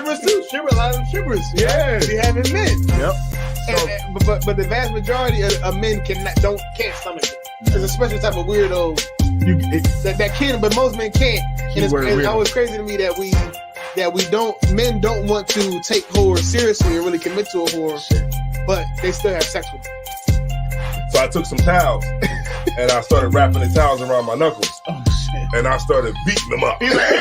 strippers too. A lot of strippers. Yeah. Be having men. Yep. But the vast majority of men can't stomach it. There's a special type of weirdo that can, but most men can't. And it's always crazy to me that men don't want to take horror seriously or really commit to a horror, but they still have sex with them. So I took some towels and I started wrapping the towels around my knuckles. Oh shit! And I started beating them up. He was like,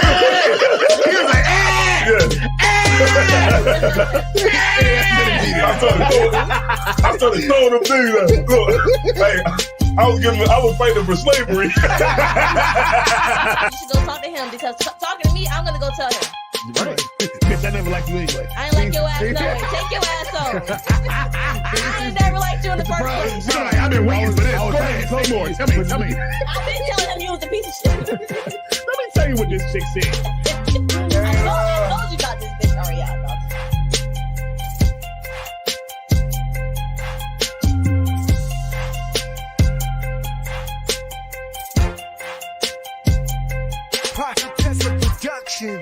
I started throwing them things up. Look, hey, I was fighting for slavery. You should go talk to him because talking to me, I'm gonna go tell him. right. Bitch, I never liked you anyway. I ain't like your ass no way. Take your ass home. I ain't never liked you in the first place. I've been waiting for this. Go ahead, say more. Tell me. I've been telling him you was a piece of shit. Let me tell you what this chick said. I told you about this bitch. Oh yeah, about this. Productions.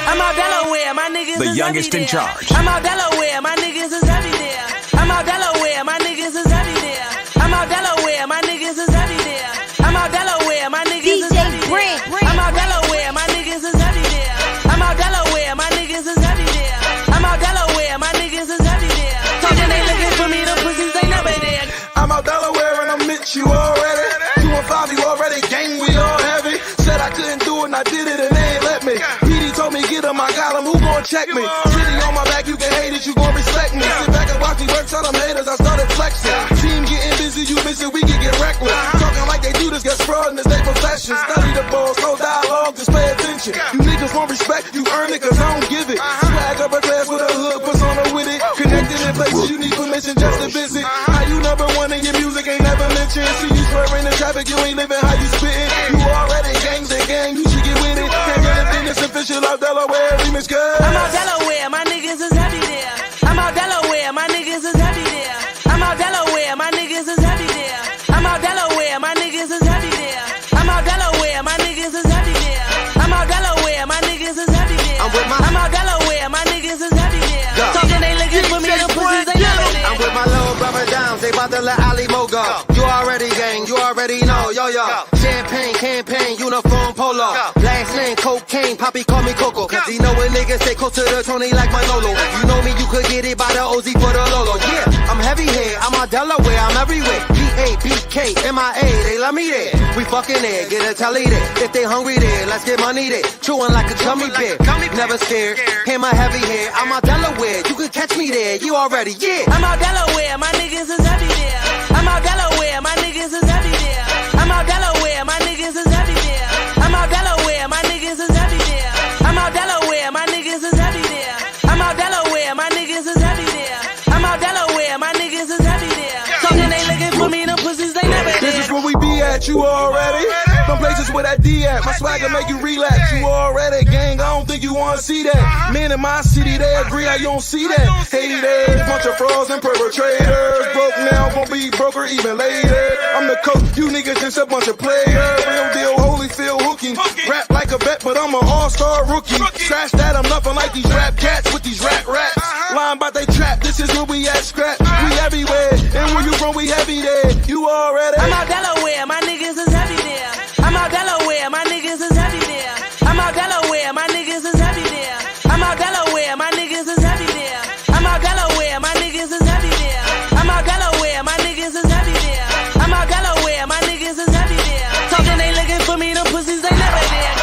I'm out Delaware, my niggas the is youngest in charge. I'm out Delaware, my niggas is heavy there. I'm out Delaware, my niggas is heavy there. I'm out Delaware, my niggas is heavy there. I'm out Delaware, my niggas is heavy there. I'm out Delaware, my niggas is heavy there. I'm out Delaware, my niggas is heavy there. I'm out Delaware, my niggas is heavy there. Talking they looking for me, the pussies they never there. I'm out Delaware and I met you already. 2 and 5, you already gang, we all heavy. Said I couldn't do it and I did it and they ain't let me. PD told me get him, I got him, who gon' check me? City on my back, you can hate it, you gon' respect me. Sit back and watch me work, tell them haters, I started flexing. Team getting busy, you miss it, we can get reckless. Talking like they do this, get fraud in this, they profession. Study the balls, no dialogue, just pay attention. You niggas want respect, you earn it, cause I don't give it. Swag up a class with a hood, persona with it. Connected in places, you need permission just to visit. How you number one and your music ain't never mentioned. See you swerving in traffic, you ain't living how you spittin'. You already gangs and gang, you should get with it. Can't get a business official out Delaware, remix good. I'm out Delaware, my niggas is heavy there. I'm out Delaware, my niggas is heavy there. I'm out Delaware, my niggas is heavy there. I'm out Delaware, my niggas is heavy there. I'm out Delaware, my niggas is heavy there. I'm out Delaware, my niggas is heavy there. I'm out Delaware, my niggas is heavy there. Talking they looking for me, the pussies they never there. I'm with my little brother Downs, they bout to let Ali Mo go. You already gang, you already know, yo. Champagne, campaign, uniform polo. Last name, cocaine, Poppy call me Coco. Cause he know when niggas stay close to the Tony like Manolo. You know me, you could get it by the OZ for the Lolo. Yeah, I'm heavy here, I'm out Delaware, I'm everywhere. P-A-B-K, M-I-A, they love me there. We fucking there, get a telly there. If they hungry there, let's get money there. Chewing like a gummy bear, never scared. Hear my heavy hair, I'm out Delaware, you could catch me there, you already, yeah. I'm out Delaware, my niggas is heavy there. I'm out Delaware, my niggas is heavy there. I'm out Delaware, my niggas is heavy there. I'm out Delaware, my niggas is heavy there. I'm out Delaware, my niggas is heavy there. I'm out Delaware, my niggas is heavy there. I'm out Delaware, my niggas is heavy there. Talking they looking for me, the pussies they never there. This is where we be at, you already. Some places where that D at, my swagger make you relax. You already gang, I don't think you wanna see that. Men in my city, they agree how you don't see that. Haters, bunch of frauds and perpetrators. Broke now, won't be broker even later. I'm the coach, you niggas just a bunch of players. Real deal, Holyfield hooking. Rap like a vet, but I'm an all-star rookie. Trash that, I'm nothing like these rap cats with these rap raps. Lying about they trap, this is where we at, scrap. We everywhere, and where you from, we heavy there. You already. I'm out Delaware, my niggas is heavy there. I'm out Delaware, my niggas is heavy there. I'm out Delaware, my niggas is heavy there. I'm out Delaware, my niggas is heavy there. I'm out Delaware, my niggas is heavy there. I'm out Delaware, my niggas is heavy there. I'm out Delaware, my niggas is heavy there. Talking they looking for me, the pussies they never there.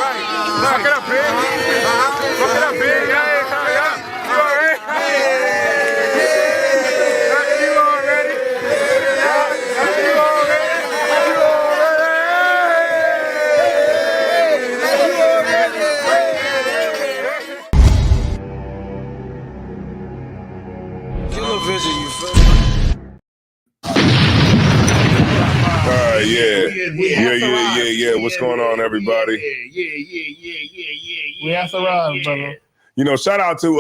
Fuck it up, big. Fuck it up, big. Yeah. You alright? Yeah. What's going on, everybody? We have to run, brother. You know, shout out to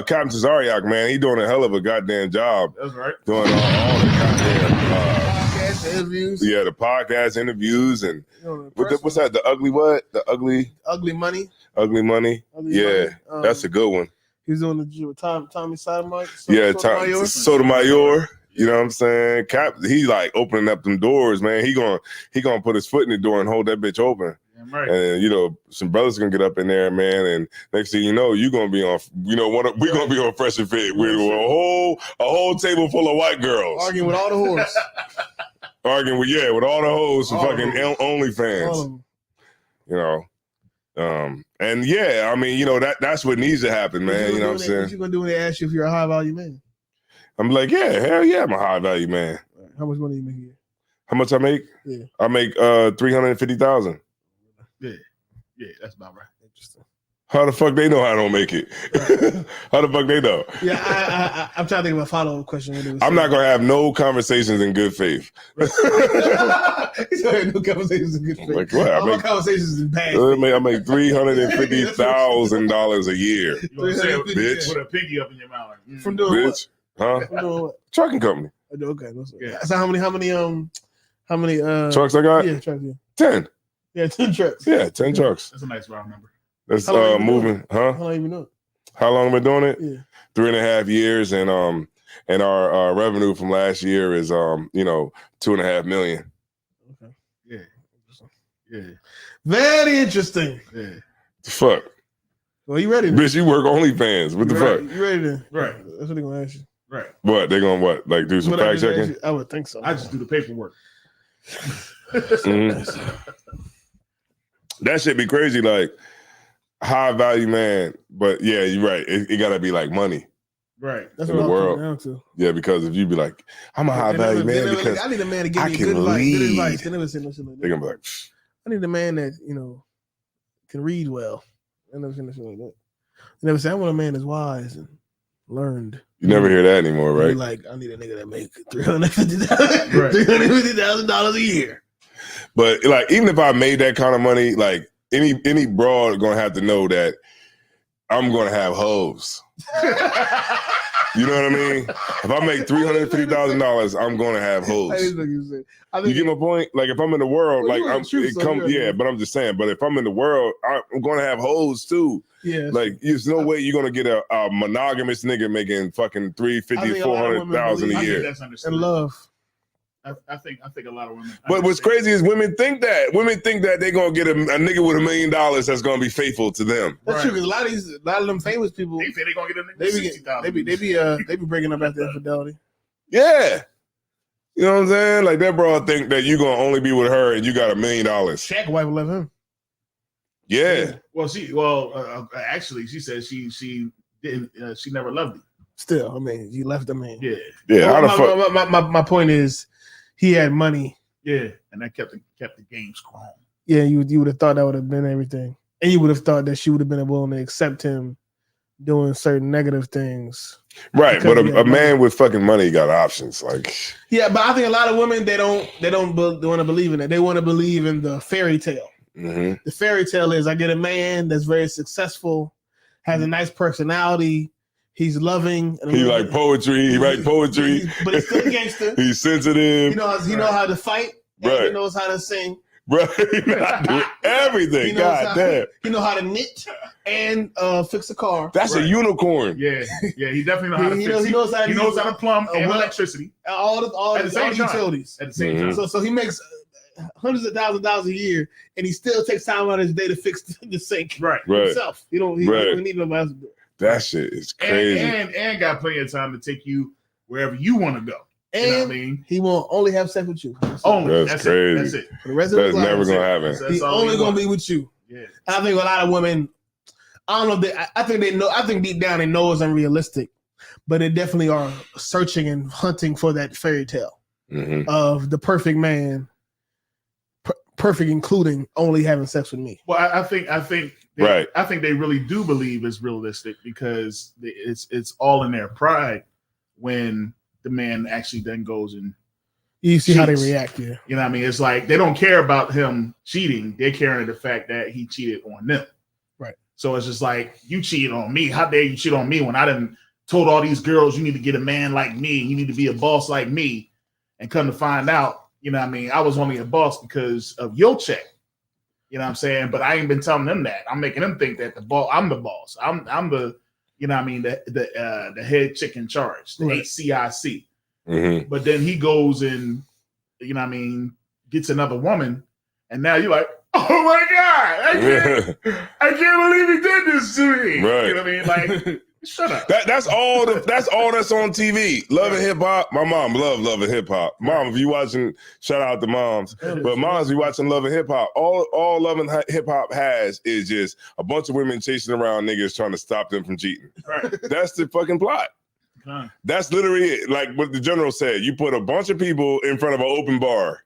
Captain Cesariak, man. He doing a hell of a goddamn job. That's right. Doing all the goddamn podcast interviews. Yeah, the podcast interviews and what's that? The ugly what? The ugly money. Ugly money. Yeah, that's a good one. He's doing the with Tommy Sotomayor. Sotomayor. You know what I'm saying? Cap, he like opening up them doors, man. He gonna put his foot in the door and hold that bitch open. Right. And you know, some brothers gonna get up in there, man. And next thing you know, you gonna be on. You know, we're gonna be on Fresh and Fit with a whole table full of white girls arguing with all the whores. Arguing with all the hoes from fucking OnlyFans. You know, and yeah, I mean, you know that's what needs to happen, man. You know what I'm saying? What you gonna do when they ask you if you're a high value man? I'm like, yeah, hell yeah, I'm a high value man. How much money you make a year? How much I make? Yeah, I make $350,000. Yeah, that's about right. Interesting. How the fuck they know I don't make it? How the fuck they know? Yeah, I'm trying to think of a follow-up question. I'm not gonna have no conversations in good faith. No conversations in good faith. Like what? All my conversations in bad. I make $350,000 a year. Bitch, put a pinky up in your mouth. From doing bitch, what? Huh? From doing what? Trucking company. Okay. Yeah. So how many trucks I got? Yeah, trucks. Yeah. 10. Yeah, 10 trucks. Yeah, 10 trucks. That's a nice round number. That's moving, huh? How long you been doing it? How long have I been doing it? Yeah. 3.5 years, and our revenue from last year is $2.5 million. Okay. Yeah. Very interesting. Yeah. The fuck? Well, you ready? Bitch, you work OnlyFans. What the fuck? You ready to? Right. That's what they're gonna ask you. Right. What? They gonna what? Like do some fact checking? I would think so. I just do the paperwork. Mm-hmm. That shit be crazy, like high value man. But yeah, you're right. It gotta be like money. Right. That's in what the world. down to. Yeah, because if you be like, I'm a high value man because I need a man to give I me can good lead. advice. They never say no shit like that. They're gonna be like, I need a man that can read well. I never say no shit like that. They never say I want a man that's wise and learned. you never hear that anymore, right? Like I need a nigga that make $350,000 a year. But like, even if I made that kind of money, like any broad gonna have to know that I'm gonna have hoes. You know what I mean? If I make $350,000, I'm gonna have hoes. You get my point? Like if I'm in the world, but I'm just saying. But if I'm in the world, I'm gonna have hoes too. Yeah. Like there's no way you're gonna get a monogamous nigga making fucking $350,000-$400,000 a year. That's understood. And love. I think a lot of women. But what's crazy is women think that they're gonna get a nigga with $1 million that's gonna be faithful to them. That's true. Because a lot of them famous people, they say they gonna get a nigga $60,000. They be breaking up after infidelity. Yeah, you know what I'm saying? Like that bro think that you gonna only be with her and you got $1 million. Shaq wife will love him. Yeah. Actually, she said she didn't. She never loved him. Still, I mean, you left the man. Yeah. Yeah. My point is, he had money. Yeah, and that kept the game strong. Yeah, you would have thought that would have been everything, and you would have thought that she would have been willing to accept him doing certain negative things. Right, but a man with fucking money got options. Like, yeah, but I think a lot of women they don't want to believe in that. They want to believe in the fairy tale. Mm-hmm. The fairy tale is I get a man that's very successful, has a nice personality. He's loving. He like poetry. He write poetry. But he's still a gangster. He's sensitive. He knows how to fight. Right. He knows how to sing. Right. He do everything. God damn. He knows how to knit and fix a car. That's a unicorn. Yeah. He definitely knows how to fix. He knows how to plumb and electricity. All the utilities. At the same time. So he makes hundreds of thousands of dollars a year, and he still takes time out of his day to fix the sink himself. He don't need nobody else to do it. That shit is crazy. And got plenty of time to take you wherever you want to go. And you know what I mean? He won't only have sex with you. That's crazy. That's it. For the rest of his life, never gonna happen. He's only gonna be with you. Yeah. I think a lot of women, I don't know. I think they know. I think deep down they know it's unrealistic, but they definitely are searching and hunting for that fairy tale of the perfect man, perfect including only having sex with me. Well, I think they really do believe it's realistic because it's all in their pride when the man actually then goes and you see cheats. how they react. Yeah, you know what I mean. It's like they don't care about him cheating; they're caring the fact that he cheated on them. Right. So it's just like, you cheated on me. How dare you cheat on me when I done told all these girls you need to get a man like me, you need to be a boss like me, and come to find out, you know what I mean, I was only a boss because of your check. You know what I'm saying? But I ain't been telling them that. I'm making them think that I'm the boss. I'm the, you know what I mean, the head chick in charge, the HCIC. Mm-hmm. But then he goes and, you know what I mean, gets another woman, and now you're like, oh my God, I can't believe he did this to me. Right. You know what I mean? Like, shut up. That's all that's on TV. Love and Hip Hop. My mom loved Love and Hip Hop. Mom, if you watching, shout out to moms. But moms, if you watching Love and Hip Hop, all Love and Hip Hop has is just a bunch of women chasing around niggas trying to stop them from cheating. Right. That's the fucking plot. That's literally it. Like what the general said. You put a bunch of people in front of an open bar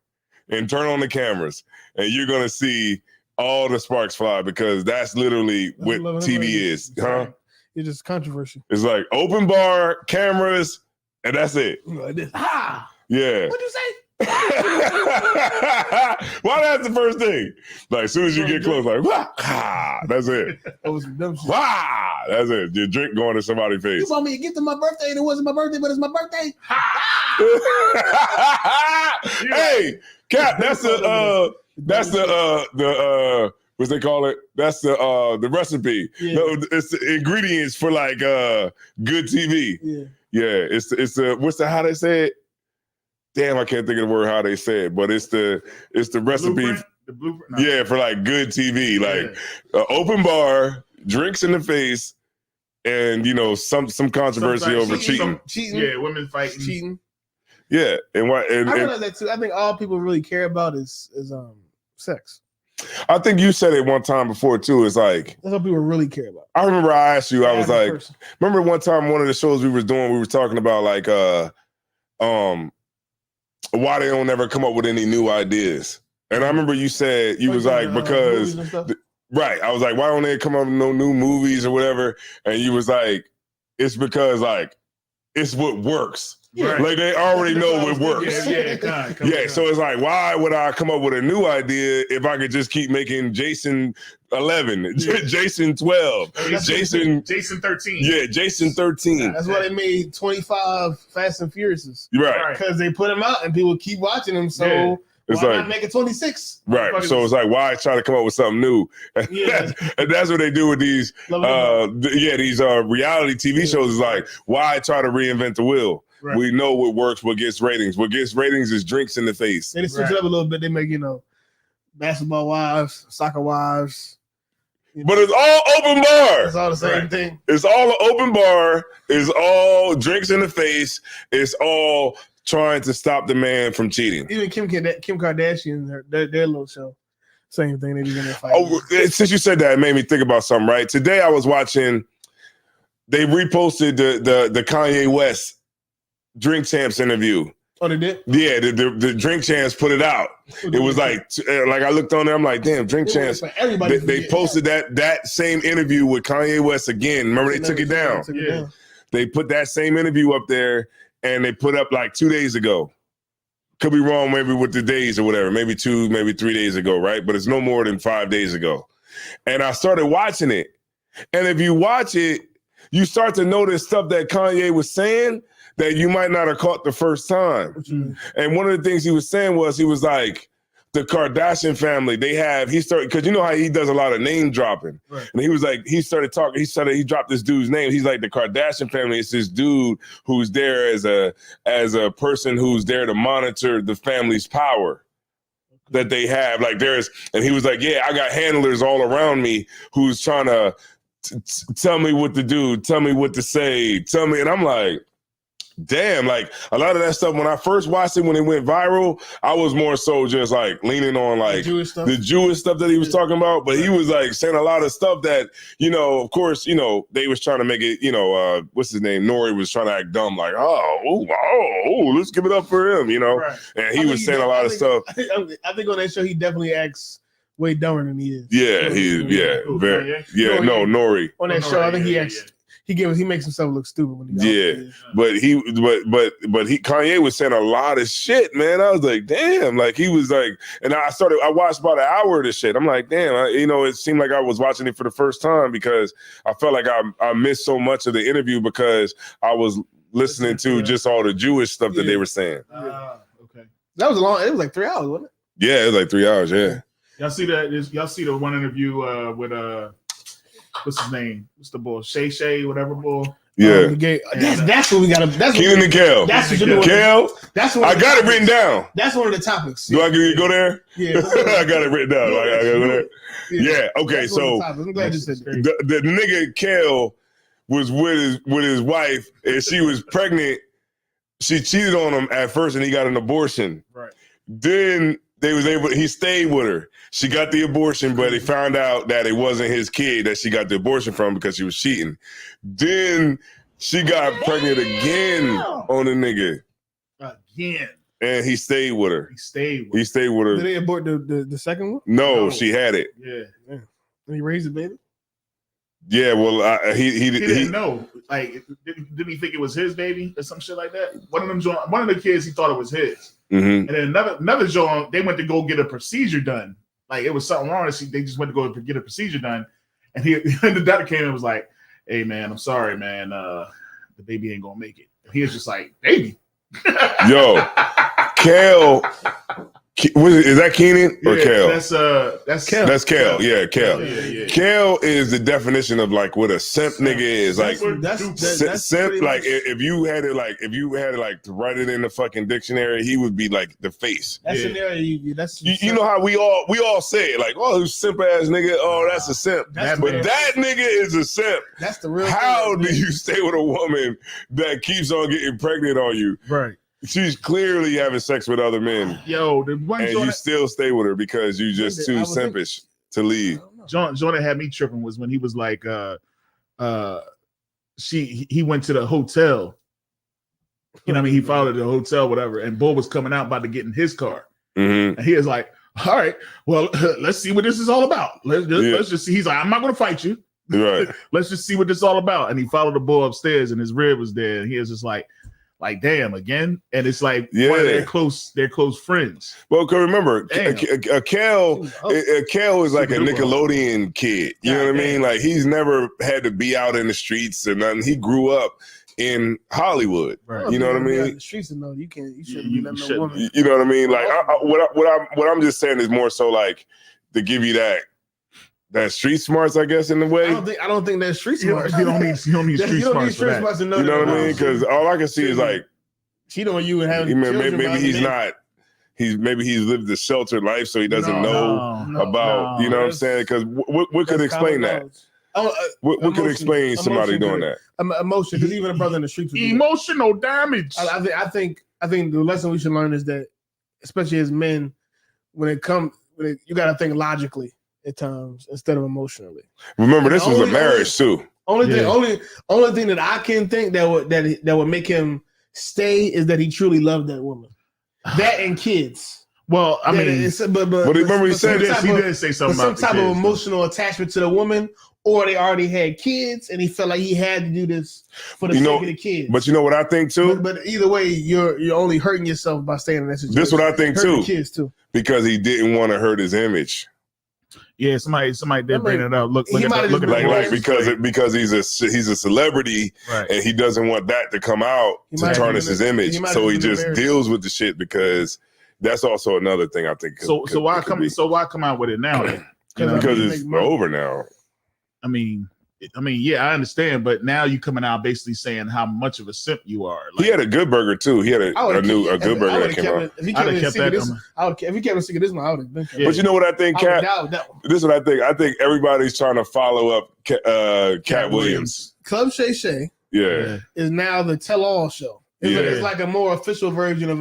and turn on the cameras, and you're gonna see all the sparks fly, because that's literally what TV is. Huh? It's just controversy. It's like open bar, cameras, and that's it. Like this. Ha! Yeah. What'd you say? Why that's the first thing? Like as soon as you get close, like wah, ha, that's it. That was some dumb shit. Wah, that's it. Your drink going to somebody's face. You bought me a gift on my birthday, and it wasn't my birthday, but it's my birthday. Hey, Cap, that's the what's they call it? That's the recipe. Yeah. No, it's the ingredients for like good TV. Yeah. Yeah, it's the how they say it? Damn, I can't think of the word how they say it, but it's the recipe. Blueprint? The blueprint? No. Yeah, for like good TV, like open bar, drinks in the face, and you know some controversy over cheating. Yeah, women fighting, cheating. Yeah, and what? And, I realize that too. I think all people really care about is sex. I think you said it one time before too. It's like that's what people really care about. I remember I asked you. I was like, remember one time one of the shows we were doing, we were talking about like why they don't ever come up with any new ideas. And I remember you said you was like because right. I was like, why don't they come up with no new movies or whatever? And you was like, it's because like it's what works. Right. Like they already know what works. Yeah, so it's like, why would I come up with a new idea if I could just keep making Jason 11, Jason 12, Jason 13. Yeah, Jason 13. That's why they made 25 Fast and Furiouses. Right. Because they put them out and people keep watching them. So it's why like, not make it 26? Right. So it's like, why try to come up with something new? And that's what they do with these these reality TV shows is like, why try to reinvent the wheel? Right. We know what works, what gets ratings. What gets ratings is drinks in the face. They switch it up a little bit. They make, basketball wives, soccer wives. But it's all open bar. It's all the same thing. It's all an open bar. It's all drinks in the face. It's all trying to stop the man from cheating. Even Kim Kardashian, their little show, same thing. They be in there fighting. Oh, since you said that, it made me think about something. Right today, I was watching. They reposted the Kanye West Drink Champs interview. Oh, they did? Yeah, the Drink Champs put it out. It was like I looked on there, I'm like, damn, Drink Champs. They posted that same interview with Kanye West again. Remember they took it down. They put that same interview up there, and they put up like 2 days ago. Could be wrong maybe with the days or whatever, maybe 2, maybe 3 days ago, right? But it's no more than 5 days ago. And I started watching it. And if you watch it, you start to notice stuff that Kanye was saying that you might not have caught the first time. Mm-hmm. And one of the things he was saying was, he was like, the Kardashian family, because you know how he does a lot of name dropping. Right. And he was like, he dropped this dude's name. He's like, the Kardashian family is this dude who's there as a person who's there to monitor the family's power that they have. Like and he was like, yeah, I got handlers all around me who's trying to tell me what to do, tell me what to say, tell me. And I'm like, damn, like a lot of that stuff, when I first watched it, when it went viral, I was more so just like leaning on like the Jewish stuff that he was talking about. But he was like saying a lot of stuff that, of course, they was trying to make it, what's his name? Nori was trying to act dumb, like, let's give it up for him, Right. And he was saying a lot of stuff. I think on that show, he definitely acts way dumber than he is. Yeah, Nori. On that show, I think he acts. he makes himself look stupid when he but Kanye was saying a lot of shit, man. I was like, damn, like he was like, and I watched about an hour of this shit. I'm like, damn, it seemed like I was watching it for the first time because I felt like I missed so much of the interview because I was listening to just all the Jewish stuff that they were saying. Okay. That was long. It was like 3 hours, wasn't it? Yeah, it was like 3 hours. Yeah. Y'all see that? Y'all see the one interview with what's his name? What's the boy? Shay, whatever boy. Yeah. That's what we got to. Keenan and Kel. That's what you're doing. Kel. That's what I got it written down. That's one of the topics. Do I go there? Yeah. I got it written down. I gotta go there. Yeah. Okay. That's So I'm glad you said that. the nigga Kel was with his wife, and she was pregnant. She cheated on him at first, and he got an abortion. Right. Then he stayed with her. She got the abortion, but he found out that it wasn't his kid that she got the abortion from because she was cheating. Then she got pregnant again on the nigga. Again. And he stayed with her. He stayed with her. Did they abort the second one? No, she had it. Yeah. And he raised the baby? Yeah, well, he didn't know. Like, didn't he think it was his baby or some shit like that? One of the kids, he thought it was his. Mm-hmm. And then another John, they went to go get a procedure done. Like, it was something wrong. They just went to go get a procedure done. And the doctor came and was like, hey, man, I'm sorry, man. The baby ain't going to make it. And he was just like, baby. Yo, Kel. Is that Keenan or Kel? That's Kel. That's Kel. Yeah, Kel. Yeah. Kel is the definition of like what a simp nigga is. Like that's simp. Like if you had to write it in the fucking dictionary, he would be like the face. That's an area. You know how we all say it, like, oh, simp ass nigga. Oh, that's a simp. That nigga is a simp. That's the real. How do you stay with a woman that keeps on getting pregnant on you? Right. She's clearly having sex with other men. Yo, the one and you still stay with her because you just too simpish to leave. Jordan had me tripping was when he was like, he went to the hotel. You know what I mean? He followed the hotel, whatever, and Bo was coming out about to get in his car. Mm-hmm. And he was like, all right, well, let's see what this is all about. Let's just see. He's like, I'm not going to fight you. Right. Let's just see what this is all about. And he followed the boy upstairs and his rib was there. And he was just like, damn, again. And it's like one of their close friends. Well, cause remember, Kel is like a Nickelodeon kid. You know what I mean? Like he's never had to be out in the streets and nothing. He grew up in Hollywood. Right. You know what I mean? The streets know you shouldn't be letting no woman. You know what I mean? Like what I'm just saying is more so like to give you that street smarts, I guess, in a way. I don't think that's street smarts. You don't need street smarts You to know what I mean? Because all I can see is like cheat on you and having maybe he's not. Maybe he's lived a sheltered life, so he doesn't know about. You know what I'm saying? Because what could explain that? What could explain somebody doing that? Emotion, because even a brother in the streets. Emotional damage. I think the lesson we should learn is that, especially as men, you got to think logically at times instead of emotionally. Remember, this was a marriage too. Only thing that I can think that would make him stay is that he truly loved that woman. That and kids. Well, I mean, but remember he said this. He did say something about some type of emotional attachment to the woman, or they already had kids, and he felt like he had to do this for the sake of the kids. But you know what I think too. But either way, you're only hurting yourself by staying in that situation. This is what I think too. Kids too, because he didn't want to hurt his image. Yeah, somebody did bring it up. Look because he's a celebrity, right, and he doesn't want that to come out to tarnish his image. So he just deals with the shit because that's also another thing I think. So why come out with it now? Because it's over now. I mean, yeah, I understand, but now you coming out basically saying how much of a simp you are. Like, he had a good burger too. He had a good burger that came out. If he kept it secret this one, I would have been. But you know what I think, Cat? This is what I think. I think everybody's trying to follow up Cat Williams. Club Shay Shay, is now the tell-all show. It's like a more official version of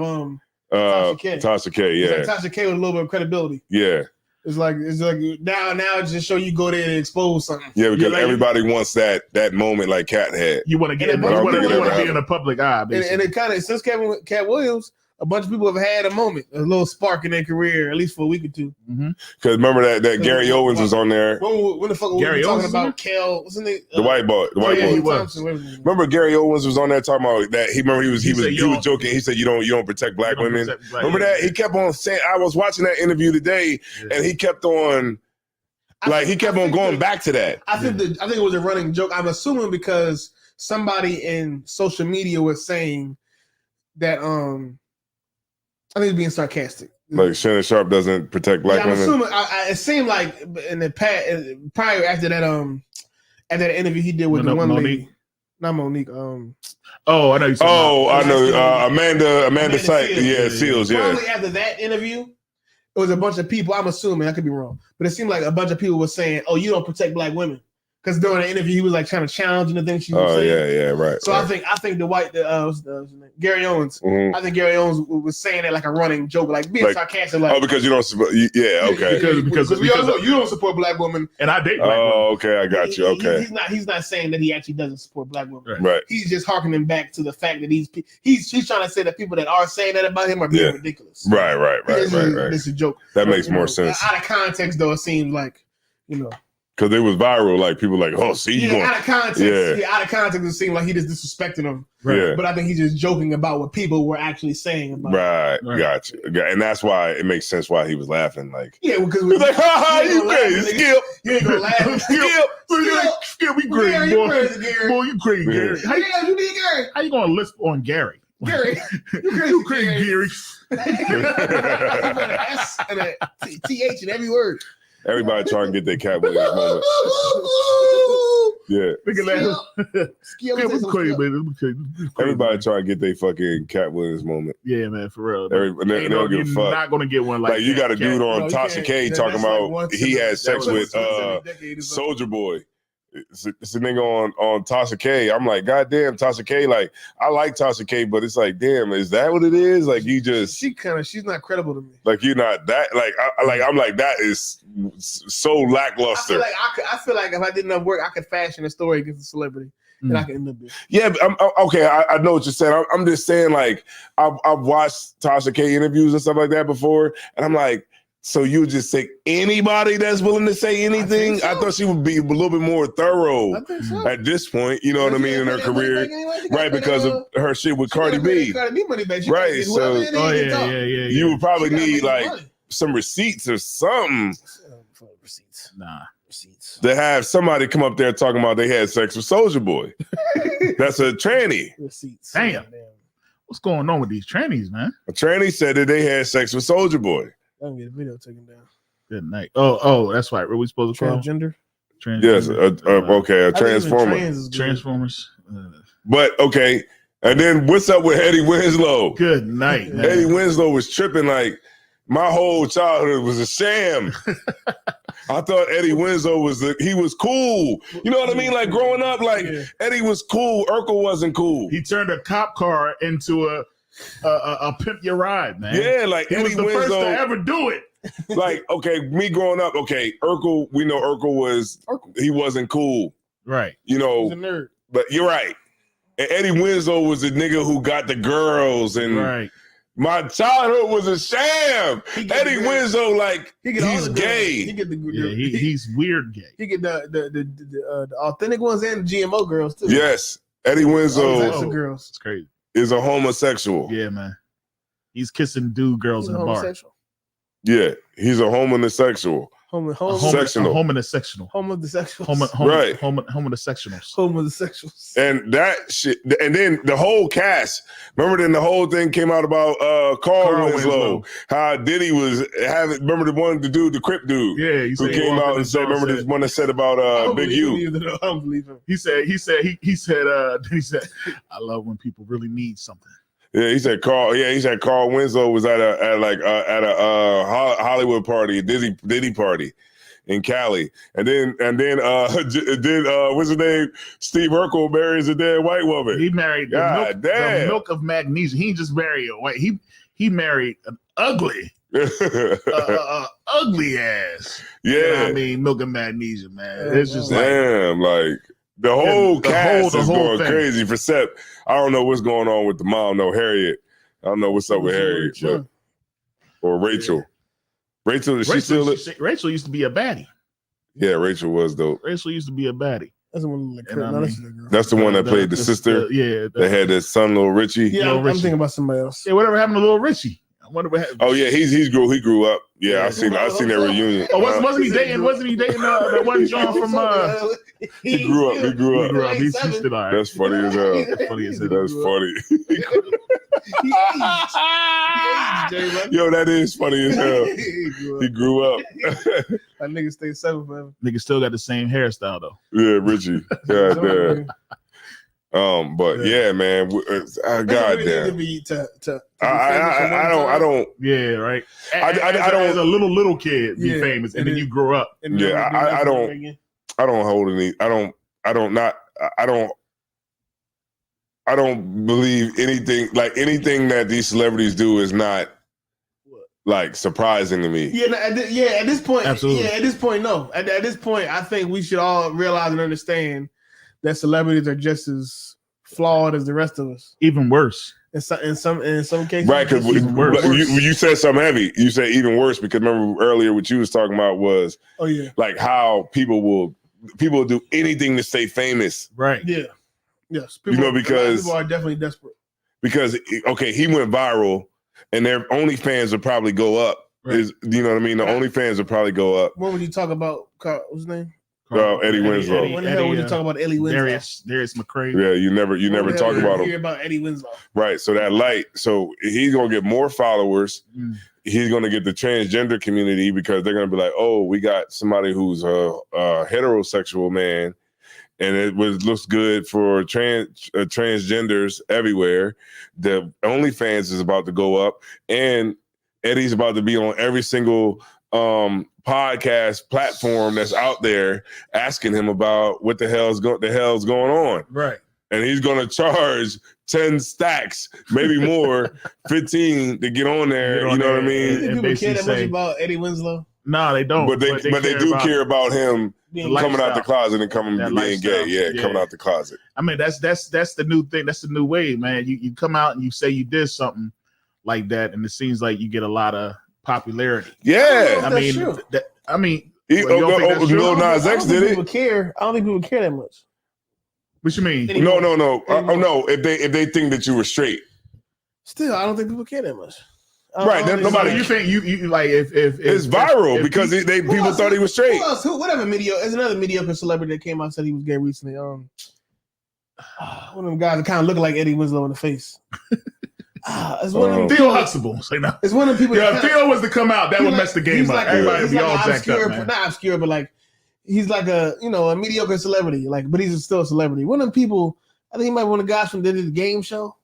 Tasha K. Yeah, it's like Tasha K with a little bit of credibility. Yeah. It's like now it's just show you go there and expose something. Yeah, because everybody wants that moment like Cat had. You want to get you want to be in the public eye, basically. And it kind of since Cat Williams, a bunch of people have had a moment, a little spark in their career, at least for a week or two. Because remember that Gary Owens was on there. When the fuck were we talking about Kel? Wasn't it the white boy? The white boy. He was. Remember Gary Owens was on there talking about that. He was joking. He said you don't protect black women. Remember that? He kept on saying. I was watching that interview today, and he kept on. He kept on going back to that. I think it was a running joke. I'm assuming because somebody in social media was saying that I think it's being sarcastic. Like Shannon Sharp doesn't protect black women. I'm assuming. it seemed like in the past, prior after that interview he did with the one Monique. lady, not Monique. Oh, I know you. I know Amanda Seals. Yeah. Probably after that interview, it was a bunch of people. I'm assuming, I could be wrong, but it seemed like a bunch of people were saying, "Oh, you don't protect black women." Because during the interview, he was like trying to challenge the things she was saying. Right. So right. I think Gary Owens. I think Gary Owens was saying that like a running joke, like being sarcastic. Like, because you don't support. Yeah, okay. Because we all know you don't support black women, and I date black women. Okay, I got you. Okay. He's not saying that he actually doesn't support black women. Right. He's just harkening back to the fact that he's trying to say that people that are saying that about him are being ridiculous. Right. This is a joke. That makes more sense. Out of context, though, it seems like because it was viral, like people like, oh, see, you going out of context. Out of context, it seemed like he just disrespecting them. Right. Yeah. But I think he's just joking about what people were actually saying about him. Right. Gotcha. And that's why it makes sense why he was laughing. Like, because he's like, ha ha, you crazy, Skip. You ain't gonna laugh. Skip, we crazy, boy. Boy, you crazy, Gary. You did Gary. How you gonna lisp on Gary? Gary, you crazy, Gary. S and a TH in every word. Everybody trying to get their Cat Williams moment. Yeah. Look at that. Skip, crazy, baby. Everybody trying to get their fucking Cat Williams moment. Yeah, man, for real. They don't give a fuck. You're not going to get one like that. You got a dude on Tasha K talking about he had sex with Soulja Boy. It's a nigga on Tasha K. I'm like, goddamn, Tasha K. Like, I like Tasha K, but it's like, damn, is that what it is? Like, you just she's not credible to me. Like, you're not that. Like, I'm like, that is so lackluster. I feel like if I did enough work, I could fashion a story against a celebrity. And I can end up doing. Yeah, but okay. I know what you're saying. I'm just saying, like, I've watched Tasha K interviews and stuff like that before, and I'm like, so you just take anybody that's willing to say anything? I thought she would be a little bit more thorough at this point, you know what I mean, in her career. Right, because of her shit with Cardi B. Right, so you would probably need like some receipts or something. Receipts. To have somebody come up there talking about they had sex with Soulja Boy. That's a tranny. Receipts. Damn. What's going on with these trannies, man? A tranny said that they had sex with Soulja Boy. I'm gonna get a video taken down. Good night. Oh, that's right. What are we supposed to call transgender? Yes. Okay. A transformer. Transformers. But okay. And then what's up with Eddie Winslow? Good night, man. Eddie Winslow was tripping like my whole childhood was a sham. I thought Eddie Winslow was cool. You know what I mean? Like growing up, like Eddie was cool. Urkel wasn't cool. He turned a cop car into a pimp your ride, man. Yeah, like he was the first to ever do it. Like, okay, me growing up, okay, Urkel, we know Urkel he wasn't cool. Right. You know, he's a nerd. But you're right. And Eddie Winslow was the nigga who got the girls and my childhood was a sham. Eddie Winslow, like, he's gay. He's weird gay. He get the authentic ones and the GMO girls too. Yes. Eddie Winslow girls. It's crazy. Is a homosexual. Yeah, man. He's kissing girls in the bar. Yeah, he's a homosexual. Homosexual. Right. Homosexuals. And that shit, and then the whole cast, remember then the whole thing came out about Carl Winslow, how Diddy was remember the dude, the Crip dude, who came out and said, remember this one that said about Big U. I don't believe him. He said, I love when people really need something. Yeah, he said Carl Winslow was at a Hollywood party, a Diddy party in Cali, and then what's his name? Steve Urkel marries a dead white woman. He married the milk of magnesia. He just married a white. He married an ugly, ugly ass. Yeah, you know what I mean, milk of magnesia, man. It's just damn, like the whole cast is going crazy. For Sep, I don't know what's going on with the mom, no Harriet. I don't know what's up with Harriet, or Rachel. Yeah. Rachel, is she still? Rachel used to be a baddie. Yeah, Rachel was dope. Rachel used to be a baddie. That's the one. That's the one that played the sister. That had his son, Little Richie. Yeah, I'm thinking about somebody else. Yeah, whatever happened to Little Richie? Oh yeah, he grew up. Yeah, I seen that reunion. Oh, wasn't he dating that one John from He grew up. He's still all right. That's funny as hell. That's funny. Yo, that is funny as hell. He grew up. That nigga stay 7 forever. Nigga still got the same hairstyle though. Yeah, Richie. God damn. But yeah, man. Goddamn. I don't. Yeah, right. I don't. As a little kid, be famous, and then you grow up. Yeah, I don't hold any. I don't believe anything that these celebrities do is not like surprising to me. Yeah, at this point, absolutely. Yeah, at this point, no. At this point, I think we should all realize and understand that celebrities are just as flawed as the rest of us. Even worse. In some cases, right? Because you said something heavy. You said even worse because remember earlier what you was talking about was like how people will do anything to stay famous. Right. Yeah. Yes. Because people are definitely desperate. Because he went viral, and their OnlyFans would probably go up. Right. You know what I mean? The OnlyFans would probably go up. What would you talk about? What's his name? Eddie Winslow. When the hell would you talk about Eddie Winslow? Darius McCray. Yeah, you never talk about him. Hear about Eddie Winslow. Right. So he's gonna get more followers. He's gonna get the transgender community because they're gonna be like, oh, we got somebody who's a heterosexual man, and it looks good for transgenders everywhere. The OnlyFans is about to go up, and Eddie's about to be on every single podcast platform that's out there asking him about what the hell's going on. Right. And he's going to charge 10 stacks, maybe more, 15 to get on there. You know what I mean? Do people care that much about Eddie Winslow? No, they don't. But they do care about him coming out the closet and being gay. Yeah, coming out the closet. I mean, that's the new thing. That's the new way, man. You come out and you say you did something like that, and it seems like you get a lot of popularity. Yeah, I mean, Lil Nas X did it. I don't think people care that much. What you mean? No. No. If they think that you were straight, still, I don't think people care that much. Right? Nobody. So you think you like if it's viral because people thought he was straight. Who else? Whatever mediocre. There's another mediocre celebrity that came out and said he was gay recently. One of them guys that kind of look like Eddie Winslow in the face. It's one of them Theo Huxtable. It's one of the people. Yeah, if Theo was to come out, that would mess the game up. Everybody would be all jacked up, man. Not obscure, but like he's like a mediocre celebrity. Like, but he's still a celebrity. One of them people. I think he might be one of the guys from the game show.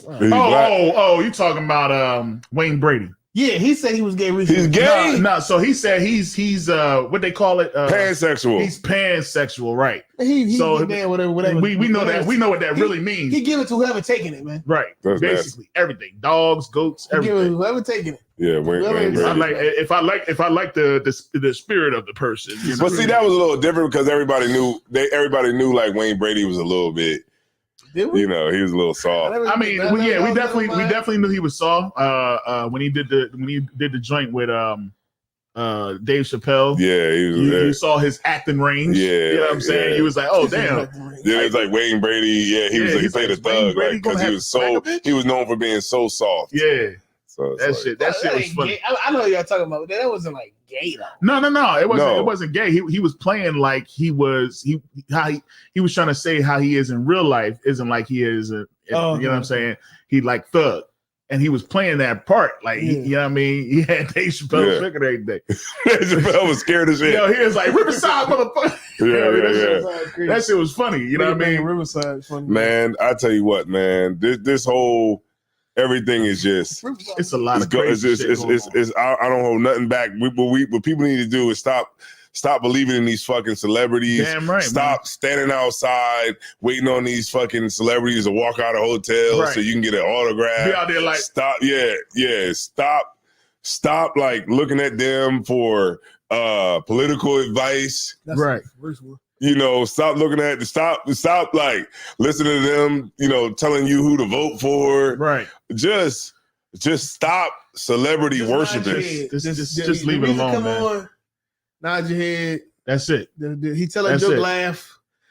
Oh, you talking about Wayne Brady? Yeah, he said he was gay recently. He's gay? No, so he said he's what they call it? Pansexual. He's pansexual, right? He whatever. We know that. We know what that really means. He give it to whoever taking it, man. Right. That's basically everything. Dogs, goats, everything. Give it to whoever taking it. Yeah, Wayne Brady. If I like the spirit of the person. You know? But see, that was a little different because everybody knew like Wayne Brady was a little bit. You know, he was a little soft. I mean, we definitely knew he was soft. When he did the joint with Dave Chappelle. Yeah, you saw his acting range. Yeah, you know what I'm saying. Yeah. He was like, oh damn. Yeah, it was like Wayne Brady. Yeah, he played a thug, right? Because he was known for being so soft. Yeah. So that shit was funny. I know what y'all talking about, but that wasn't like gay though. No. It wasn't gay. He was playing like he was trying to say how he is in real life isn't like he is. You know what I'm saying? He like thug, and he was playing that part like you know what I mean. He had Dave Chappelle tricking everything. Dave Chappelle was scared as shit. Yo, he was like Riverside, motherfucker. Yeah. That shit was funny. You know what I mean? Riverside, funny. Man, I tell you what, man. This whole. Everything is just. It's a lot of crazy shit going on. I don't hold nothing back. What people need to do is stop believing in these fucking celebrities. Damn right. Stop standing outside waiting on these fucking celebrities to walk out of hotels so you can get an autograph. Be out there like stop. Yeah. Stop like looking at them for political advice. That's right. The first one. stop looking at stop like listening to them, telling you who to vote for. Right. Just stop celebrity worshiping. Just leave it alone, man. Nod your head. That's it. He tell a joke, laugh.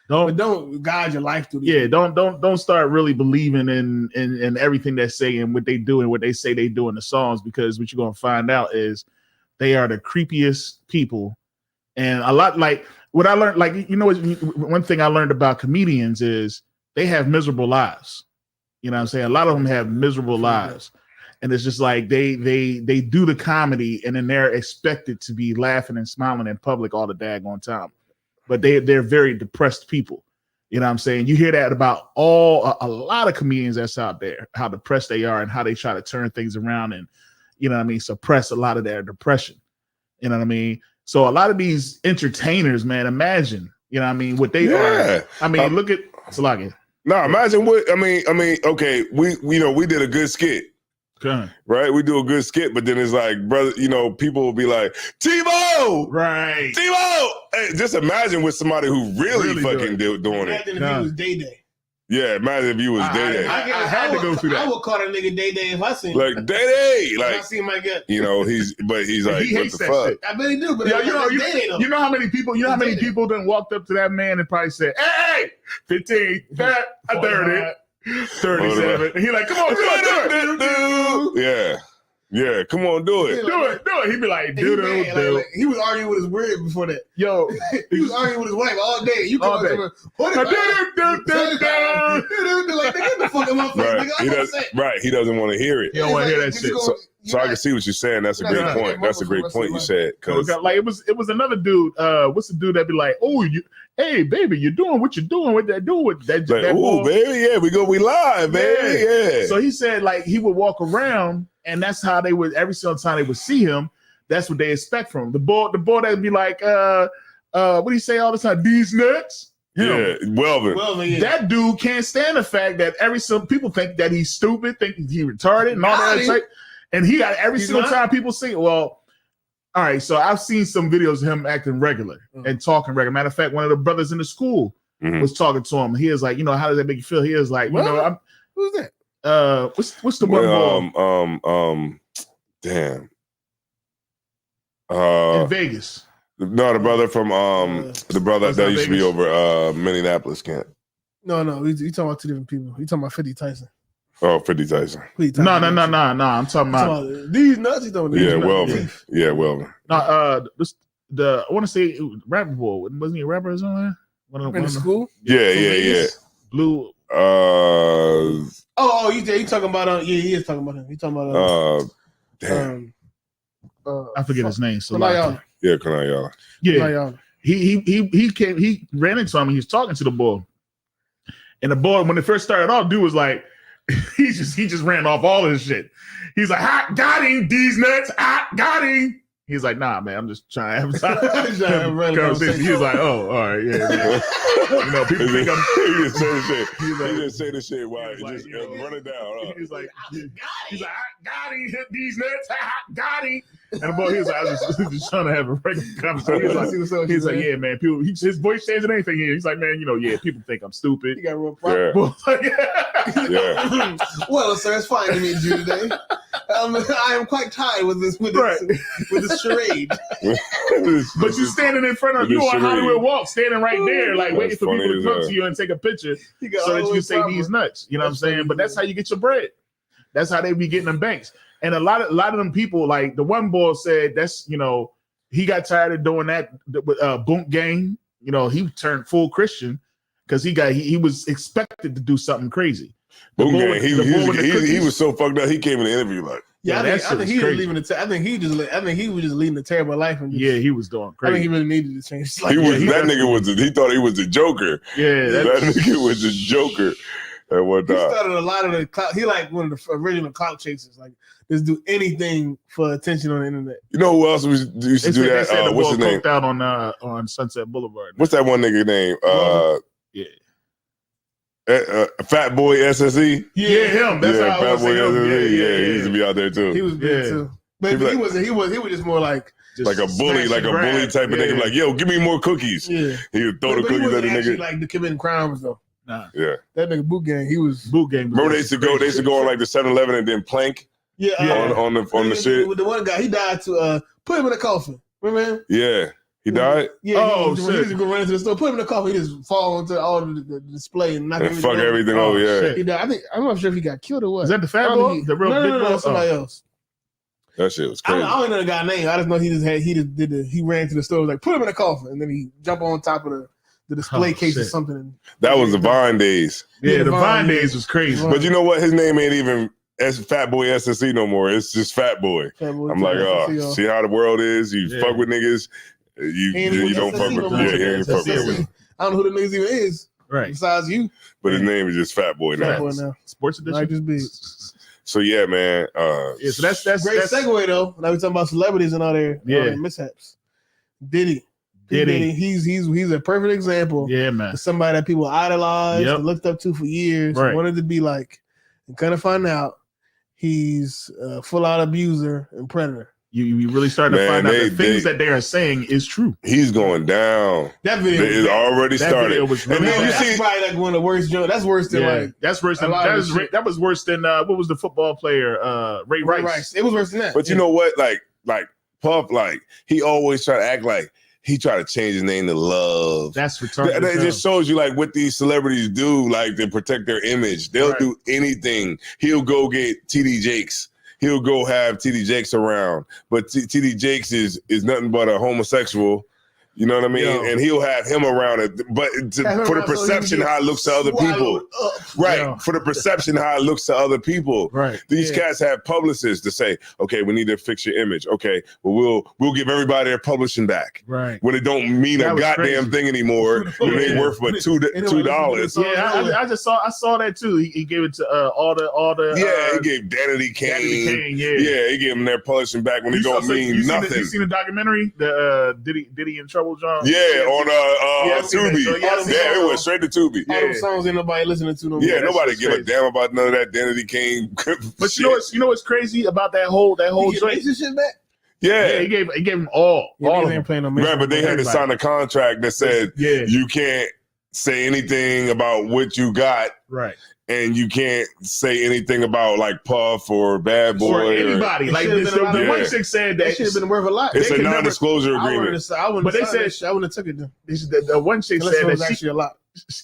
Don't guide your life through. Yeah, don't start really believing in everything they say and what they do and what they say they do in the songs, because what you're gonna find out is they are the creepiest people. And a lot, like what I learned, like one thing I learned about comedians is they have miserable lives. You know what I'm saying? A lot of them have miserable lives. And it's just like they do the comedy and then they're expected to be laughing and smiling in public all the daggone time. But they're very depressed people. You know what I'm saying? You hear that about a lot of comedians that's out there, how depressed they are and how they try to turn things around and, suppress a lot of their depression. You know what I mean? So a lot of these entertainers, man, imagine, what they are. I mean, look at Salagi. No, imagine what, okay, we did a good skit. Okay. Right, we do a good skit, but then it's like, brother, people will be like, Tebow, right? Tebow. Hey, just imagine with somebody who really fucking doing it. Imagine if he was Day-Day. Yeah, imagine if you was Day-Day. I had to go through that. I would call that nigga Day-Day if I seen him. Like Day-Day, like I see him again. He's like, he what the fuck? Shit. I bet he do, but you know how many people done walked up to that man and probably said, "Hey, 15, 30." 37. And he like, come on, do it. Yeah, come on, do it. Do it. He'd be like, do. Like, he was arguing with his word before that. Yo. He was arguing with his wife all day. You come up to him, like, get the fuck out of my face. Right, he doesn't want to hear it. He don't want to hear that shit. So I can see what you're saying. That's a great point. That's a great point you said. Like it was another dude. What's the dude that be like, hey baby, you're doing what you're doing. What that doing with that? Like, oh baby, yeah, we live, baby, yeah. So he said like he would walk around, and that's how they would every single time they would see him. That's what they expect from him. The boy that'd be like, what do you say all the time? These nuts. Yeah, Welvin. Yeah. That dude can't stand the fact that some people think that he's stupid, think he retarded, and all that. And he got every single time people see. Well, all right. So I've seen some videos of him acting regular and talking regular. Matter of fact, one of the brothers in the school was talking to him. He was like, how does that make you feel? He was like, who's that? What's the one? Damn. In Vegas. No, the brother from the brother that used to be over Minneapolis camp. No, you talking about two different people. You talking about 50 Tyson. Oh, 50 Tyson. No. I'm talking about these nuts. Welvin. Yeah, Welvin. No, I want to say rapper boy. Wasn't he a rapper or something? In school? Yeah. Blue. You talking about? He is talking about him. He talking about? Damn. I forget his name. So yeah, Kanayala. Yeah. He came. He ran into him. And he was talking to the boy, and the boy when it first started off, dude was like. He just ran off all of his shit. He's like, got him, these nuts, got him. He's like, nah, man, I'm just trying to have conversation. He was like, oh, all right, yeah. People think I'm. He just say the shit. He just say the shit. Why? Just run it down. He's like, got him, hit these nuts, got him. And the boy, he was like, I was just trying to have a regular conversation. He's like, yeah, man. People, his voice changing anything here. He's like, man, people think I'm stupid. You got real problem. Yeah. Well, sir, it's fine to meet you today. I am quite tired with this charade. But you're standing in front of you on Hollywood Walk, standing right there, like waiting for people to come to you and take a picture so that you can say these nuts. You know what I'm saying? But that's how you get your bread. That's how they be getting them banks. And a lot of them people, like the one boy said, that's he got tired of doing that with Boonk Gang. He turned full Christian because he was expected to do something crazy. Boonk Gang, he was so fucked up. He came in the interview like, I think he was leaving I think he was just leading a terrible life. He was doing crazy. I think he really needed to change. He thought he was the Joker. Yeah, that nigga was the Joker. He started a lot of the clout. He like one of the original clout chasers. Like, just do anything for attention on the internet. You know who else used to do that? What's his name? Out on Sunset Boulevard. What's that one nigga name? Fat Boy SSE. Yeah, him. That's how Fat Boy SSE. Yeah, he used to be out there too. He was big too. But he was just more like a bully, type of nigga. Like, yo, give me more cookies. Yeah. He would throw the cookies at the nigga. Like the committing crimes though. Nah. Yeah. That nigga Boot Gang, he was Boot Gang. Remember they used to go on like the 7-Eleven and then plank. Yeah. On the shit. With the one guy, he died to put him in a coffin. Remember him? Yeah. He died? Yeah. He used to go run into the store, put him in a coffin, he just fall into all the display and knock everything over. Yeah. He died. I'm not sure if he got killed or what. Is that the fat boy? The real big boy? Somebody else. That shit was crazy. I don't know the guy's name. I just know he ran to the store, was like, put him in a coffin, and then he jumped on top of the display case or something. That was the Vine days. Yeah, the Vine days was crazy. But you know what? His name ain't even Fat Boy SSE no more. It's just Fat Boy. I'm like, see how the world is? You fuck with niggas. You don't fuck with them. Yeah, he ain't fuck with them. I don't know who the niggas even is. Right. Besides you. But his name is just Fat Boy now. Fat Boy now. Sports edition. Like this big. So yeah, man. Yeah, so that's great segue though. Now we talking about celebrities and all their mishaps. Diddy. He's a perfect example. Yeah, man. Of somebody that people idolized and looked up to for years. Right. Wanted to be like, and kind of find out he's a full-out abuser and predator. You really starting to find out the things that they are saying is true. He's going down. That video is already started. Video was really that's probably like one of the worst jokes. That's worse than that's worse than that was worse than what was the football player Ray Rice. It was worse than that. But you know what? Like Puff, like he always try to act like he tried to change his name to Love. That's retarded. That just shows you like what these celebrities do, like to protect their image. They'll do anything. He'll go get TD Jakes. He'll go have TD Jakes around, but TD Jakes is nothing but a homosexual. You know what I mean? And he'll have him around it, but for the perception how it looks to other people. Right. Yeah. For the perception how it looks to other people. Right. These cats have publicists to say, okay, we need to fix your image. Okay, well, we'll give everybody their publishing back. Right. When it don't mean a goddamn thing anymore. When it ain't worth but $2. Yeah, I saw that too. He gave it to all the he gave Danity Kane. Yeah, he gave them their publishing back when it don't mean nothing. You seen the documentary? The Diddy and Trouble John? Yeah, on Tubi. It went straight to Tubi. All those songs ain't nobody listening to no more. Yeah, nobody give a damn about none of that Danity Kane. But you know what's crazy about that whole joint? Shit back? Yeah, he gave him all of them. Right, but they had to sign a contract that said you can't say anything about what you got. Right. And you can't say anything about like Puff or Bad Boy or anybody. Like the one chick said that should have been worth a lot. It's a non-disclosure agreement. But they said I wouldn't have took it. The one chick said that actually a lot.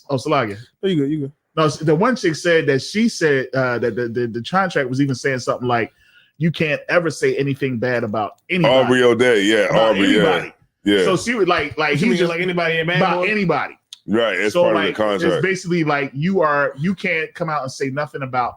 Oh, Salaga. You good. No, the one chick said that she said that the contract was even saying something like, you can't ever say anything bad about anybody. Aubrey O'Day, Aubrey, anybody. Yeah. So she was like he just like anybody about anybody. Right, it's part of the contract. It's basically like you can't come out and say nothing about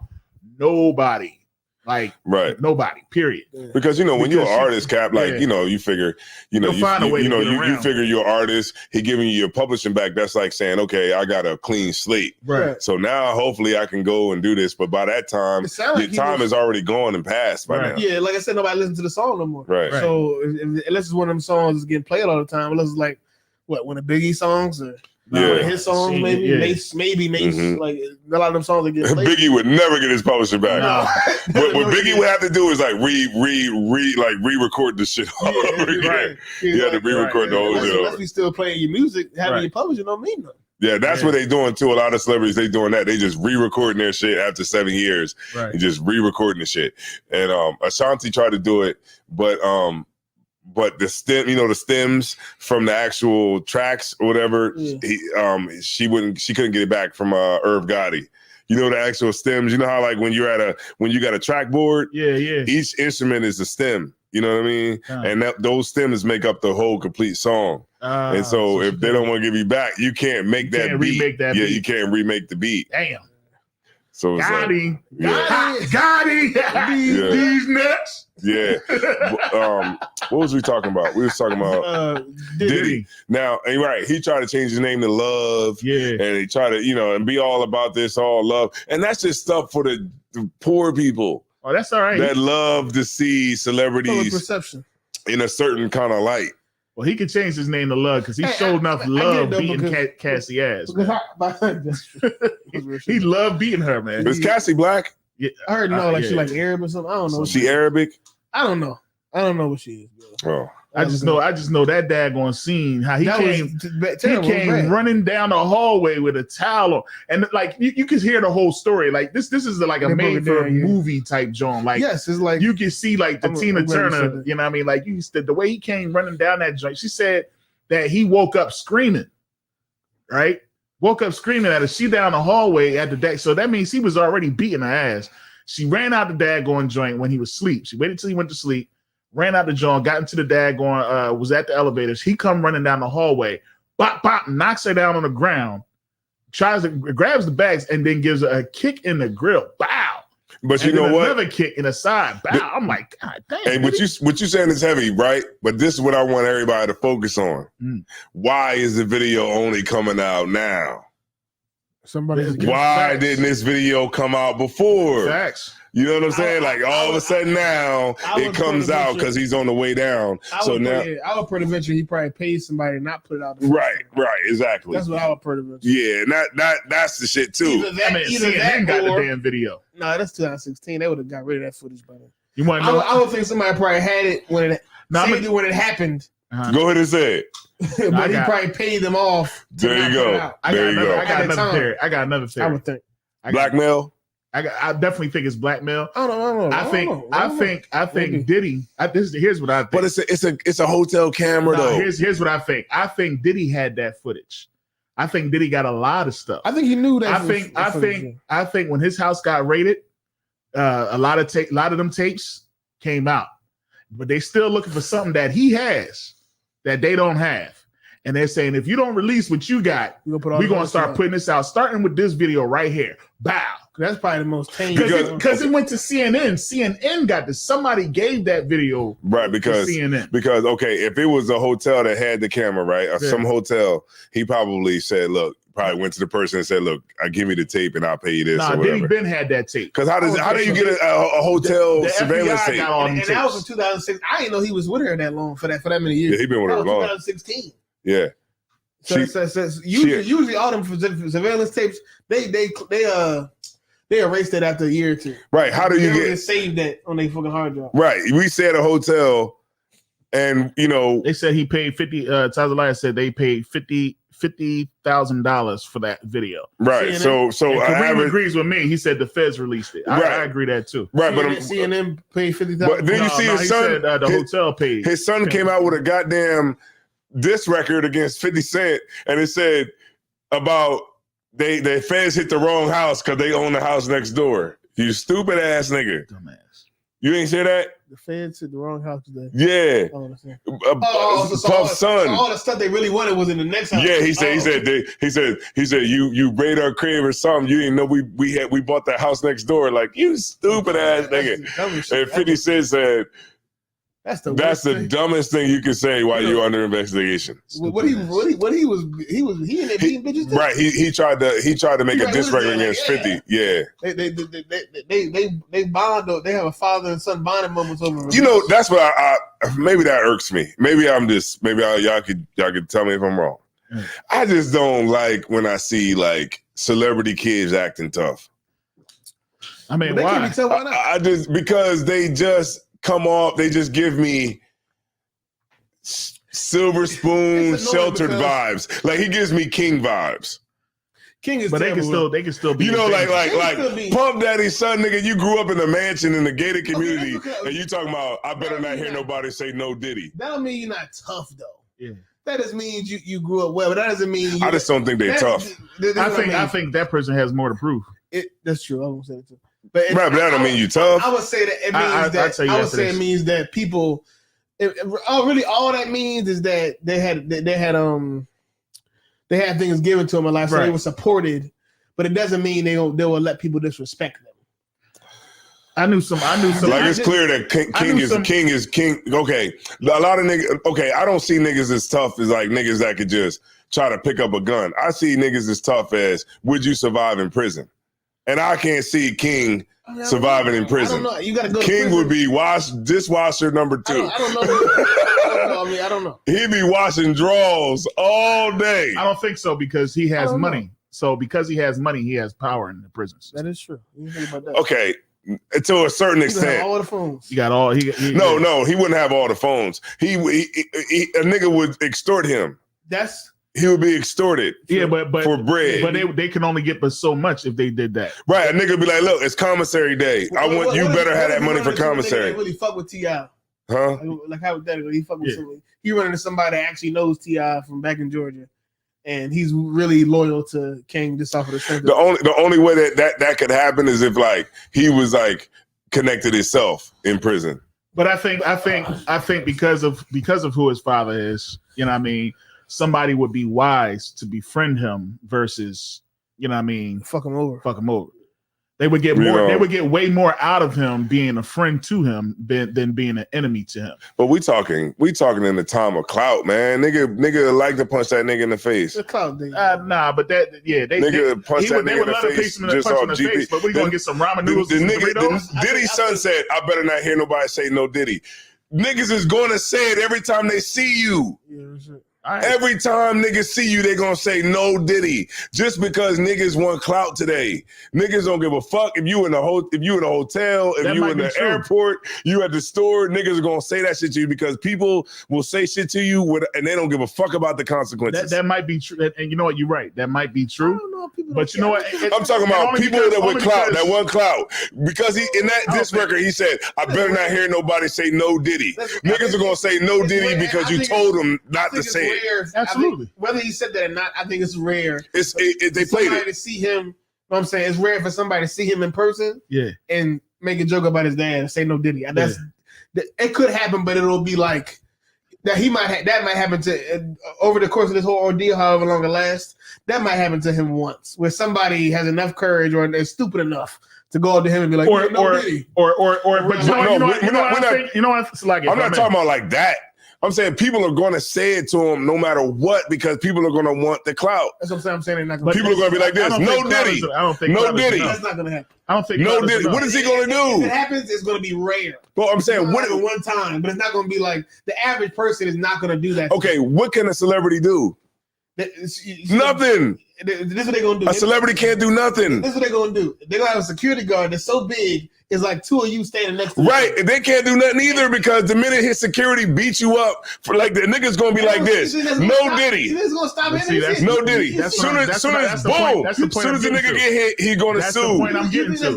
nobody. Like nobody, period. Because when you're an artist, Cap, like you figure, you figure you're an artist. He giving you your publishing back. That's like saying, okay, I got a clean slate. Right. So now, hopefully, I can go and do this. But by that time, your time is already gone and passed by now. Yeah, like I said, nobody listens to the song no more. Right. So unless it's one of them songs that's getting played all the time, unless it's like one of Biggie songs or. His songs, maybe Mace, Mm-hmm. like a lot of them songs that get played. Biggie would never get his publisher back. No. what Biggie would have to do is like re-record the shit all over again. Right. He had to re-record the whole shit. Unless we still playing your music, having your publisher don't mean nothing. Yeah, that's what they doing too. A lot of celebrities, they doing that. They just re-recording their shit after 7 years. Right. And just re-recording the shit. And Ashanti tried to do it, but the the stems from the actual tracks or whatever, she couldn't get it back from Irv Gotti. The actual stems. You know how like when you got a track board, each instrument is a stem. You know what I mean? And those stems make up the whole complete song. And so if they don't want to give you back, you can't make that beat. Remake that beat. You can't remake the beat. Damn. So it's got these nuts. Yeah. What was we talking about? We was talking about Diddy. Now, right, he tried to change his name to Love. Yeah. And he tried to, and be all about this, all love. And that's just stuff for the poor people. Oh, that's all right. That love to see celebrities perception in a certain kind of light. Well, he could change his name to Love because he showed enough love beating Cassie ass. He loved beating her, man. Is Cassie black? Yeah, I heard she like Arab or something. I don't know. She Arabic? I don't know. I don't know what she is. Oh. I just know that daggone scene. How he came running down the hallway with a towel on, and like you can hear the whole story. Like this is like a made for movie type joint. Like yes, it's like you can see like the Tina Turner. You know what I mean? Like the way he came running down that joint. She said that he woke up screaming. Right, woke up screaming at her. She down the hallway at the deck. So that means he was already beating her ass. She ran out the daggone joint when he was asleep. She waited till he went to sleep. Ran out the joint, got into the daggone, was at the elevators. He come running down the hallway, bop, bop, knocks her down on the ground, grabs the bags, and then gives her a kick in the grill. Bow. But you know what? Another kick in the side. Bow. I'm like, God damn. Hey, what you saying is heavy, right? But this is what I want everybody to focus on. Why is the video only coming out now? Why didn't this video come out before? Facts. You know what I'm saying? Like all of a sudden now it comes out because he's on the way down. So now I would pretty venture he probably paid somebody to not put it out. Right, exactly. That's what I would pretty venture. Yeah, that's the shit too. Either that got the damn video. No, that's 2016. They would have got rid of that footage by then. You want to know? I would think somebody probably had it when it happened. Go ahead and say it. But he probably paid them off. There you go. I got another theory. I would think blackmail. I definitely think it's blackmail. I don't know. I think Diddy. Here's what I think. But it's a hotel camera though. Here's what I think. I think Diddy had that footage. I think Diddy got a lot of stuff. I think he knew that. I think when his house got raided, a lot of them tapes came out, but they still looking for something that he has that they don't have. And they're saying, if you don't release what you got, we're going to start putting this out, starting with this video right here. Bow. That's probably the most tame. Because it went to CNN. CNN got this. Somebody gave that video because to CNN. Because, okay, if it was a hotel that had the camera, right, or some hotel, he probably said, look, probably went to the person and said, look, give me the tape and I'll pay you this or whatever. Diddy Ben had that tape. Because how do you get a hotel surveillance tape? And that was in 2006. I didn't know he was with her that long for that many years. Yeah, he been with her long. 2016. Yeah. So usually all them surveillance tapes, they erased it after a year or two. Right. How do you get saved that on their fucking hard drive? Right. We said a hotel, and they said he paid Tazalaya said they paid $50,000 for that video. Right. CNN, so Kareem agrees with me. He said the feds released it. I agree that too. Right. CNN paid $50,000. But then you see his son. Said, the hotel paid. His son came out with a goddamn diss record against 50 Cent, and it said about the feds hit the wrong house because they own the house next door. You stupid ass nigga. Dumbass. You ain't say that? The feds hit the wrong house today. Yeah. Puff's son. All the stuff they really wanted was in the next house. Yeah, he said you raid our crib or something. You didn't know we bought that house next door. Like, you stupid ass nigga. And 50 Cent said, That's the dumbest thing you can say while you're under investigation. He in there beating bitches too? Right. He tried to make a diss record against 50. Yeah. They bond. They have a father and son bonding moments over. You know, that's what I maybe that irks me. Maybe y'all could tell me if I'm wrong. I just don't like when I see like celebrity kids acting tough. I mean, why? I just because they just come off, they just give me silver spoon sheltered vibes. Like, he gives me King vibes. King is, but they can still be. You know, like Puff Daddy's son, nigga. You grew up in a mansion in the gated community, and you talking about I better not hear nobody say no Diddy. That don't mean you're not tough though. Yeah. That just means you grew up well, but that doesn't mean I just don't think they're tough. I think that person has more to prove. That's true. I won't say it too. But that don't mean you tough. I would say that it means it means that people. Really, all that means is that they had things given to them in life, so they were supported. But it doesn't mean they will let people disrespect them. I knew some. Like, it's clear that King is king. Okay, a lot of niggas. Okay, I don't see niggas as tough as like niggas that could just try to pick up a gun. I see niggas as tough as would you survive in prison. And I can't see King surviving in prison. I don't know. You gotta go King would be dishwasher number 2. I don't know. He'd be washing drawers all day. I don't think so because he has money. So because he has money, he has power in the prisons. That is true. Okay, to a certain extent. All the phones. He got all. No, he wouldn't have all the phones. He a nigga would extort him. He would be extorted. But for bread. But they can only get but so much if they did that. Right. A nigga be like, look, it's commissary day. You better have that money for commissary. That really fuck with T.I. Huh? Like hypothetically, he fuck with somebody. He run into somebody that actually knows T.I. from back in Georgia. And he's really loyal to King just off of the strength. The only way that could happen is if like he was like connected himself in prison. But I think because of who his father is, you know what I mean, somebody would be wise to befriend him versus, you know what I mean, fuck him over. They would get more. They would get way more out of him being a friend to him than being an enemy to him. But we talking in the time of clout, man. Nigga like to punch that nigga in the face. The clout thing. Nah, but that nigga punch that nigga in the face just off GP. But we gonna get some ramen noodles. Diddy son said, "I better not hear nobody say no Diddy." Niggas is gonna say it every time they see you. Yeah, right. Every time niggas see you, they gonna say no Diddy. Just because niggas want clout today. Niggas don't give a fuck if you in a hotel, if you in the airport, you at the store, niggas are gonna say that shit to you because people will say shit to you and they don't give a fuck about the consequences. That might be true. And you know what? You're right. That might be true. I don't know if people but you know what? I'm talking about people that with clout, that want clout. Because he in that disc record, he said, I better not hear nobody say no Diddy. Niggas are gonna say no Diddy because you told them not to say it. Absolutely. Whether he said that or not, I think it's rare. They played it to see him. You know what I'm saying? It's rare for somebody to see him in person, and make a joke about his dad and say no Diddy. It could happen, but it'll be like that. That might happen to over the course of this whole ordeal, however long it lasts. That might happen to him once, where somebody has enough courage or they're stupid enough to go up to him and be like, Diddy. I'm not talking about like that. I'm saying people are going to say it to him no matter what because people are going to want the clout. That's what I'm saying. People are going to be like this. No Diddy. I don't think no Diddy. That's not going to happen. I don't think no Diddy. What is he going to do? If it happens, it's going to be rare. Well, I'm saying one time, but it's not going to be like the average person is not going to do that. Okay, what can a celebrity do? Nothing. This is what they're going to do. A celebrity can't do nothing. This is what they're going to do. They're going to have a security guard that's so big, it's like two of you standing next to right. They can't do nothing either because the minute his security beats you up, for like the nigga's going to be like this. No Diddy. He's going to stop him. No Diddy. As soon as the nigga get hit, he's going to sue. That's the point I'm getting to.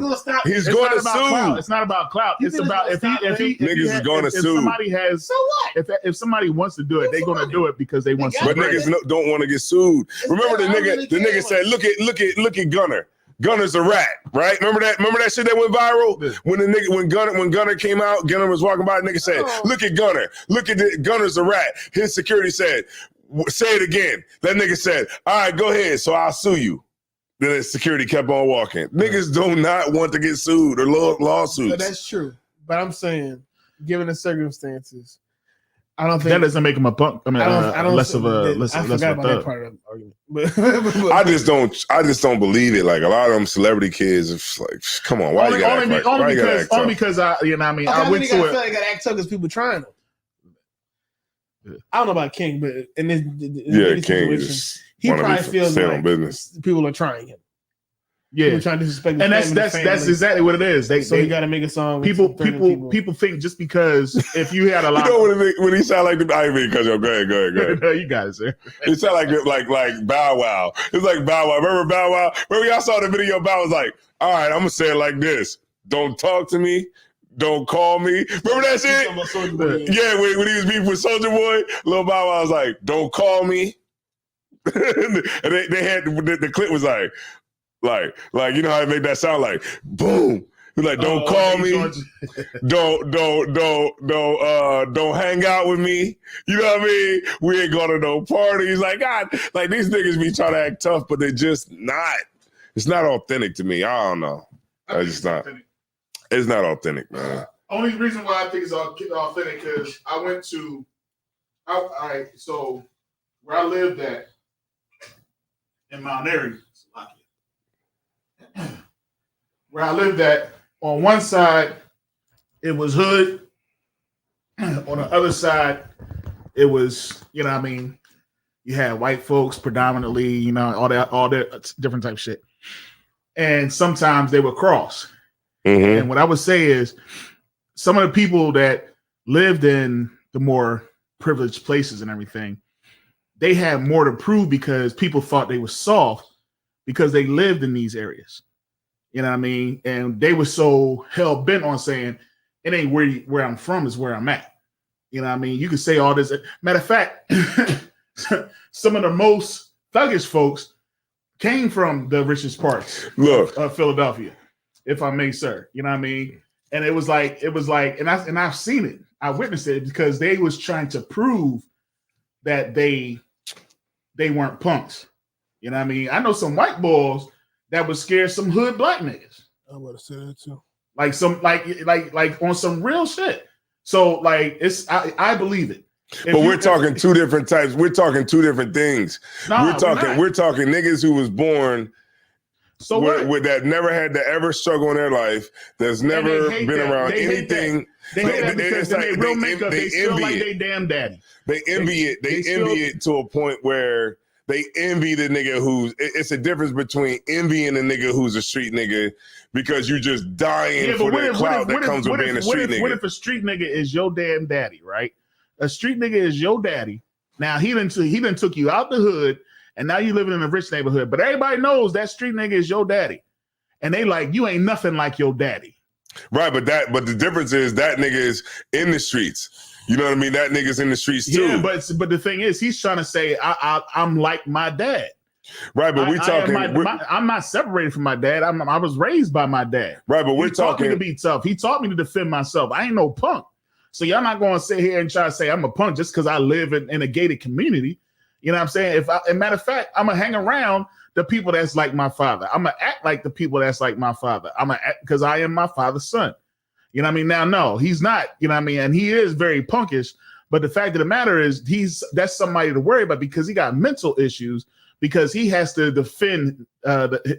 He's going to sue. It's not about clout. It's about if niggas is going to sue. Somebody has, so what? If somebody wants to do it, they're going to do it because they want to. But niggas don't want to get sued. Remember the nigga said, look at Gunner. Gunner's a rat, right? Remember that shit that went viral? When Gunner came out, Gunner was walking by, the nigga said, look at Gunner. Gunner's a rat. His security said, say it again. That nigga said, all right, go ahead, so I'll sue you. Then his security kept on walking. Niggas do not want to get sued or lawsuits. But that's true. But I'm saying, given the circumstances, I don't think that doesn't make him a punk. I mean, I don't less of a that part of the argument. But I just don't believe it. Like a lot of them celebrity kids, it's like, come on, why you gotta act tough? Only because I went to it. I feel like I gotta act tough because people trying them. Yeah. I don't know about King, but in this King situation, he probably feels like people are trying him. Yeah, trying to disrespect and that's exactly what it is. You got to make a song. People think just because if you had a lot, when he sound like the I mean, because go ahead. No, you guys, sir. It sound like Bow Wow. It's like Bow Wow. Remember Bow Wow? Remember y'all saw the video? Bow was like, all right, I'm gonna say it like this: don't talk to me. Don't call me. Remember that shit? Yeah, when he was beefing with Soulja Boy, Lil Bow Wow was like, don't call me. And they had the clip was like you know how they make that sound like boom. He's like, don't call me, don't hang out with me. You know what I mean? We ain't going to no parties. Like God, like these niggas be trying to act tough, but they're just not. It's not authentic to me. I don't know. It's not. It's not authentic, man. Only reason why I think it's authentic because I went to, so where I lived at in Mount Airy. Where I lived at, on one side, it was hood. On the other side, it was, you know what I mean, you had white folks predominantly, you know, all that different type of shit. And sometimes they would cross. Mm-hmm. And what I would say is some of the people that lived in the more privileged places and everything, they had more to prove because people thought they were soft because they lived in these areas. You know what I mean? And they were so hell bent on saying it ain't where I'm from, is where I'm at. You know what I mean? You can say all this. Matter of fact, some of the most thuggish folks came from the richest parts of Philadelphia, if I may, sir. You know what I mean? And it was like, and I've seen it. I witnessed it because they was trying to prove that they weren't punks. You know what I mean? I know some white boys that would scare some hood black niggas. I would have said that too. Like some like on some real shit. So like I believe it. But we're talking two different types. We're talking two different things. Nah, we're talking niggas who was born with that never had to ever struggle in their life. That's never been around anything. They hate that because they real makeup. They feel like they damn daddy. They envy it. They envy it to a point where they envy the nigga who's. It's a difference between envying a nigga who's a street nigga because you're just dying for the clout that comes with being a street nigga. What if a street nigga is your damn daddy, right? A street nigga is your daddy. Now he done took you out the hood, and now you living in a rich neighborhood. But everybody knows that street nigga is your daddy, and they like you ain't nothing like your daddy. Right, but the difference is that nigga is in the streets. You know what I mean? That nigga's in the streets too. Yeah, but the thing is, he's trying to say I'm like my dad. Right, but I'm not separated from my dad. I was raised by my dad. Right, but he taught me to be tough. He taught me to defend myself. I ain't no punk. So y'all not going to sit here and try to say I'm a punk just because I live in a gated community. You know what I'm saying? As a matter of fact, I'm going to hang around the people that's like my father. I'm going to act like the people that's like my father. I'm going to act because I am my father's son. You know what I mean? Now, no, he's not. You know what I mean? And he is very punkish. But the fact of the matter is that's somebody to worry about because he got mental issues because he has to defend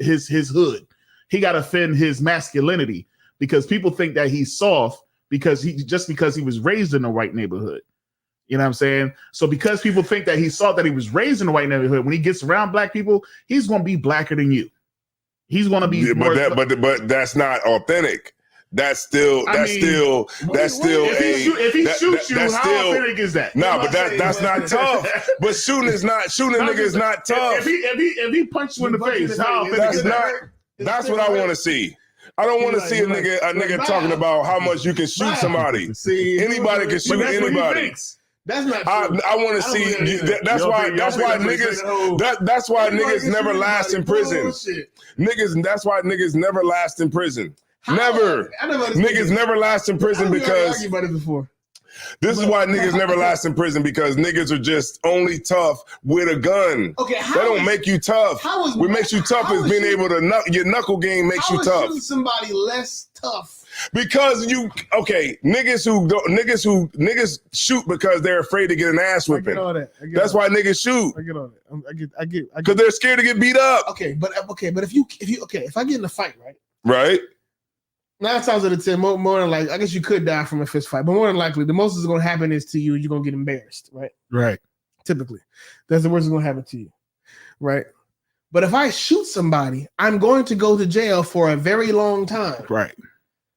his hood. He got to defend his masculinity because people think that he's soft because he was raised in a white neighborhood. You know what I'm saying? So because people think that he saw that he was raised in a white neighborhood, when he gets around black people, he's going to be blacker than you. He's going to be but that's not authentic. If he shoots you, how authentic is that? No, but that's not tough. But shooting a nigga is not tough. If he punched you in the face, how authentic is that? That's what I want to see. I don't want to see a nigga talking about how much you can shoot somebody. See, anybody can shoot anybody. That's not true. I want to see. That's why niggas never last in prison. That's why niggas never last in prison. Never. Niggas never last in prison because this is why niggas never last in prison because niggas are just only tough with a gun. Okay, that don't make you tough. What makes you tough is being able to your knuckle game makes you tough. How is somebody less tough? Because niggas shoot because they're afraid to get an ass whipping. That's why niggas shoot. I get all that. I get. Because they're scared to get beat up. Okay, but if I get in a fight, right? Right. 9 times out of 10, more than likely, I guess you could die from a fist fight, but more than likely, the most that's going to happen is to you. You're going to get embarrassed, right? Right. Typically, that's the worst that's going to happen to you, right? But if I shoot somebody, I'm going to go to jail for a very long time. Right.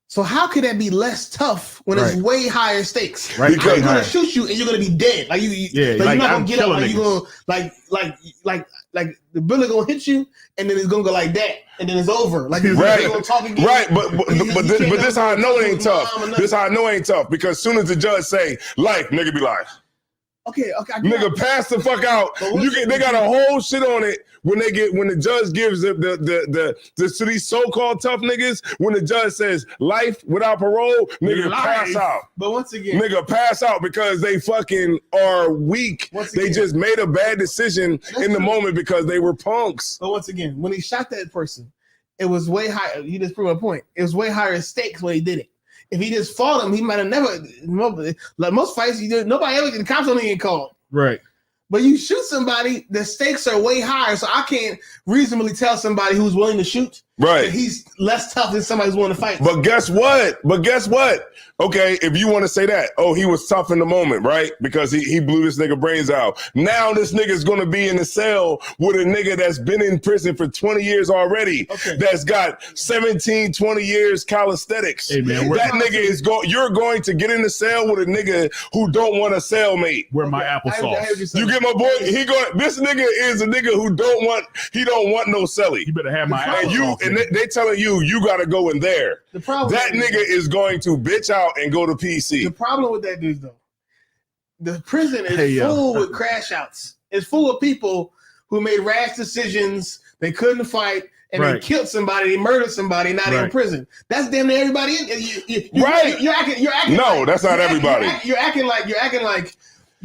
So how could that be less tough when it's way higher stakes? Right. Because I'm gonna shoot you and you're gonna be dead. Like you're not gonna get up. Like you're gonna like the bullet gonna hit you and then it's gonna go like that and then it's over. Like right. Gonna talk again. Right. But this how I know it ain't tough. This how I know it ain't tough because as soon as the judge say life, nigga be like. Okay. Nigga, pass the fuck out. They got a whole shit on it when the judge gives the to these so-called tough niggas. When the judge says life without parole, nigga pass out. But once again, nigga pass out because they fucking are weak. They just made a bad decision in the moment because they were punks. But once again, when he shot that person, it was way higher. You just proved a point. It was way higher stakes when he did it. If he just fought him, he might have never. Like most fights, nobody ever. The cops don't even get called. Right. But you shoot somebody, the stakes are way higher. So I can't reasonably tell somebody who's willing to shoot Right. that he's less tough than somebody who's willing to fight. But guess what? Okay, if you want to say that, he was tough in the moment, right? Because he blew this nigga brains out. Now this nigga's going to be in the cell with a nigga that's been in prison for 20 years already. Okay. That's got 17, 20 years calisthenics. Hey man, that nigga is you're going to get in the cell with a nigga who don't want a cellmate. Where my applesauce? You get my boy? This nigga is a nigga who don't want no celly. You better have my applesauce. And they telling you got to go in there. The problem that nigga is going to bitch out and go to PC. The problem with that is though, the prison is full with crash outs. It's full of people who made rash decisions. They couldn't fight and they killed somebody. They murdered somebody. Now they're in prison. That's damn near everybody. You're acting. No, that's not everybody. You're acting like.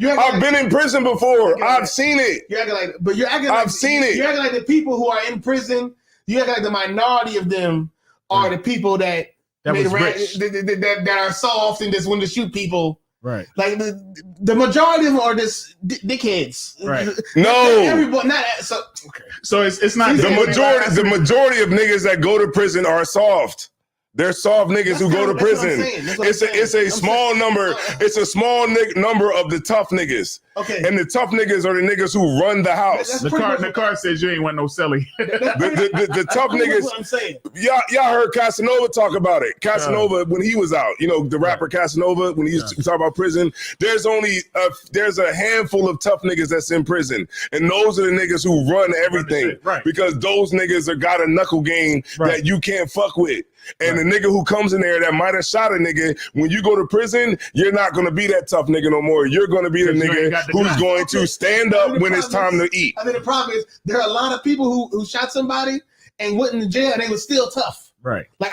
I've been in prison before. I've seen it. You're acting like. I've seen it. You're acting like the people who are in prison. You act like the minority of them are the people that are soft and just want to shoot people. Right. Like the majority of them are just dickheads. Right. No. Everybody. Not so. Okay. So it's not the majority. The majority of niggas that go to prison are soft. They're soft niggas who go to prison. It's a small number. It's a small number of the tough niggas. Okay. And the tough niggas are the niggas who run the house. The card says you ain't want no celly. the tough niggas. What I'm saying. Y'all heard Casanova talk about it. Casanova when he was out. You know the rapper Casanova when he used to talk about prison. There's a handful of tough niggas that's in prison, and those are the niggas who run everything. Right. Because those niggas are got a knuckle game that you can't fuck with. And the nigga who comes in there that might have shot a nigga, when you go to prison, you're not going to be that tough nigga no more. You're going to be the nigga who's going to stand up when it's time to eat. I mean, the problem is there are a lot of people who shot somebody and went in jail and they were still tough. Right. Like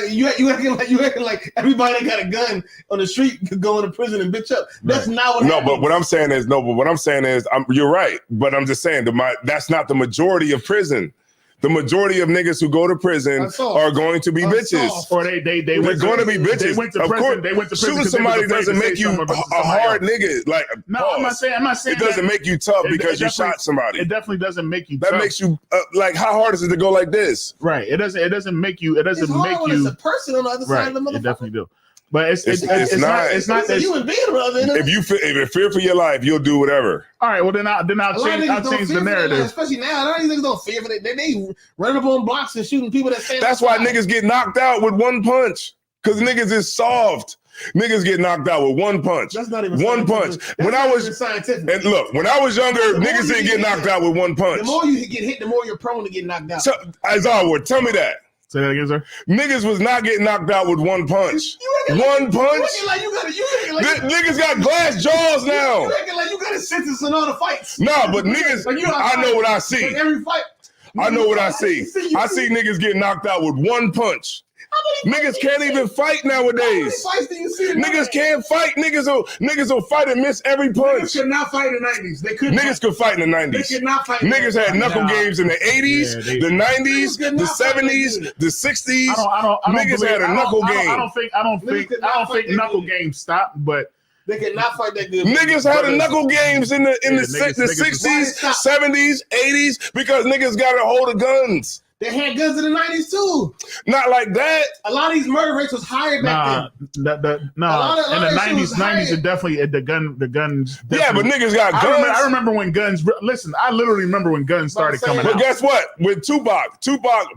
you acting like everybody that got a gun on the street could go into prison and bitch up. That's not what happens. But what I'm saying is you're right. But I'm just saying that's not the majority of prison. The majority of niggas who go to prison are going to be bitches. Or they're going to be bitches. They went to prison. They went to prison. Shooting somebody doesn't make you a hard nigga. Like I'm not saying it doesn't make you tough because you shot somebody. It definitely doesn't make you. That makes you like how hard is it to go like this? Right. It doesn't make you. It doesn't make you. It's a person on the other side of the motherfucker. It definitely do. But it's not. It's not that human being, brother. If you fear for your life, you'll do whatever. All right. Well, then I'll change the narrative. Especially now, a lot of these niggas don't fear for that. They running up on blocks and shooting people that stand. That's why niggas get knocked out with one punch. Because niggas is soft. Niggas get knocked out with one punch. That's not even one punch. When I was scientific. And look, when I was younger, niggas didn't get knocked out with one punch. The more you get hit, the more you're prone to get knocked out. So, Azar, tell me that. Say that again, sir. Niggas was not getting knocked out with one punch. One punch? Niggas got glass jaws now. You acting like you got a sentence in all the fights. No, but niggas, I know what I see. Every fight. I know what I see. I see niggas get knocked out with one punch. Niggas can't even fight nowadays. Niggas can't fight. Niggas will fight and miss every punch. Niggas could not fight in the 90s. Niggas could fight in the 90s. They could not fight. Niggas had knuckle games in the 80s, the 90s, the 70s, the 60s. Niggas had a knuckle game. I don't think knuckle games stopped, but they could not fight that good. Niggas had a knuckle games in the 60s, 70s, 80s because niggas got a hold of guns. They had guns in the 90s too. Not like that. A lot of these murder rates was higher back then. In the 90s, it definitely the guns. Yeah, but niggas got guns. I remember when guns. Listen, I literally remember when guns started coming out. But guess what? With Tupac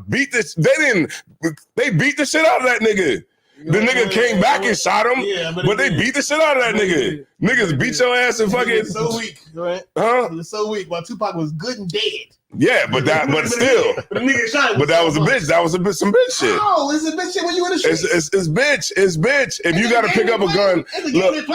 beat this. They beat the shit out of that nigga. The nigga came back and shot him, but they beat the shit out of that nigga. Niggas beat your ass and fucking. So weak, right? Huh? It was so weak. While Tupac was good and dead. Yeah, but still. The nigga shot him. But that was a bitch. That was some bitch shit. No, it's a bitch shit when you in the street. It's bitch. It's bitch. If you got to pick up a gun, look,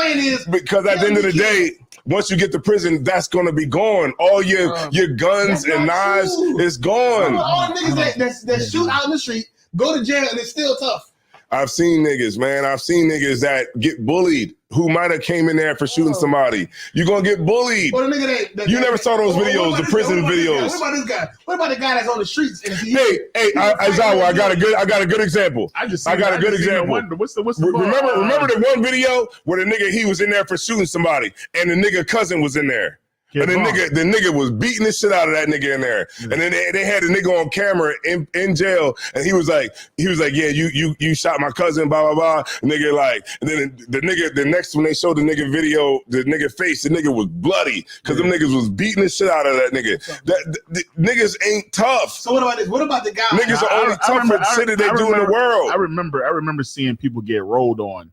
because at the end of the day, once you get to prison, that's gonna be gone. All your guns and knives is gone. All niggas that shoot out in the street go to jail and it's still tough. I've seen niggas, man. I've seen niggas that get bullied who might have came in there for shooting somebody. You're going to get bullied. Well, the nigga you never saw those videos, the prison videos. What about this guy? What about the guy that's on the streets? Hey, Aizawa, I got a good example. I got a good example. What's the remember the one video where the nigga, he was in there for shooting somebody and the nigga cousin was in there. And the nigga was beating the shit out of that nigga in there. And then they had the nigga on camera in jail, and he was like, yeah, you shot my cousin, blah blah blah. And nigga and then the next when they showed the nigga video, the nigga face, the nigga was bloody because them niggas was beating the shit out of that nigga. The niggas ain't tough. So what about this? What about the guy? Niggas are only tough for the shit that they do in the world. I remember seeing people get rolled on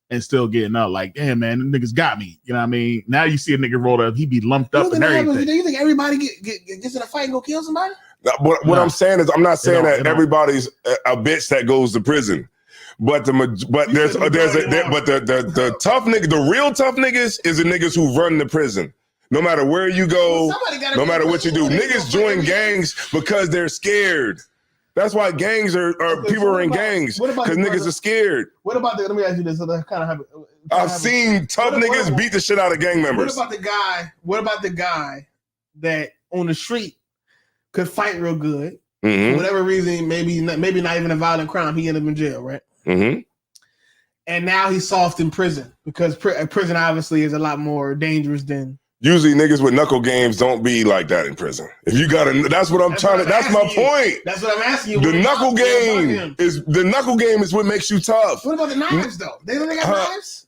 and still getting up like, damn, man, them niggas got me. You know what I mean? Now you see a nigga rolled up, he be lumped up and everything. Do you think everybody gets in a fight and go kill somebody? What I'm saying is, I'm not saying that everybody's a bitch that goes to prison. But the tough nigga, the real tough niggas is the niggas who run the prison. No matter where you go, no matter what you do. Niggas join gangs because they're scared. That's why gangs are people are in gangs because niggas are scared. What about let me ask you this. I've seen tough niggas beat the shit out of gang members. What about the guy that on the street could fight real good? For whatever reason, maybe not even a violent crime, he ended up in jail, right? And now he's soft in prison because prison obviously is a lot more dangerous than. Usually niggas with knuckle games don't be like that in prison. If you got that's what I'm trying to, that's my point. That's what I'm asking you. The knuckle game is what makes you tough. What about the knives though? They got knives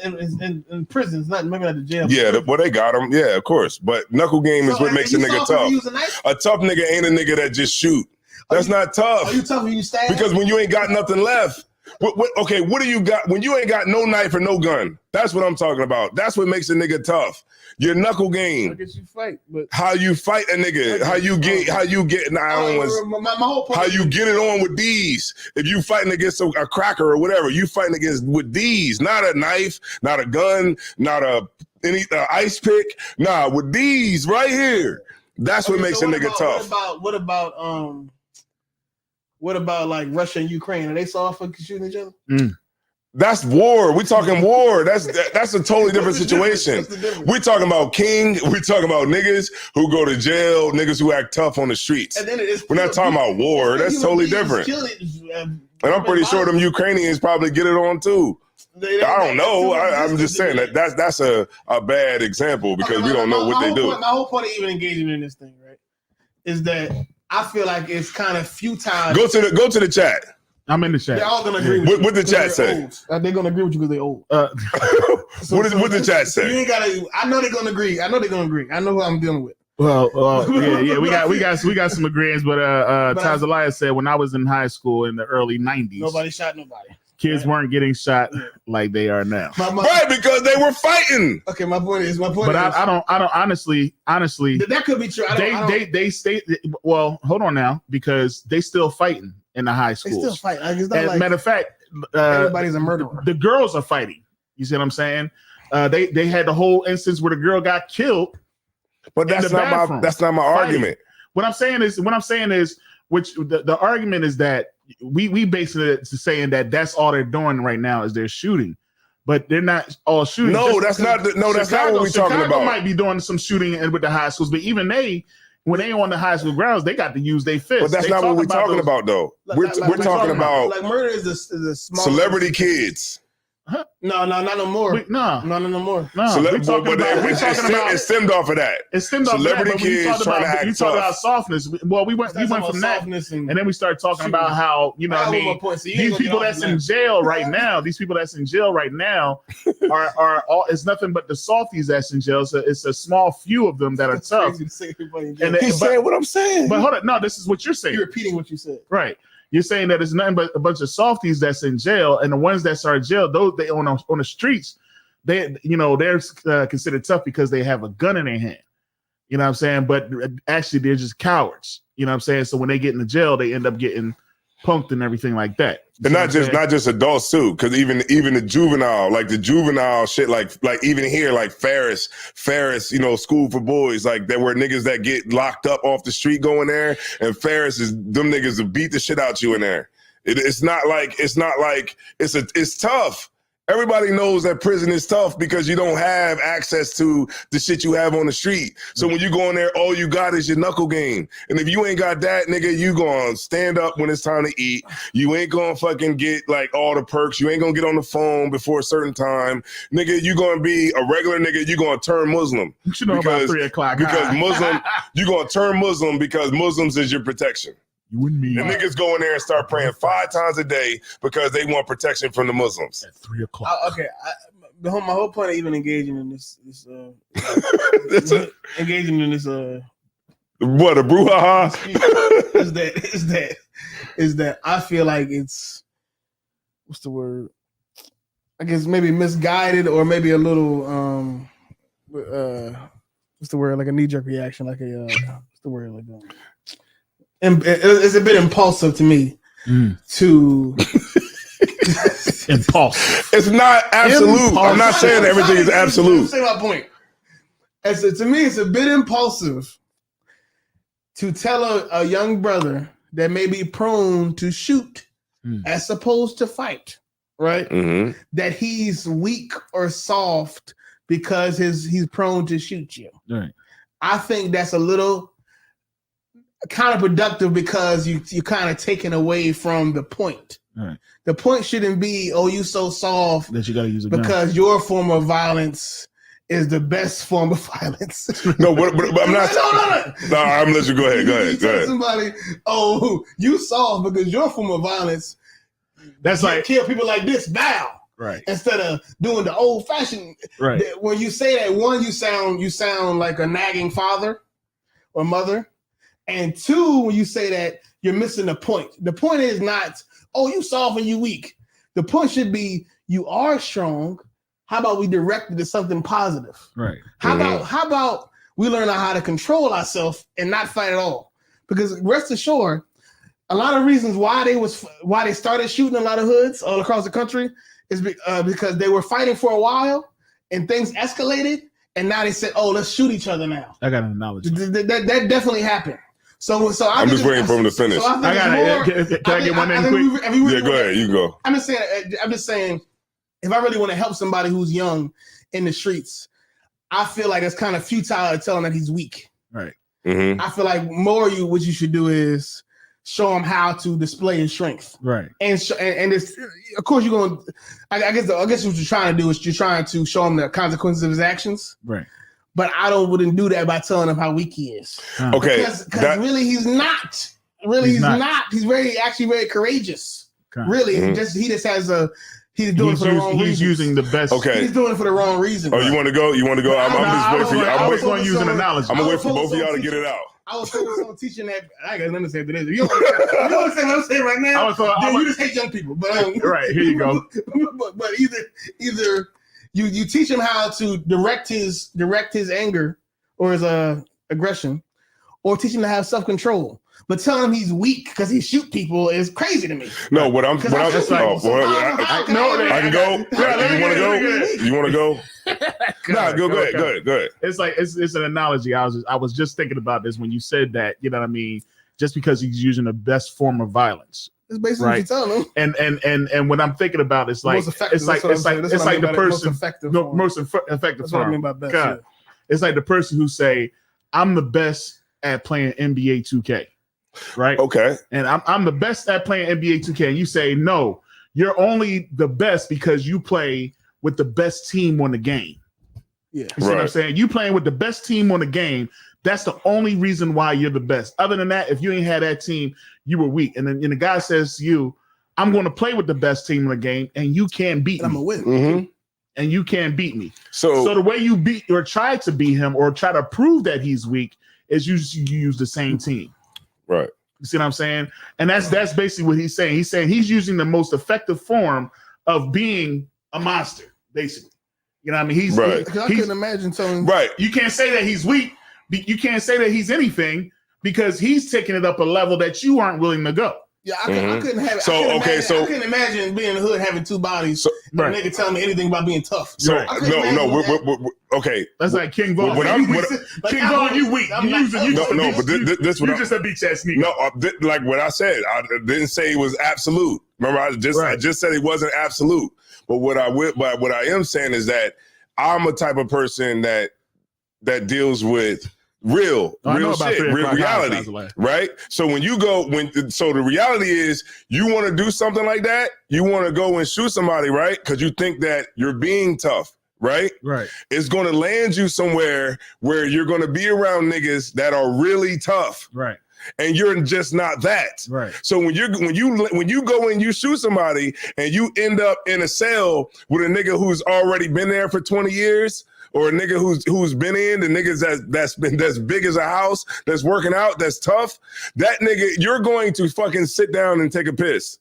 in prisons, maybe not the jail. Yeah, they got them. Yeah, of course. But knuckle game is what makes a nigga tough. A tough nigga ain't a nigga that just shoot. That's not tough. Are you tough when you stab? Because when you ain't got nothing left. What do you got when you ain't got no knife or no gun? That's what I'm talking about. That's what makes a nigga tough. Your knuckle game. I guess you fight, but how you fight a nigga, how you get how you get it on with these. If you fighting against a cracker or whatever, you fighting against with these, not a knife, not a gun, not any ice pick. Nah, with these right here. That's what makes a nigga tough. What about like Russia and Ukraine? Are they soft for shooting each other? That's war. We talking war. That's a totally different situation. We're talking about king. We're talking about niggas who go to jail, niggas who act tough on the streets. We're not talking about war. That's totally different. And I'm pretty sure them Ukrainians probably get it on too. I don't know. I'm just saying that's a bad example because we don't know what they do. My whole point of even engaging in this thing, right, is that I feel like it's kind of futile. Go to the chat. I'm in the chat. They're all gonna agree with you. What the chat say? They're gonna agree with you because they're old. What the chat say? You ain't gotta. I know they're gonna agree. I know who I'm dealing with. Well, yeah. We got some agreements, but Taz Elias said when I was in high school in the early 90s, nobody shot nobody. Kids weren't getting shot like they are now. Right, because they were fighting. Okay, my point is. But I don't honestly. That could be true. They stay. Well, hold on now, because they still fighting in the high schools. They still fight. Like, matter of fact, everybody's a murderer. The girls are fighting. You see what I'm saying? They had the whole instance where the girl got killed. But that's not my argument. What I'm saying is, which the argument is that we basically it saying that that's all they're doing right now is they're shooting, but they're not all shooting. No, that's not what we're talking about. Chicago might be doing some shooting with the high schools, but even when they on the high school grounds, they got to use their fists. But that's not what we're talking about, though. We're talking about like murder is a small celebrity kids. Huh? No, not no more. No more. No, it stemmed off of that. It stemmed off celebrity of that. Kids trying to act tough. You talk about softness. Well, we went from that, and then we started talking about how these people that's in jail right now. These people that's in jail right now are all. It's nothing but the softies that's in jail. So it's a small few of them that are tough. He's saying what I'm saying. But hold on, no, this is what you're saying. You're repeating what you said. Right. You're saying that it's nothing but a bunch of softies that's in jail, and the ones that are in jail, those they on the streets, they're considered tough because they have a gun in their hand. You know what I'm saying? But actually, they're just cowards. You know what I'm saying? So when they get in the jail, they end up getting punked and everything like that. And not just adults too, because even the juvenile shit, like even here, like Ferris, school for boys, like there were niggas that get locked up off the street going there, and Ferris is them niggas that beat the shit out you in there. It's tough. Everybody knows that prison is tough because you don't have access to the shit you have on the street. So when you go in there, all you got is your knuckle game. And if you ain't got that, nigga, you gonna stand up when it's time to eat. You ain't gonna fucking get like all the perks. You ain't gonna get on the phone before a certain time. Nigga, you gonna be a regular nigga. You gonna turn Muslim. You know about 3 o'clock. Because Muslim, you gonna turn Muslim because Muslims is your protection. You and me. And niggas go in there and start praying 5 times a day because they want protection from the Muslims. At 3 o'clock. Okay, my whole point of even engaging in this engaging in this what, a brouhaha? is that I feel like it's, what's the word? I guess maybe misguided or maybe a little what's the word? Like a knee-jerk reaction, like a what's the word? Like it's a bit impulsive to me to impulsive. It's not absolute. I'm not saying everything is absolute. Say my point. To me, it's a bit impulsive to tell a young brother that may be prone to shoot as opposed to fight, right? Mm-hmm. That he's weak or soft because he's prone to shoot you. Right. I think that's a little counterproductive because you're kind of taking away from the point. Right. The point shouldn't be, oh, you so soft that you gotta use a gun because your form of violence is the best form of violence. No, but I'm not. No, I'm gonna let you go ahead. Go ahead. Somebody, oh, you soft because your form of violence. That's like kill people like this now. Right. Instead of doing the old fashioned. Right. When you say that, one, you sound like a nagging father or mother. And 2, when you say that, you're missing the point. The point is not, oh, you soft and you weak. The point should be, you are strong. How about we direct it to something positive? Right. How about we learn how to control ourselves and not fight at all? Because rest assured, a lot of reasons why they started shooting a lot of hoods all across the country is because they were fighting for a while and things escalated, and now they said, oh, let's shoot each other now. I got an analogy. That definitely happened. So I'm just waiting for him to finish. So I got it. Can I get one in quick? Yeah, go ahead. You go. I'm just saying, if I really want to help somebody who's young in the streets, I feel like it's kind of futile to tell him that he's weak. Right. Mm-hmm. I feel like what you should do is show him how to display his strength. Right. And it's, of course, you're going. I guess what you're trying to do is you're trying to show him the consequences of his actions. Right. But I wouldn't do that by telling him how weak he is. Okay. Because really he's not. Really he's not. He's actually very courageous. Okay. Really, mm-hmm. He just has a. He's doing it for the wrong reason. He's using the best. Okay. He's doing it for the wrong reason. Oh, you want to go? I'm just waiting for you. I'm going to use an analogy. I'm going to wait for both of y'all to get it out. I was focused on teaching that. I got nothing to say to this. If you don't understand what I'm saying right now, then you just hate young people. But right, here you go. but either you teach him how to direct his anger or his aggression, or teach him to have self-control. But telling him he's weak because he shoot people is crazy to me. No, I can go. You want to go? Go ahead. It's like it's an analogy. I was just thinking about this when you said that. You know what I mean? Just because he's using the best form of violence. It's basically what you're telling him. And what I'm thinking about is like it's like the person most effective form. What I mean by best. Yeah. It's like the person who say, I'm the best at playing NBA 2K. Right. Okay. And I'm the best at playing NBA 2K. And you say, no, you're only the best because you play with the best team on the game. Yeah. You see what I'm saying? You playing with the best team on the game. That's the only reason why you're the best. Other than that, if you ain't had that team, you were weak. And then the guy says to you, I'm going to play with the best team in the game, and you can't beat me. I'm going to win. Mm-hmm. And you can't beat me. So the way you beat or try to beat him or try to prove that he's weak is you use the same team. Right. You see what I'm saying? And that's basically what he's saying. He's saying he's using the most effective form of being a monster, basically. You know what I mean? I couldn't imagine telling. Right. You can't say that he's weak. You can't say that he's anything because he's taking it up a level that you aren't willing to go. Yeah, I couldn't have it. I couldn't imagine being in the hood having 2 bodies and they could tell me anything about being tough. We're okay. That's like King Von. King Von, you weak. This you just a beach ass nigga. No, like what I said, I didn't say it was absolute. Remember, I just said it wasn't absolute. But what I am saying is that I'm a type of person that deals with real shit, real reality, right? So the reality is you want to do something like that, you want to go and shoot somebody, right? Because you think that you're being tough, right? Right. It's going to land you somewhere where you're going to be around niggas that are really tough, right? And you're just not that, right? So when you go and you shoot somebody and you end up in a cell with a nigga who's already been there for 20 years. Or a nigga who's been in, the niggas that's big as a house, that's working out, that's tough, that nigga, you're going to fucking sit down and take a piss.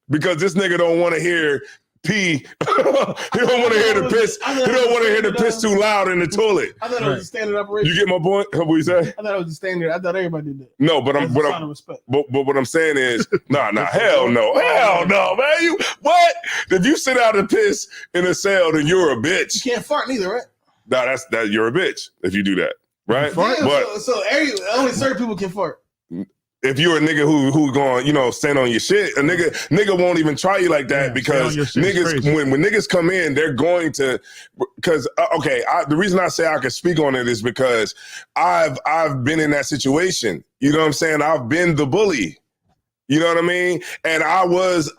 Because this nigga don't want to hear pee. He don't want to hear the piss. He don't want to hear the piss too loud in the toilet. I thought it was a standard operation. You get my point? What you say? I thought it was a standard. I thought everybody did that. No, but what I'm saying is, nah, hell no, man. What? If you sit out and piss in a cell, then you're a bitch. You can't fart neither, right? Nah, that you're a bitch if you do that, right? Damn, so only certain people can fart. If you're a nigga who going, stand on your shit, a nigga won't even try you like that because niggas when niggas come in, they're going to because the reason I say I can speak on it is because I've been in that situation. You know what I'm saying? I've been the bully. You know what I mean? And I was,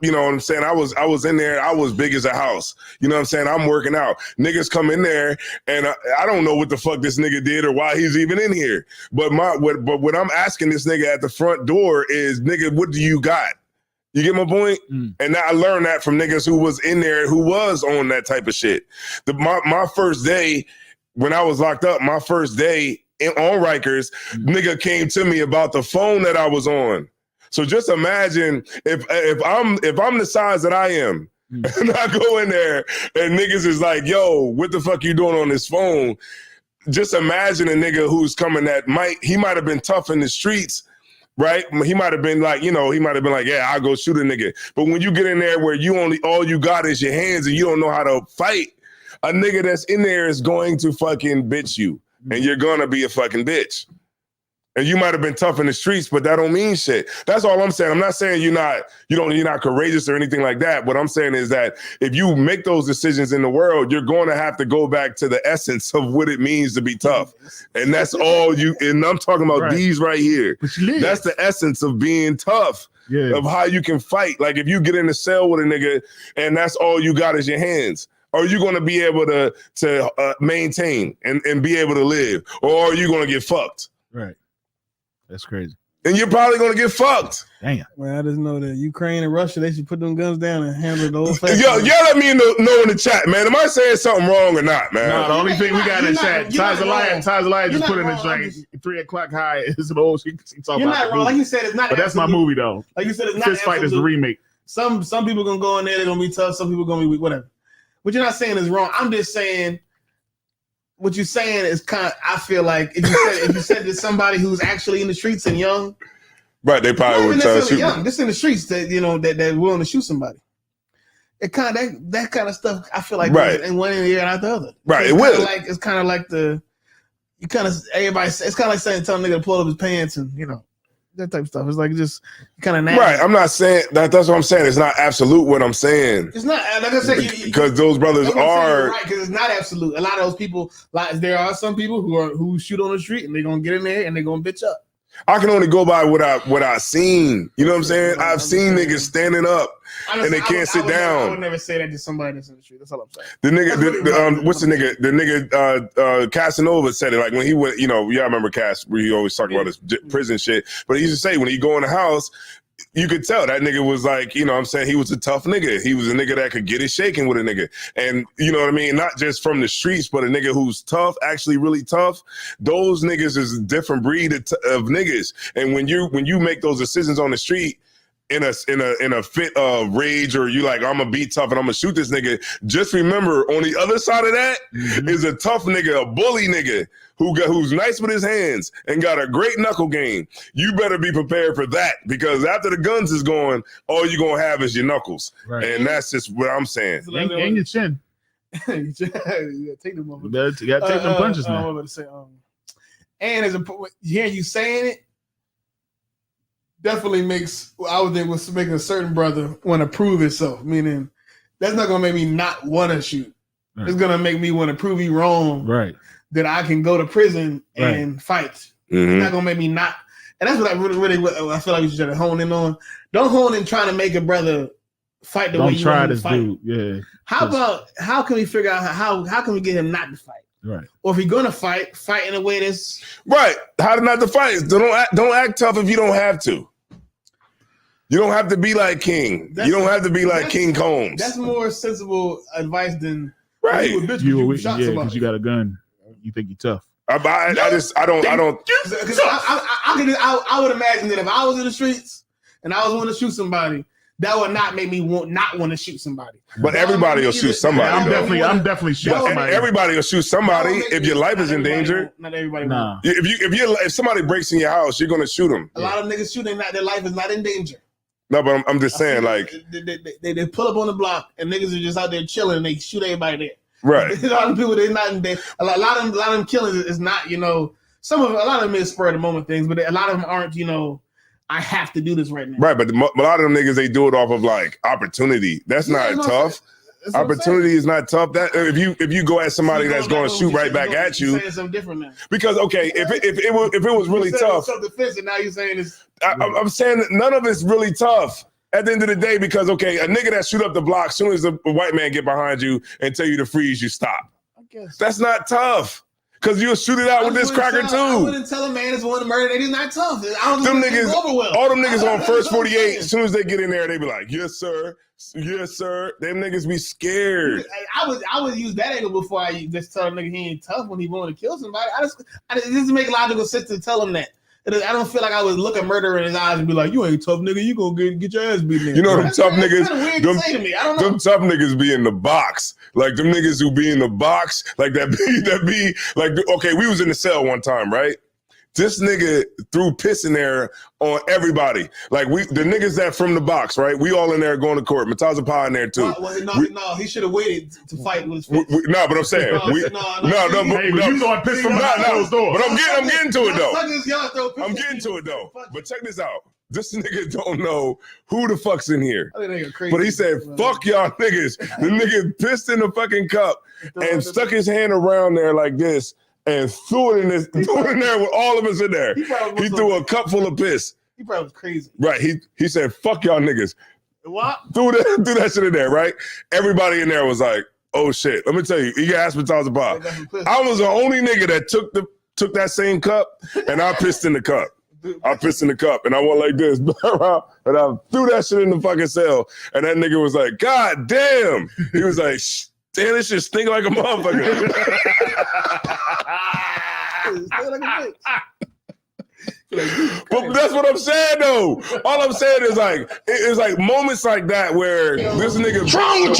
you know what I'm saying? I was in there. I was big as a house. You know what I'm saying? I'm working out. Niggas come in there and I don't know what the fuck this nigga did or why he's even in here. But what I'm asking this nigga at the front door is, nigga, what do you got? You get my point? And I learned that from niggas who was in there, who was on that type of shit. My first day when I was locked up, my first day on Rikers, nigga came to me about the phone that I was on. So just imagine if I'm the size that I am, and I go in there and niggas is like, yo, what the fuck you doing on this phone? Just imagine a nigga who's coming he might have been tough in the streets, right? He might have been like, yeah, I'll go shoot a nigga. But when you get in there where all you got is your hands and you don't know how to fight, a nigga that's in there is going to fucking bitch you. And you're gonna be a fucking bitch. And you might have been tough in the streets, but that don't mean shit. That's all I'm saying. I'm not saying you're not courageous or anything like that. What I'm saying is that if you make those decisions in the world, you're going to have to go back to the essence of what it means to be tough. And that's all and I'm talking about these right here. That's the essence of being tough. Yeah. Of how you can fight. Like if you get in a cell with a nigga and that's all you got is your hands. Are you going to be able to maintain and be able to live? Or are you going to get fucked? Right. That's crazy. And you're probably going to get fucked. Damn. Well, I just know that Ukraine and Russia, they should put them guns down and handle those. Yo, let me know in the chat, man. Am I saying something wrong or not, man? No, the only thing we got in the chat, Ty's a lion just put in the drink. 3 o'clock high is an old shit. You're not wrong. Like you said, it's not. But that's my movie, though. Like you said, it's not. Fist Fight is the remake. Some people gonna go in there, they're gonna be tough. Some people gonna be weak, whatever. What you're not saying is wrong. I'm just saying what you're saying is kind of, I feel like if you said to somebody who's actually in the streets and young, right, they probably would shoot young, just in the streets that that willing to shoot somebody. It kind of that kind of stuff. I feel like in one ear and out the other. Right, it's kind of like everybody. It's kind of like telling a nigga to pull up his pants and that type of stuff. It's like just kind of nasty. Right. I'm not saying that's what I'm saying. It's not absolute what I'm saying. It's not, like I said, because those brothers are right. Because it's not absolute. A lot of those people, there are some people who shoot on the street and they're gonna get in there and they're gonna bitch up. I can only go by what I seen. You know what I'm saying? I've seen niggas standing up and they can't sit down. I would never say that to somebody that's in the street. That's all I'm saying. The nigga, what's the nigga? The nigga Casanova said it. Like when he went, y'all remember Cass, where he always talking about his prison shit. But he used to say when he go in the house, you could tell that nigga was like, what I'm saying, he was a tough nigga. He was a nigga that could get it shaken with a nigga. And you know what I mean? Not just from the streets, but a nigga who's tough, actually really tough. Those niggas is a different breed of niggas. And when you make those decisions on the street, in a fit of rage, or you like, I'm gonna be tough and I'm gonna shoot this nigga, just remember on the other side of that is a tough nigga, a bully nigga who's nice with his hands and got a great knuckle game. You better be prepared for that, because after the guns is gone, all you're gonna have is your knuckles. Right. And that's just what I'm saying. And your chin. You gotta take them over. You gotta take them punches now. I was about to say, and as hearing you saying it definitely makes, I would think, was making a certain brother want to prove himself. Meaning, that's not gonna make me not want to shoot. Right. It's gonna make me want to prove you wrong. Right. That I can go to prison and fight. Mm-hmm. It's not gonna make me not. And that's what I really I feel like we should try to hone in on. Don't hone in trying to make a brother fight the way you want him to fight. Dude. Yeah. How can we figure out how can we get him not to fight? Right. Or if he's gonna fight in a way that's right. How to not to fight? Don't act tough if you don't have to. You don't have to be like King. You don't have to be like King Combs. That's more sensible advice than right. Because you got a gun. You think you're tough. I don't. I would imagine that if I was in the streets and I was wanting to shoot somebody, that would not make me not want to shoot somebody. But everybody will shoot somebody. I'm definitely shooting somebody. Everybody will shoot somebody if your life is in danger. Not everybody. Nah. If somebody breaks in your house, you're gonna shoot them. A lot of niggas shooting their life is not in danger. No, but I'm just saying, like they pull up on the block and niggas are just out there chilling and they shoot everybody there. Right. A lot of people they're not in danger. A lot of them killings is not, a lot of them is spur of the moment things, but a lot of them aren't, I have to do this right now. Right, but a lot of them niggas they do it off of like opportunity. That's not tough. Opportunity is not tough. That if you go at somebody that's going to shoot right back at you, saying something different now. Because if it was really tough, self-defense, and now you're saying it's. I'm saying that none of it's really tough at the end of the day because a nigga that shoot up the block, as soon as a white man get behind you and tell you to freeze, you stop. I guess that's not tough. Cause you'll shoot it out with this cracker too. I wouldn't tell a man that's one to murder that he's not tough. All them niggas on First 48. As soon as they get in there, they be like, "Yes, sir, yes, sir." Them niggas be scared. I would use that angle before I just tell a nigga he ain't tough when he want to kill somebody. It doesn't make logical sense to tell him that. I don't feel like I would look a murderer in his eyes and be like, "You ain't tough, nigga. You gonna get your ass beaten." In. You know them tough niggas. Weird to say to me. I don't know. Them tough niggas be in the box. Like them niggas who be in the box. Like that be like. Okay, we was in the cell one time, right? This nigga threw piss in there on everybody. Like the niggas that from the box, right? We all in there going to court. Mataza Pa in there too. No, he should have waited to fight with his fist. No, but I'm saying you going piss from behind those doors. But I'm getting to it though. I'm getting to it though. But check this out. This nigga don't know who the fuck's in here. But he said, "Fuck y'all niggas." The nigga pissed in the fucking cup and stuck his hand around there like this. And threw it in there with all of us in there. He threw a cup full of piss. He probably was crazy. Right. He said, "Fuck y'all niggas." What? Threw that shit in there, right? Everybody in there was like, "Oh shit." Let me tell you, you can ask Mataza Pa. I was the only nigga that took that same cup and I pissed in the cup. I pissed in the cup and I went like this. And I threw that shit in the fucking cell. And that nigga was like, "God damn." He was like, "Damn, this shit stink like a motherfucker." But that's what I'm saying though. All I'm saying is it's like moments like that where this nigga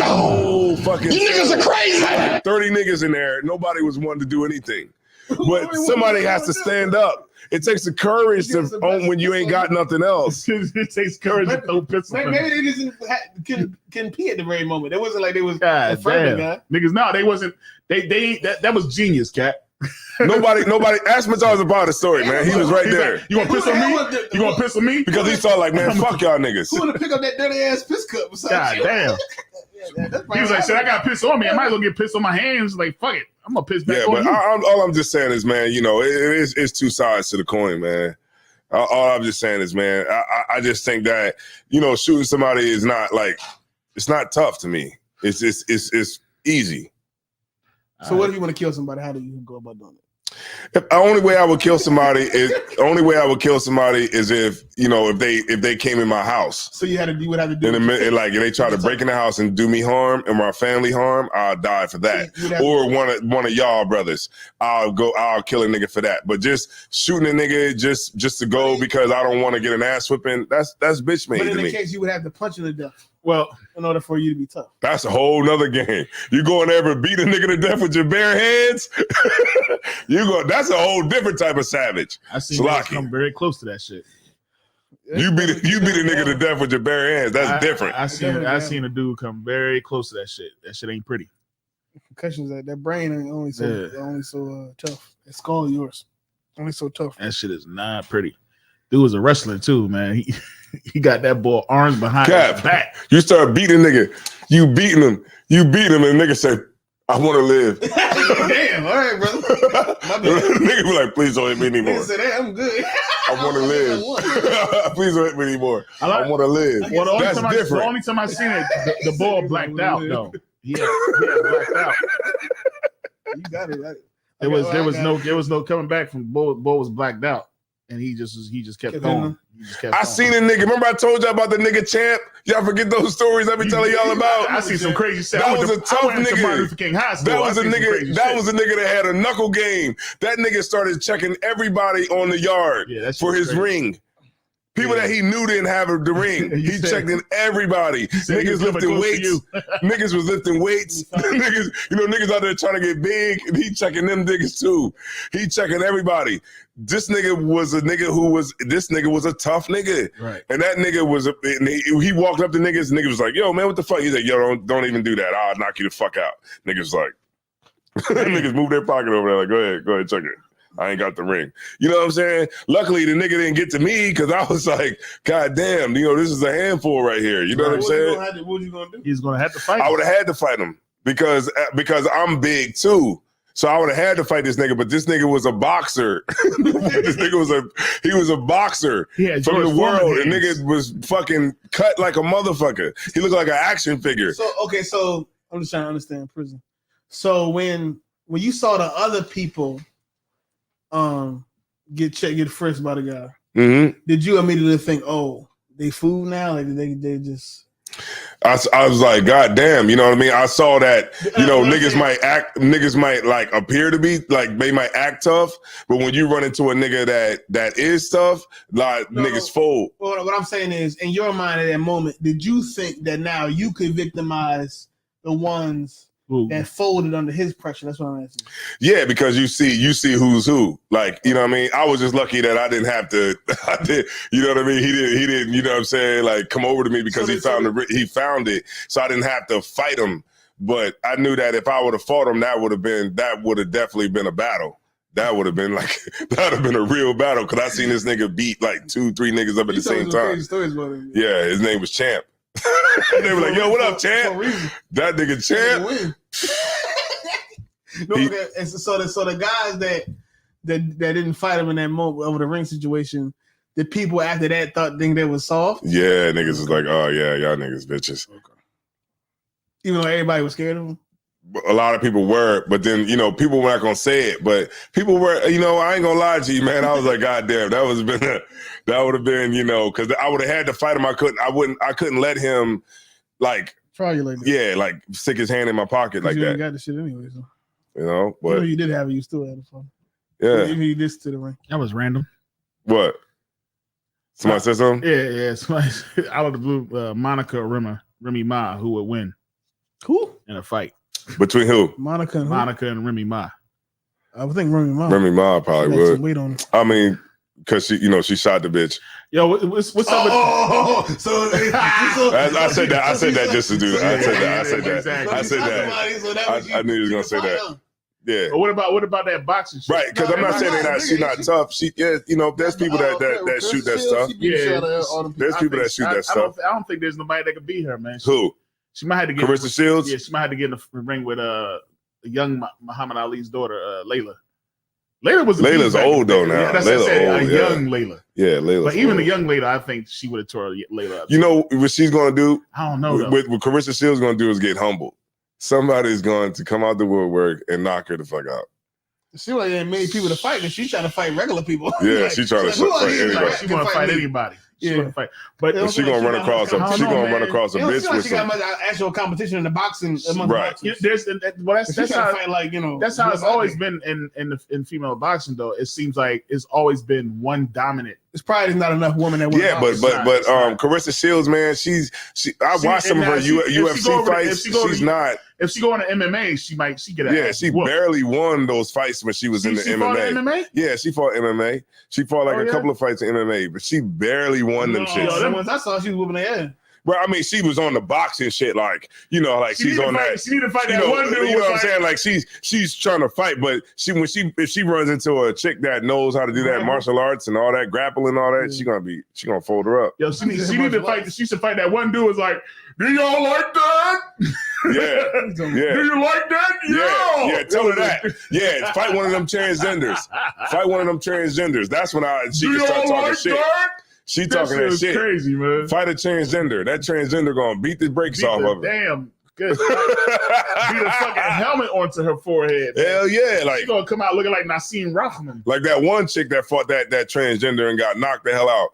whole fucking you niggas are crazy. 30 niggas in there, nobody was wanting to do anything. But somebody has to stand up. It takes the courage to own when you ain't got nothing else. It takes courage to throw pistol. Maybe they just couldn't pee at the very moment. It wasn't like they was afraid of that. Niggas, no, they wasn't. That was genius, cat. Nobody ask Mataza Pa the story, man. He was right there. You gonna piss on me? You gonna piss on me? Because he saw like, man, fuck y'all niggas. Who wanna pick up that dirty ass piss cup? God damn. He was like, shit, I got piss on me. I might as well get pissed on my hands. Like, fuck it. I'm gonna piss back on you. All I'm just saying is, man, it's two sides to the coin, man. All I'm just saying is, man, I just think that, shooting somebody is not like, it's not tough to me. It's easy. So what if you want to kill somebody? How do you go about doing it? The only way I would kill somebody is if they came in my house. So you would have to do and they try to break in the house and do me harm and my family harm, I'll die for that. Or one of y'all brothers, I'll kill a nigga for that. But just shooting a nigga just to go because I don't want to get an ass whipping, that's bitch made to me. But in the case you would have to punch him to death. Well, in order for you to be tough. That's a whole nother game. You go in there and beat a nigga to death with your bare hands. That's a whole different type of savage. I seen you come very close to that shit. You beat a nigga to death with your bare hands. That's different. I seen a dude come very close to that shit. That shit ain't pretty. Concussions, that brain ain't only so tough. That skull yours. Only so tough. That shit is not pretty. Dude was a wrestler too, man. he got that ball arms behind his back. You start beating a nigga. You beating him, and the nigga say, I want to live. Damn, all right, brother. My bad. Nigga be like, please don't hit me anymore. Nigga said, hey, I'm good. I want to live. Please don't hit me anymore. I want to live. Well, That's different. The only time I seen it, the ball blacked out though. He had blacked out. You got it right. There was no coming back from ball was blacked out, and he just kept going. I seen a nigga. Remember I told y'all about the nigga Champ? Y'all forget those stories I be telling y'all about? I see some crazy stuff. That was a tough nigga. That was a nigga that had a knuckle game. That nigga started checking everybody on the yard for his ring. People that he knew didn't have the ring. He checked in everybody. Niggas lifting weights. Niggas was lifting weights. Niggas out there trying to get big, and he checking them niggas too. He checking everybody. This nigga was a tough nigga. Right. And that nigga was he walked up to niggas, and niggas was like, yo, man, what the fuck? He's like, yo, don't even do that. I'll knock you the fuck out. Niggas like, niggas move their pocket over there, like, go ahead, check it. I ain't got the ring. You know what I'm saying? Luckily, the nigga didn't get to me because I was like, God damn, this is a handful right here. You know what I'm saying? What was you going to do? He's going to have to fight him. I would have had to fight him because I'm big too. So I would have had to fight this nigga, but this nigga was a boxer. This nigga was a boxer from the world. And nigga was fucking cut like a motherfucker. He looked like an action figure. So I'm just trying to understand prison. So when you saw the other people get frisked by the guy, did you immediately think, oh, they food now? Like they just I was like, God damn, you know what I mean? I saw that, niggas might like appear to be like they might act tough, but when you run into a nigga that is tough, like niggas fold. Well, what I'm saying is, in your mind at that moment, did you think that now you could victimize the ones that folded under his pressure? That's what I'm asking. Yeah, because you see who's who. Like, you know what I mean? I was just lucky that I didn't have to. You know what I mean? He didn't. You know what I'm saying? Like, come over to me because he found it. So I didn't have to fight him. But I knew that if I would have fought him, that would have definitely been a battle. That would have been a real battle because I seen this nigga beat like 2-3 niggas up at the same time. Yeah, his name was Champ. They were like, yo, what up, Champ? That nigga Champ. So the guys that didn't fight him in that moment over the ring situation, the people after that think they was soft? Yeah, niggas was like, oh yeah, y'all niggas bitches. Okay. Even though everybody was scared of him? A lot of people were, but then, people were not gonna say it, but people were, I ain't gonna lie to you, man. I was like, God damn, that would have been, because I would have had to fight him. I couldn't let him like try you like that. Yeah, like stick his hand in my pocket like that. You got the shit anyway, so. But you did have it, you still had it fun. Yeah. Even you this to the ring. That was random. What? Somebody said something? Yeah. Somebody out of the blue, Monica or Remy Ma, who would win? Who? In a fight. Between who? Monica and Remy Ma. I would think Remy Ma. Remy Ma probably would. Wait on it. I mean, because she shot the bitch. Yo, what's up? I said that just to do that. I said that. I knew you was gonna say that. Yeah. But what about that boxing shit? Right, because I'm not saying she's not tough. There's people that shoot that stuff. Yeah. There's people that shoot that stuff. I don't think there's nobody that could beat her, man. Who? She might have to get Carissa Shields. Yeah, she might have to get in the ring with young Muhammad Ali's daughter, Layla. Layla's old though now. Yeah, that's what I said, young Layla. Yeah, Layla. But even the young Layla, I think she would have tore Layla up. You know what she's gonna do? I don't know. What Carissa Shields gonna do is get humbled. Somebody's going to come out the woodwork and knock her the fuck out. She like ain't many people to fight, and she's trying to fight regular people. Yeah, she's trying to fight anybody. She want to fight anybody. Yeah, fight. But she gonna run across a bitch with she got much actual competition in the boxing. Right. That's how fight, like, that's how it's always been in female boxing. Though it seems like it's always been one dominant. It's probably not enough women that. Yeah, but Carissa Shields, man, I watched some of her UFC fights. She's not. If she go into MMA, she get a she barely won those fights when she was in the MMA. Yeah, she fought MMA. She fought a couple of fights in MMA, but she barely won them shit. The ones I saw, she was whooping their ass. But I mean, she was on the boxing shit, like like she's on that. She need to fight that one dude. You know what I'm saying? Like she's trying to fight, but if she runs into a chick that knows how to do that martial arts and all that grappling and all that, she gonna fold her up. Yo, she need to fight. She should fight that one dude. Is like, do y'all like that? Yeah. Do you like that? Yeah. Tell her that. Yeah, fight one of them transgenders. That's when she can start talking shit. That? She talking that shit. Crazy, man. Fight a transgender. That transgender gonna beat the brakes off of her. Damn. Good. Beat a fucking helmet onto her forehead. Man. Hell yeah. Like, she gonna come out looking like Nassim Rahman. Like that one chick that fought that transgender and got knocked the hell out.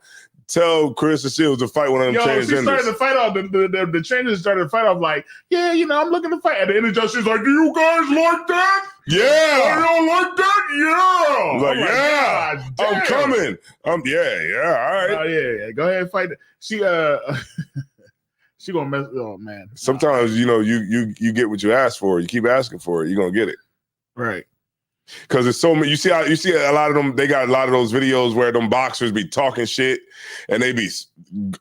Tell Carissa Shields to fight one of them transgenders. She started to fight off. The transgenders started to fight off like, yeah, I'm looking to fight. At the end of the show, she's like, do you guys like that? Yeah. You don't like that? Yeah. Like, yeah. I'm coming. Yeah. All right. Oh, yeah. Go ahead and fight. She gonna mess. Oh man. Sometimes you get what you ask for. You keep asking for it, you're gonna get it. Right. Because it's so many. You see a lot of them. They got a lot of those videos where them boxers be talking shit, and they be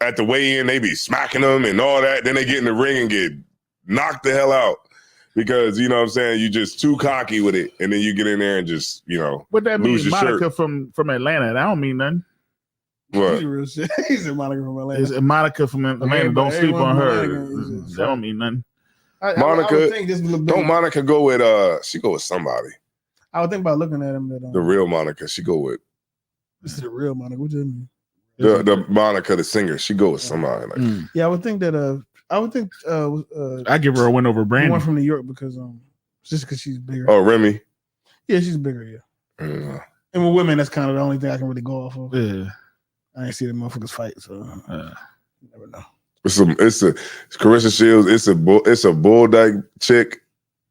at the weigh-in. They be smacking them and all that. Then they get in the ring and get knocked the hell out because you know what I'm saying. You just too cocky with it, and then you get in there and just What that means? Monica shirt. from Atlanta. That don't mean nothing. What? He's a Monica from Atlanta. It's Monica from Atlanta. Don't sleep on her. That don't mean nothing. Monica, don't Monica go with she go with somebody. I would think about looking at him. The real Monica, she go with. This is the real Monica. What do you mean? The Monica, the singer, she go with somebody. Like. Yeah, I would think that. I give her a win over Brandy. One from New York because just because she's bigger. Oh, Remy. Yeah, she's bigger. Yeah. And with women, that's kind of the only thing I can really go off of. Yeah. I ain't see the motherfuckers fight, so you never know. It's a Carissa Shields. It's a bulldog chick.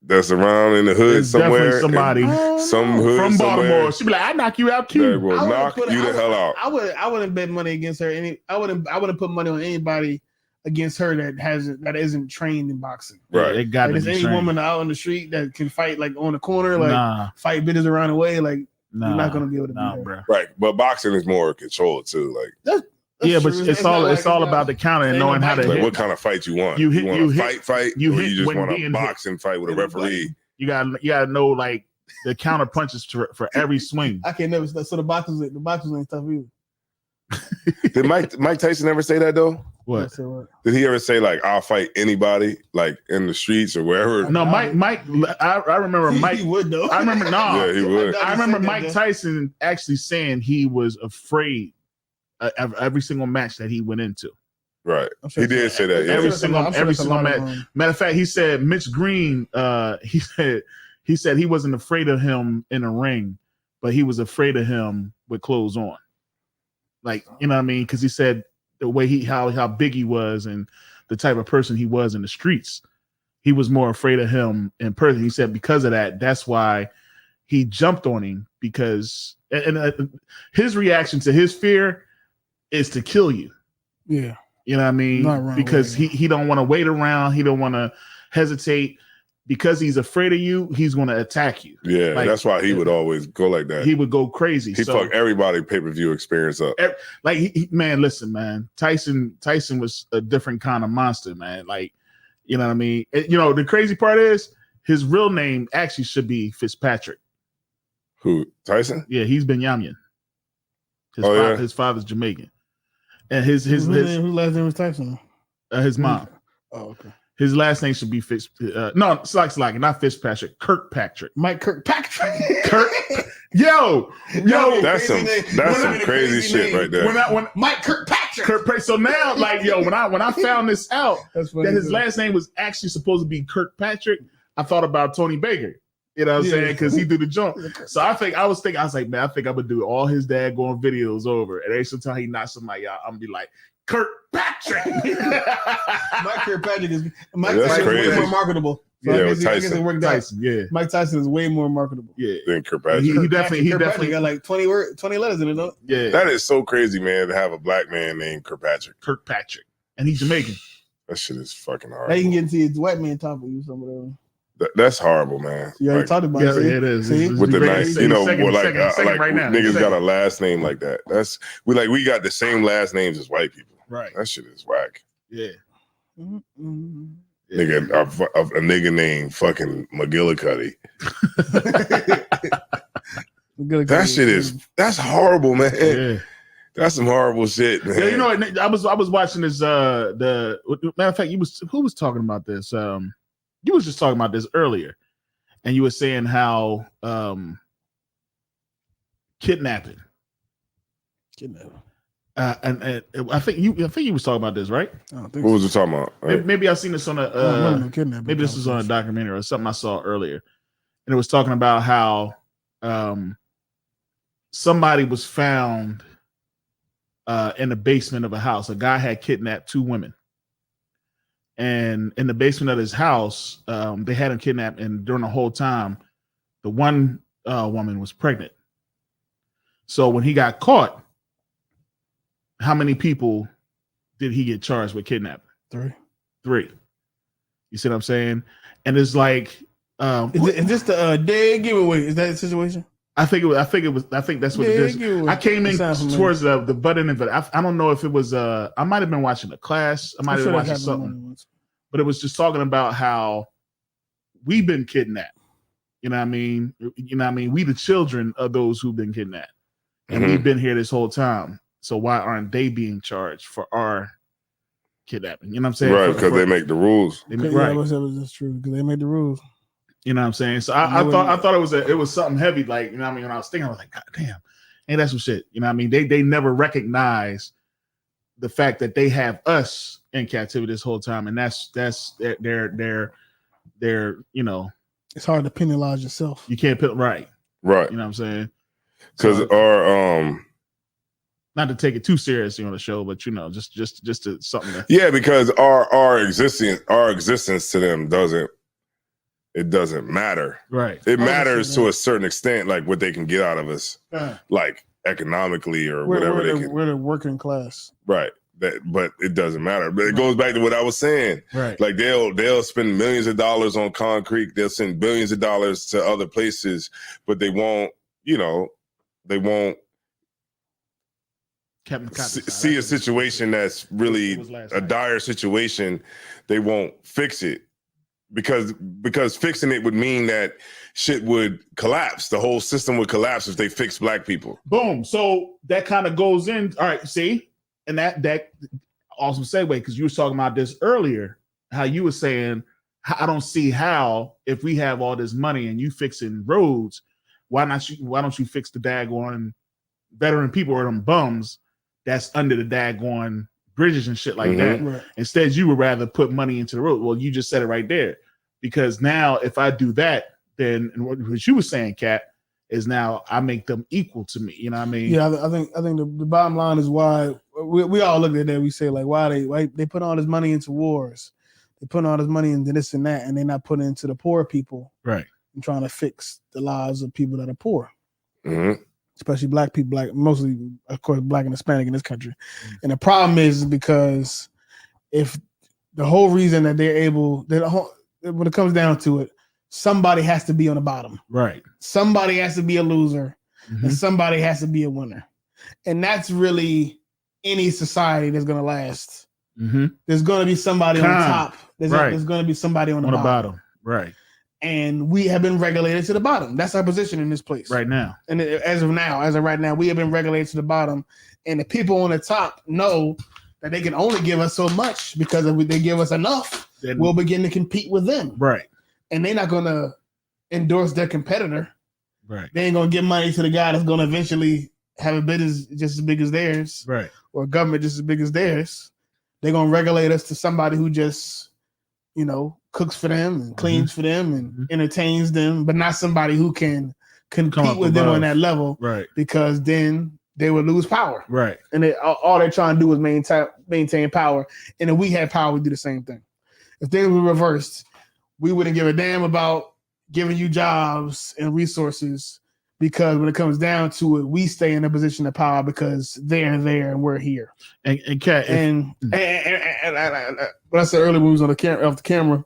That's around in the hood somewhere. Somebody some hood from Baltimore. Somewhere. She'd be like, "I knock you out, too." They will knock you the hell out. I wouldn't bet money against her. I wouldn't put money on anybody against her that isn't trained in boxing. Right. It got to be any trained. woman out on the street that can fight like on the corner, like fight bitches around the way, like you're not gonna be able to do that. Bro. Right, but boxing is more controlled too. Like that's yeah, but true. it's all about the counter and knowing how to hit. What kind of fight you want? You want to fight, you or hit you just when want to being box and fight with a referee? You gotta know like the counter punches for every swing. I can't never. So the boxers ain't tough either. Did Mike Tyson ever say that though? What? Did he ever say like I'll fight anybody like in the streets or wherever? No, Mike. I remember Mike. He would though. I remember Yeah, he would. I remember Mike Tyson actually saying he was afraid of every single match that he went into. Right. He did say that. Yeah. Every single match. Matter of fact, he said Mitch Green. He said he wasn't afraid of him in a ring, but he was afraid of him with clothes on. Like, you know what I mean? Because he said the way how big he was and the type of person he was in the streets, he was more afraid of him in person. He said because of that, that's why he jumped on him because his reaction to his fear is to kill you. Yeah. You know what I mean? Because he don't want to wait around. He don't want to hesitate. Because he's afraid of you, he's going to attack you. Yeah, like, that's why he would always go like that. He would go crazy. He fucked everybody pay-per-view experience up. Man, listen, man. Tyson was a different kind of monster, man. Like, you know what I mean? The crazy part is his real name actually should be Fitzpatrick. Who, Tyson? Yeah, he's Benyamin. His father's Jamaican. And his last name was Tyson? His mom. Oh, okay. His last name should be not Fitzpatrick, Kirkpatrick. Mike Kirkpatrick. Yo, that's some crazy shit right there. When Mike Kirkpatrick. So now, like, yo, when I found this out that his last name was actually supposed to be Kirkpatrick, I thought about Tony Baker. You know what I'm saying? Because he do the jump. So I was like, man, I think I'm gonna do all his dad going videos over, and every time he knocks somebody out, I'm gonna be like, Kirkpatrick. Mike Kirkpatrick is That's crazy. way more marketable. So yeah, I guess it worked out. Tyson, yeah. Mike Tyson is way more marketable. Yeah. Than Kirkpatrick. He definitely got like 20 letters in it, though. Yeah. That is so crazy, man, to have a black man named Kirkpatrick. And he's Jamaican. That shit is fucking hard. Now you can get into his white man top of you some of them. That's horrible, man. You already talked about it. Yeah, it is. With the nice, like right now. Niggas got a last name like that. We got the same last names as white people. Right. That shit is whack. Yeah. Nigga, a nigga named fucking McGillicuddy. That shit that's horrible, man. Yeah. That's some horrible shit, man. Yeah, you know, I was watching this. The matter of fact, who was talking about this? You was just talking about this earlier, and you were saying how kidnapping. And I think you was talking about this, right? What was you talking about? Maybe I seen this on maybe this was on a documentary or something I saw earlier, and it was talking about how somebody was found in the basement of a house. A guy had kidnapped 2 women, and in the basement of his house, they had him kidnapped, and during the whole time, the one woman was pregnant. So when he got caught, how many people did he get charged with kidnapping? 3. You see what I'm saying? And it's like, is this the dead giveaway? Is that the situation? I think that's what it is. I came in towards the butt end of it. I don't know if it was I might have been watching a class. I might have been watching something. But it was just talking about how we've been kidnapped. You know what I mean? We the children of those who've been kidnapped. And we've been here this whole time. So why aren't they being charged for our kidnapping? You know what I'm saying? Right, because they make the rules. Right. That's true, because they made the rules. You know what I'm saying? So I thought it was something heavy, like, you know what I mean? When I was thinking, I was like, God damn, ain't that some shit? You know what I mean? They never recognize the fact that they have us in captivity this whole time, and that's their you know. It's hard to penalize yourself. You can't put right. You know what I'm saying? Because our not to take it too seriously on the show, but you know, just to something. Because our existence to them doesn't matter. Right. It matters to a certain extent, like what they can get out of us, like economically or whatever they can. We're the working class. Right. But it doesn't matter. But it goes back to what I was saying. Right. Like they'll spend millions of dollars on concrete. They'll send billions of dollars to other places, but they won't see a situation that's really a dire situation. They won't fix it because fixing it would mean that shit would collapse. The whole system would collapse if they fix black people. Boom. So that kind of goes in. All right. See, and that awesome segue, because you were talking about this earlier, how you were saying, I don't see how, if we have all this money and you fixing roads, why don't you fix the daggone veteran people or them bums that's under the daggone bridges and shit like that. Right. Instead, you would rather put money into the road. Well, you just said it right there. Because now if I do that, then what you were saying, Kat, is now I make them equal to me. You know what I mean? Yeah, I think the bottom line is why we all look at that. We say, like, why they put all this money into wars. They put all this money into this and that, and they're not putting into the poor people. Right. And trying to fix the lives of people that are poor. Mm-hmm. Especially black people, mostly, of course, black and Hispanic in this country. And the problem is because if the whole reason that they're able, when it comes down to it, somebody has to be on the bottom. Right. Somebody has to be a loser, and somebody has to be a winner. And that's really any society that's going to last. Mm-hmm. There's going to be somebody on top. There's going to be somebody on the bottom. Right. And we have been regulated to the bottom. That's our position in this place right now. And as of right now, we have been regulated to the bottom. And the people on the top know that they can only give us so much, because if they give us enough, then we'll begin to compete with them. Right. And they're not going to endorse their competitor. Right. They ain't going to give money to the guy that's going to eventually have a business just as big as theirs. Right. Or a government just as big as theirs. They're going to regulate us to somebody who just, cooks for them and cleans for them and entertains them, but not somebody who can compete with them on that level. Right. Because then they would lose power. Right. And all they're trying to do is maintain power. And if we had power, we'd do the same thing. If things were reversed, we wouldn't give a damn about giving you jobs and resources, because when it comes down to it, we stay in a position of power because they're there and we're here. And Kat, and what I said earlier when we was on off the camera,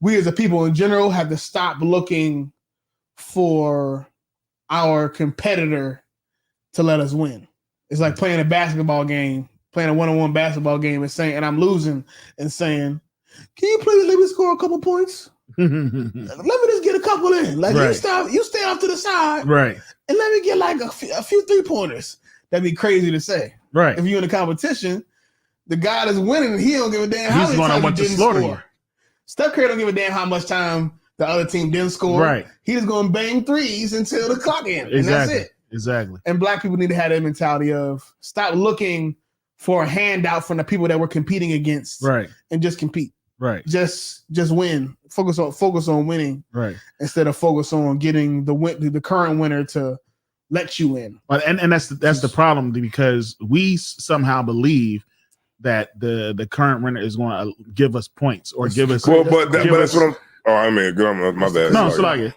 we as a people in general have to stop looking for our competitor to let us win. It's like playing a basketball game playing a one-on-one basketball game and I'm losing and saying, "Can you please let me score a couple points? Let me just get a couple in. Like you stay off to the side, right? And let me get like a few 3-pointers." That'd be crazy to say, right? If you're in a competition, the guy that's winning, he don't give a damn how many times he didn't score. Steph Curry don't give a damn how much time the other team didn't score. Right. He just going to bang threes until the clock ends. Exactly. And that's it. Exactly. And black people need to have that mentality of stop looking for a handout from the people that we're competing against. Right. And just compete. Right. Just win. Focus on winning. Right. Instead of focus on getting the current winner to let you in. And that's the problem, because we somehow believe that the current winner is going to give us points or give us. Well, but that's what I'm. Oh, I mean, my bad. No, so like it.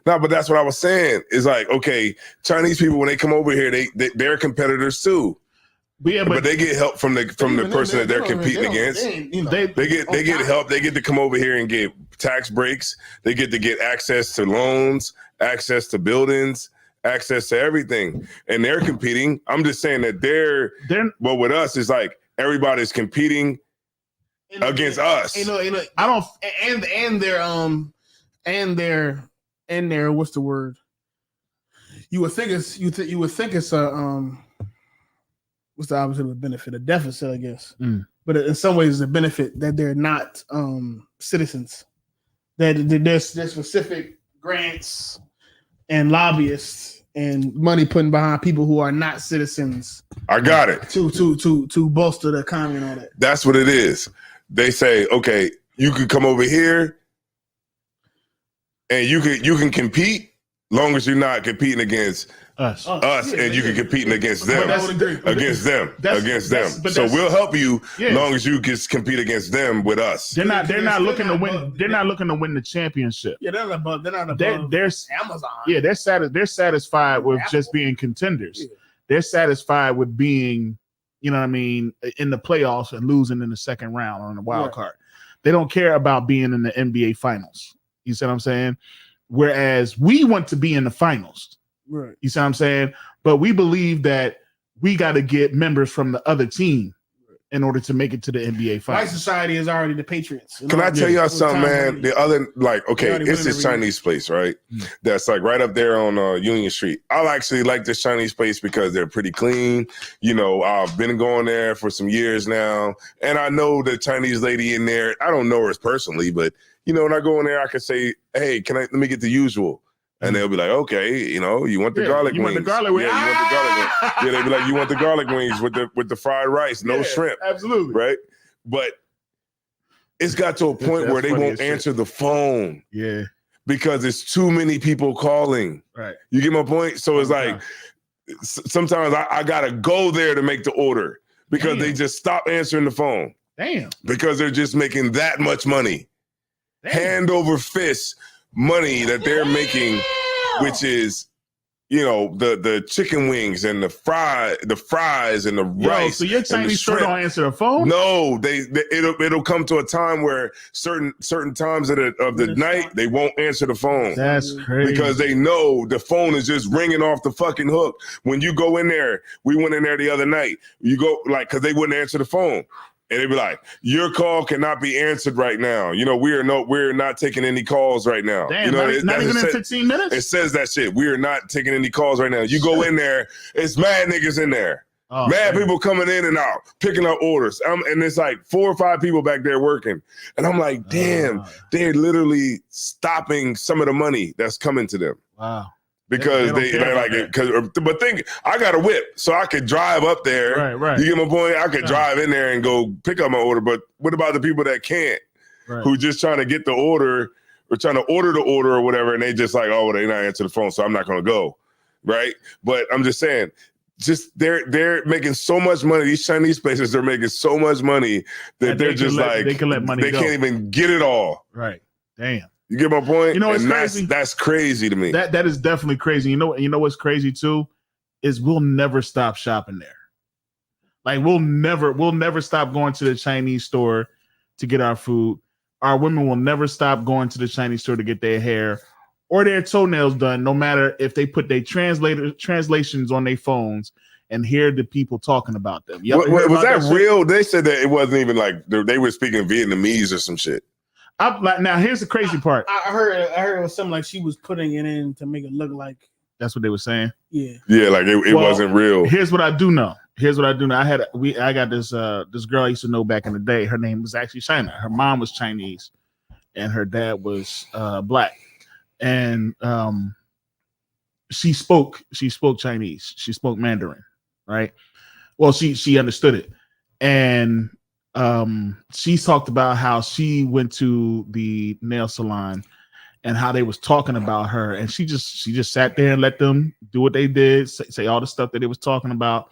No, but that's what I was saying. Is like, okay, Chinese people, when they come over here, they're competitors too. But they get help from the person that they're competing against. They get help. They get to come over here and get tax breaks. They get to get access to loans, access to buildings, access to everything, and they're competing. I'm just saying that they're but with us, it's like everybody's competing against us. I don't, and their what's the word? You would think it's a what's the opposite of a benefit? A deficit, I guess. But in some ways, it's a benefit that they're not citizens. That there's specific grants and lobbyists and money put behind people who are not citizens. I got it. To bolster the economy and all that. That's what it is. They say, okay, you can come over here and you can compete long as you're not competing against us, and you can compete against them, against them. So we'll help you long as you can compete against them with us. They're not looking to win. They're not looking to win the championship. Yeah, they're not above they're Amazon. Yeah, they're satisfied with just being contenders. Yeah. They're satisfied with being, you know what I mean, in the playoffs and losing in the second round on the wild card. They don't care about being in the NBA finals. You see what I'm saying? Whereas we want to be in the finals. Right. You see what I'm saying? But we believe that we got to get members from the other team in order to make it to the NBA finals. My society is already the Patriots. Can I tell y'all something, man? The other, like, okay, it's this Chinese place, right? That's like right up there on Union Street. I actually like this Chinese place because they're pretty clean. You know, I've been going there for some years now, and I know the Chinese lady in there. I don't know her personally, but you know, when I go in there, I can say, "Hey, let me get the usual." And they'll be like, okay, you know, you want the garlic wings. Want the garlic wings. Yeah, you want the garlic wings. Yeah, they'll be like, you want the garlic wings with the fried rice, no shrimp. Absolutely. Right? But it's got to a point where they won't answer the phone. Yeah. Because it's too many people calling. Right. You get my point? So it's like, sometimes I got to go there to make the order because they just stop answering the phone. Damn. Because they're just making that much money. Damn. Hand over fist money that they're making, which is, you know, the chicken wings and the fries and the rice. So your Chinese store don't answer the phone? No, it'll come to a time where certain times of the night they won't answer the phone. That's crazy. Because they know the phone is just ringing off the fucking hook. When you go in there, we went in there the other night. You go because they wouldn't answer the phone. And they'd be like, your call cannot be answered right now. You know, we're not taking any calls right now. Damn, you know, not even in 15 minutes? It says that shit. We are not taking any calls right now. You go in there, it's mad niggas in there. Oh, mad people coming in and out, picking up orders. And it's like 4 or 5 people back there working. And I'm like, damn, they're literally stopping some of the money that's coming to them. Wow. Because they're like it. But think, I got a whip, so I could drive up there. Right. You get my point? I could drive in there and go pick up my order. But what about the people that can't, who just trying to get the order or trying to order the order or whatever, and they just like, oh, they not answer the phone, so I'm not going to go, right? But I'm just saying, just they're making so much money. These Chinese places are making so much money that they're just like they can let money they go. Can't even get it all. Right. Damn. You get my point? You know what's and crazy? That's crazy to me. That is definitely crazy. You know what's crazy too? Is we'll never stop shopping there. Like we'll never stop going to the Chinese store to get our food. Our women will never stop going to the Chinese store to get their hair or their toenails done, no matter if they put their translations on their phones and hear the people talking about them. Was that real? They said that it wasn't even like they were speaking Vietnamese or some shit. Now here's the crazy part. I heard it was something like she was putting it in to make it look like. That's what they were saying. Yeah. Yeah, like it wasn't real. Here's what I do know. I got this girl I used to know back in the day. Her name was actually China. Her mom was Chinese, and her dad was black. And she spoke Chinese. She spoke Mandarin, right? Well, she understood it, and she talked about how she went to the nail salon and how they was talking about her, and she just sat there and let them do what they did, say all the stuff that they was talking about,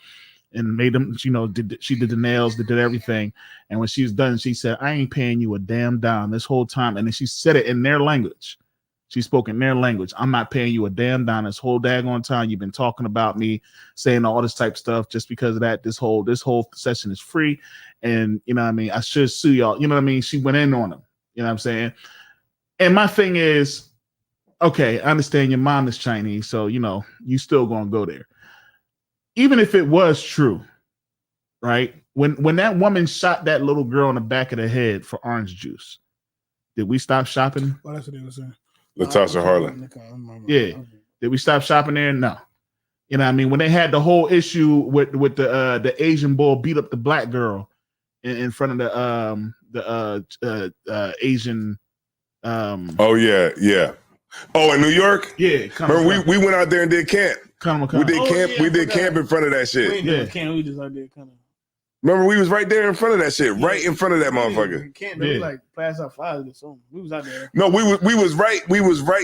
and made them, she did the nails, did everything, and when she was done, she said, "I ain't paying you a damn dime this whole time," and then she said it in their language. She spoke in their language. "I'm not paying you a damn dime this whole daggone time. You've been talking about me, saying all this type of stuff. Just because of that, this whole session is free. And you know what I mean? I should sue y'all." You know what I mean? She went in on them. You know what I'm saying? And my thing is, okay, I understand your mom is Chinese, so you still gonna go there. Even if it was true, right? When that woman shot that little girl in the back of the head for orange juice, did we stop shopping? Well, that's what they were saying. Latasha Harlan. Yeah. Did we stop shopping there? No. You know what I mean? When they had the whole issue with the Asian boy beat up the black girl in front of the Asian Oh yeah. Oh, in New York? Yeah. Remember we went out there and did camp. We did camp in front of that shit. We did camp, we just out there kind of. Remember, we was right there in front of that shit, right in front of that motherfucker. Can't do like pass out flies or something. We was out there. No, we was right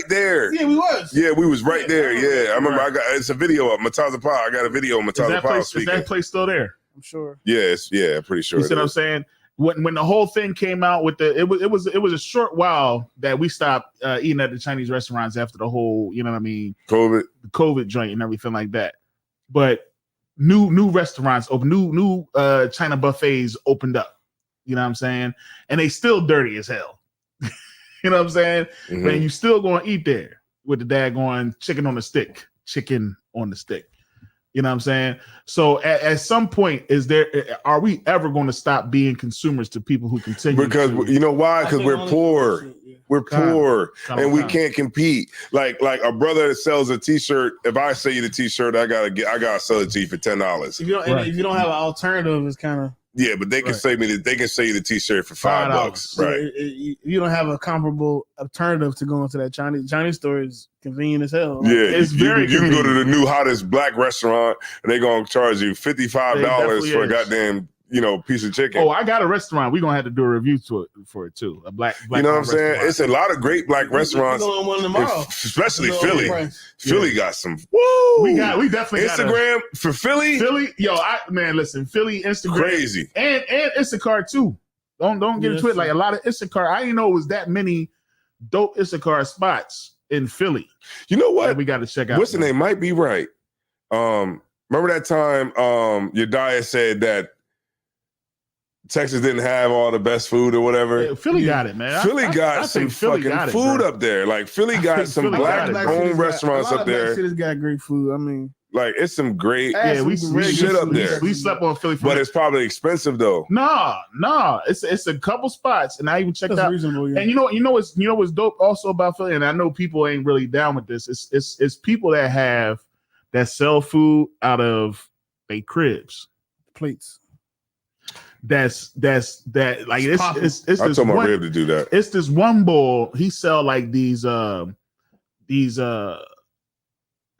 there. Yeah, we was. Yeah, we was right there. Yeah, I remember. It's a video of Mataza Pa. I got a video of Mataza Pa speaking. Is that place still there? I'm sure. Yes, yeah, pretty sure. You see what I'm saying? When the whole thing came out with it was a short while that we stopped eating at the Chinese restaurants after the whole, you know what I mean, COVID joint and everything like that. But new restaurants open, new China buffets opened up. You know what I'm saying? And they still dirty as hell. You know what I'm saying? Mm-hmm. Man, you still going to eat there with the daggone chicken on the stick. You know what I'm saying? So at some point, are we ever going to stop being consumers to people who continue? Because you know why? Because we're poor. We're poor and we can't compete. Like a brother that sells a t-shirt. If I sell you the t-shirt, I gotta sell it to you for $10. If you don't have an alternative, it's kind of but they can sell you the t-shirt for $5. Right. You don't have a comparable alternative to going to that Chinese store is convenient as hell. Yeah, it's very. You can go to the new hottest black restaurant and they're gonna charge you $55 for a goddamn piece of chicken. Oh, I got a restaurant. We're gonna have to do a review for it too. A black you know what I'm saying? Restaurant. It's a lot of great black restaurants. We're going one tomorrow. Especially Philly. Philly got some. Woo! We definitely Instagram for Philly. Listen, Philly Instagram crazy and Instacart too. Don't get into it. Like a lot of Instacart. I didn't know it was that many dope Instacart spots in Philly. You know what? We got to check out. What's the name? Might be right. Remember that time your diet said that Texas didn't have all the best food or whatever. Yeah, Philly got it, man. Philly got some fucking food up there. Like Philly got some black-owned restaurants up there. City's got great food. I mean, like it's some great we shit up there. We slept on Philly, but it's probably expensive though. Nah. It's a couple spots, and I even checked out. Reasonable, yeah. And you know what's dope also about Philly, and I know people ain't really down with this. It's people that sell food out of their cribs, plates. That's like it's I told my rib to do that. It's this one boy. He sell like these what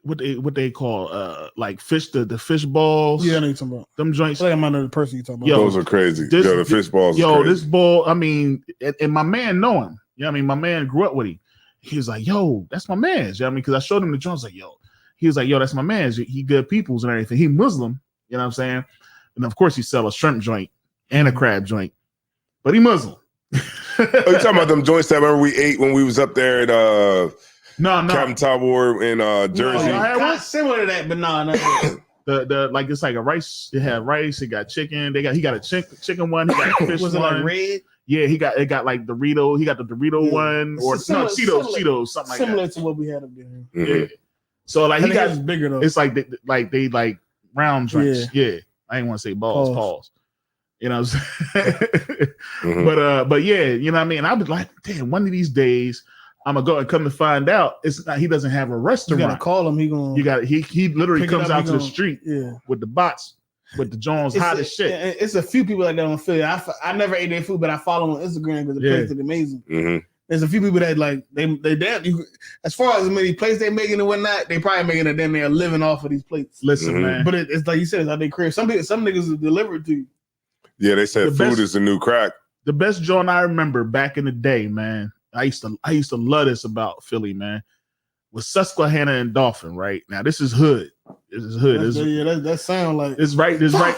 they call like fish the fish balls. Yeah, I know you're talking about them joints. I might know the person you're talking about. Yo, those are crazy. The fish balls. This ball. I mean, and my man know him. You know what I mean? My man grew up with him. He was like, "Yo, that's my man's." You know what I mean? Because I showed him the joints. Like, "Yo," he was like, "Yo, that's my man's. He good peoples and everything. He Muslim." You know what I'm saying? And of course, he sell a shrimp joint and a crab joint, but he Muslim. You talking about them joints that remember we ate when we was up there at no Captain Tabor in Jersey? No, similar to that, but no. The like it's like a rice. It had rice. It got chicken. He got a chicken one. He got a fish was one. Was it like red? Yeah, it got like Dorito. He got the Dorito one or Cheetos, something like that. Similar to what we had up there. Mm-hmm. Yeah. So like he got bigger though. It's like they round drinks. Yeah. I ain't want to say balls. Pause. You know what I'm saying? But yeah, you know what I mean? I was like, damn, one of these days I'm gonna go and come to find out it's not, he doesn't have a restaurant. You gotta call him. He literally comes out to the street yeah, with the bots, with the Jones hot as shit. It's a few people like that on Philly. I never ate their food, but I follow them on Instagram because the place is amazing. There's a few people that like they damn as far as many plates they making and whatnot, they probably making it. Then they're living off of these plates. Listen, man, but it's like you said, it's how they crave. Some niggas is delivered to you. Yeah, they said food is the new crack. The best joint I remember back in the day, man. I used to love this about Philly, man. Was Susquehanna and Dolphin, right? Now this is hood. This is hood. That sound like it's right. It's right.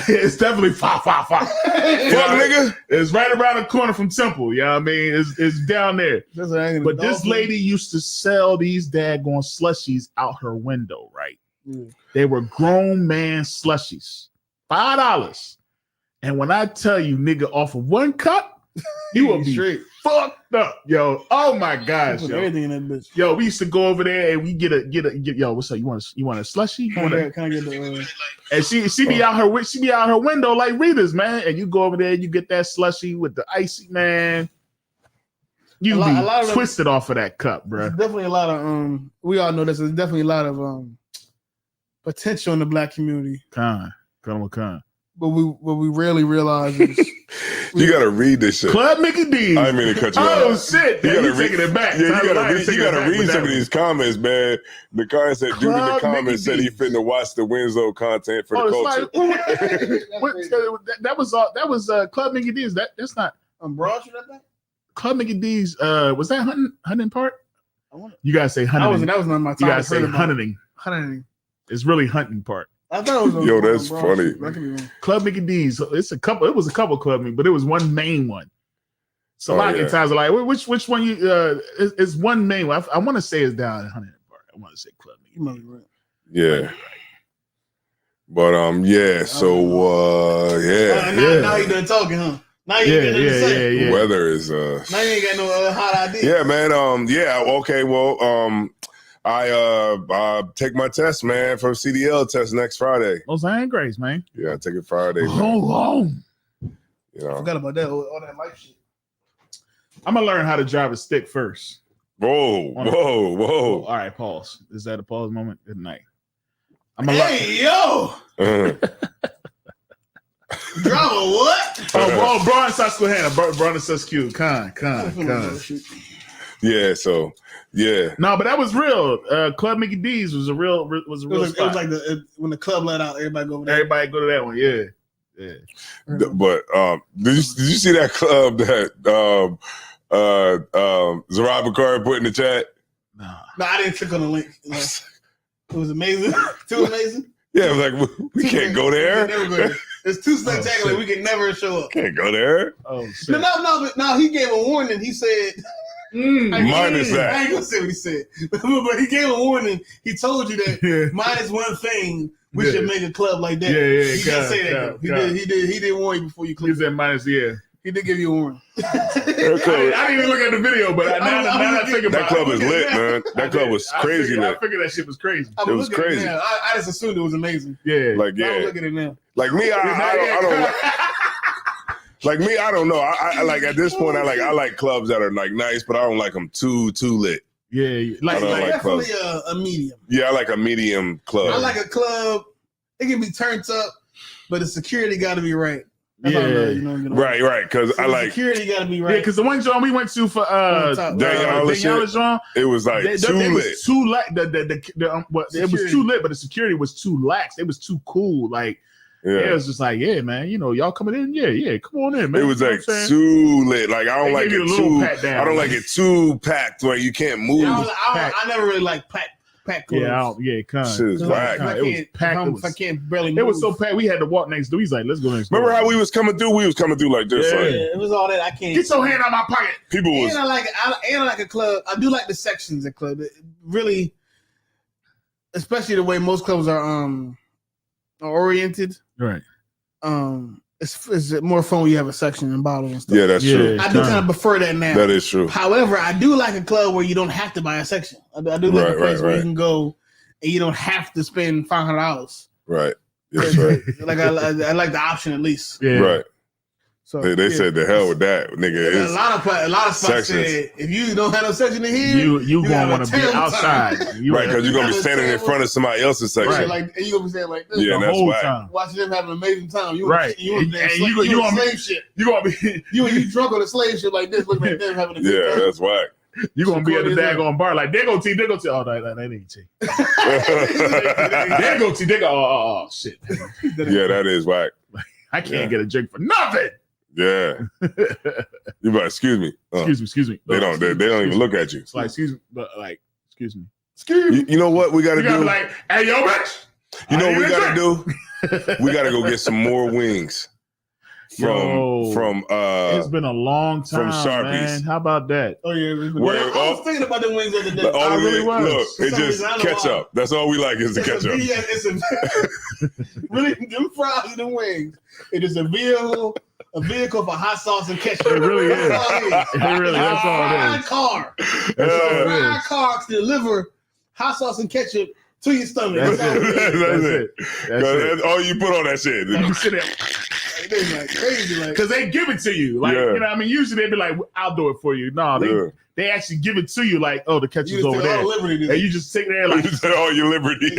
It's definitely fuck. Nigga. It's right around the corner from Temple. You know what I mean? It's down there. But this lady used to sell these daggone slushies out her window, right? They were grown man slushies. $5. And when I tell you, nigga, off of one cup, you will be straight fucked up, yo. Oh my gosh, yo. Everything in that bitch. Yo, we used to go over there and we get yo, what's up? You want a slushie? Can I get the and she be out her window like Rita's, man. And you go over there, you get that slushie with the icy, man. You be twisted off of that cup, bro. There's definitely a lot of we all know this. There's definitely a lot of potential in the black community. Con. But we rarely realize is you gotta read this shit. Club Mickey D's. I didn't mean to cut you off. Oh shit! You gotta taking it back. Yeah, you gotta read some of these comments, man. The guy said, dude in the comments said he finna watch the Winslow content for the culture. That was Club Mickey D's. That's not Broad Street, I think. Club Mickey D's. Was that hunting part? You gotta say hunting. That was not my time. You gotta say hunting. Hunting. It's really hunting part. I thought it was yo, that's funny. Club Mickey D's. It was a couple Club Mickey, but it was one main one. So a lot of times are like, which one you? It's one main one. I want to say it's down in Huntington Park. I want to say Club Mickey. You might be right. Yeah. But yeah. So now you done talking, huh? Now you ain't got nothing to say. The weather is now you ain't got no hot idea. Yeah, man. Okay. Well, I take my test, man, for CDL test next Friday. Those ain't grace, man. Yeah, I take it Friday. You know, I forgot about that. All that life shit. I'm gonna learn how to drive a stick first. Whoa. All right, pause. Is that a pause moment? Good night. Yo. Drama what? Brian Susquehanna. Brian Susquehanna. Con. Yeah, so yeah. No, but that was real. Club Mickey D's was a real It was spot. like when the club let out, everybody go over there. Everybody go to that one, yeah. But did you see that club that Zara Bakari put in the chat? No, I didn't click on the link. It was amazing. Too amazing. Yeah, it was like we can't go there. It's too spectacular. We can never show up. Can't go there. Oh shit. No. He gave a warning. He said. Minus that. I ain't gonna say what he said, but he gave a warning. He told you that minus one thing we should make a club like that. Yeah. He didn't say that. He did warn you before you clicked. He said minus, yeah. He did give you a warning. I didn't even look at the video, but now I think about that club is lit, man. That club was crazy lit. I figured that shit was crazy. It was crazy. I just assumed it was amazing. Yeah. Like yeah. I'm looking at it now. Like me, I don't. Like me, I don't know. I like at this point, I like clubs that are like nice, but I don't like them too lit. Yeah, like definitely a medium. Yeah, I like a medium club. I like a club. It can be turned up, but the security got to be right. Right. Because I like security got to be right. Yeah, because the one joint we went to for Danielle Jean, it was like too lit. Too light. It was too lit, but the security was too lax. It was too cool. Like. Yeah, it was just like, yeah, man, you know, y'all coming in, yeah, come on in, man. It was like too lit. Like I don't like it too. I don't like it too packed where you can't move. I never really like packed clubs. Shit is whack. It was packed. If I can't barely move. It was so packed. We had to walk next door. He's like, let's go next door. Remember how we was coming through? We was coming through like this. Yeah, it was all that. I can't. Get your hand out my pocket. People was. And I like a club. I do like the sections at club. It really, especially the way most clubs are oriented. Right. It's more fun when you have a section and bottles and stuff. Yeah, that's true. I do kind of prefer that now. That is true. However, I do like a club where you don't have to buy a section. I do like a place where you can go and you don't have to spend $500 Right. That's right. Like I like the option at least. Yeah. Right. So They said the hell with that, nigga. A lot of spots said if you don't have no section in here, you gonna want to be outside, right? Because you're gonna be standing in front of somebody else's section, right? Like, and you gonna be saying like this, yeah, the that's whole whack. time, watching them having an amazing time. You right? You gonna slave shit. You gonna be you drunk on the slave shit like this, looking at them having a good time. Yeah, that's whack. You gonna be at the daggone bar like they go T. Oh, that ain't T. They go T. Oh shit. Yeah, that is whack. I can't get a drink for nothing. Yeah. You better excuse me. Excuse me. They don't even look at you. It's like excuse me, but like excuse me. You know what we gotta do? Be like, hey yo, bitch. You know what we gotta do? We gotta go get some more wings. From it's been a long time, from Sharpies. man. How about that? Oh yeah, I was thinking about them wings the other day. I really was. Look, it's just ketchup. That's all we like is the ketchup. Really, them fries and them wings. It is a vehicle for hot sauce and ketchup. It really is. That's all it is. Fried car to deliver hot sauce and ketchup to your stomach. That's it. That's all you put on that shit. You sit there. Like crazy, like because they give it to you, like you know. What I mean, usually they'd be like, "I'll do it for you." No, they actually give it to you, like, "Oh, the ketchup's over there," and you just sit there like, "You said all your liberty."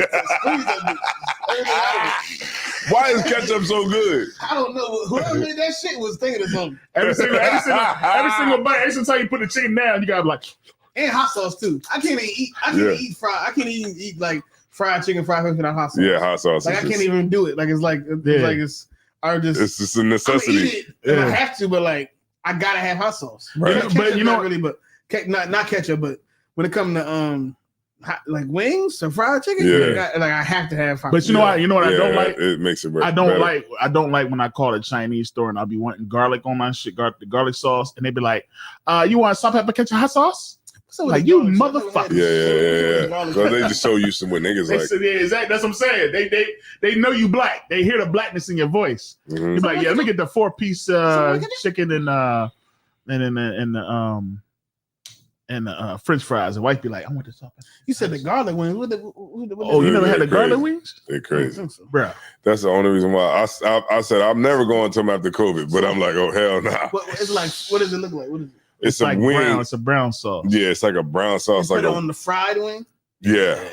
Why is ketchup so good? I don't know. Whoever made that shit was thinking of something. Every single bite, every single time you put the chicken down, you gotta be like, and hot sauce too. I can't even eat like fried chicken, fried fish without hot sauce. Yeah, hot sauce. Like I can't even do it. Like it's just a necessity. I eat it and I have to, but like I gotta have hot sauce. Right. But you know, really, but not ketchup. But when it comes to like wings or fried chicken, I have to have. But you know what I don't like. It makes it. I don't like when I call a Chinese store and I'll be wanting garlic on my shit, the garlic sauce, and they be like, "You want salt, pepper, ketchup, hot sauce?" So like you motherfucker. Yeah. So they just so used to what niggas like. Said, exactly. That's what I'm saying. They know you black. They hear the blackness in your voice. Mm-hmm. You're like, let me get the 4-piece chicken and the French fries. And wife be like, I want the salt. You said the garlic wings. You never had the garlic wings? They're crazy, bro. That's the only reason why I said I'm never going to them after COVID. But I'm like, oh hell no. Nah. It's like, what does it look like? What is it? It's like a wing. Brown. It's a brown sauce. Yeah, it's like a brown sauce. You put it on the fried wing? Yeah.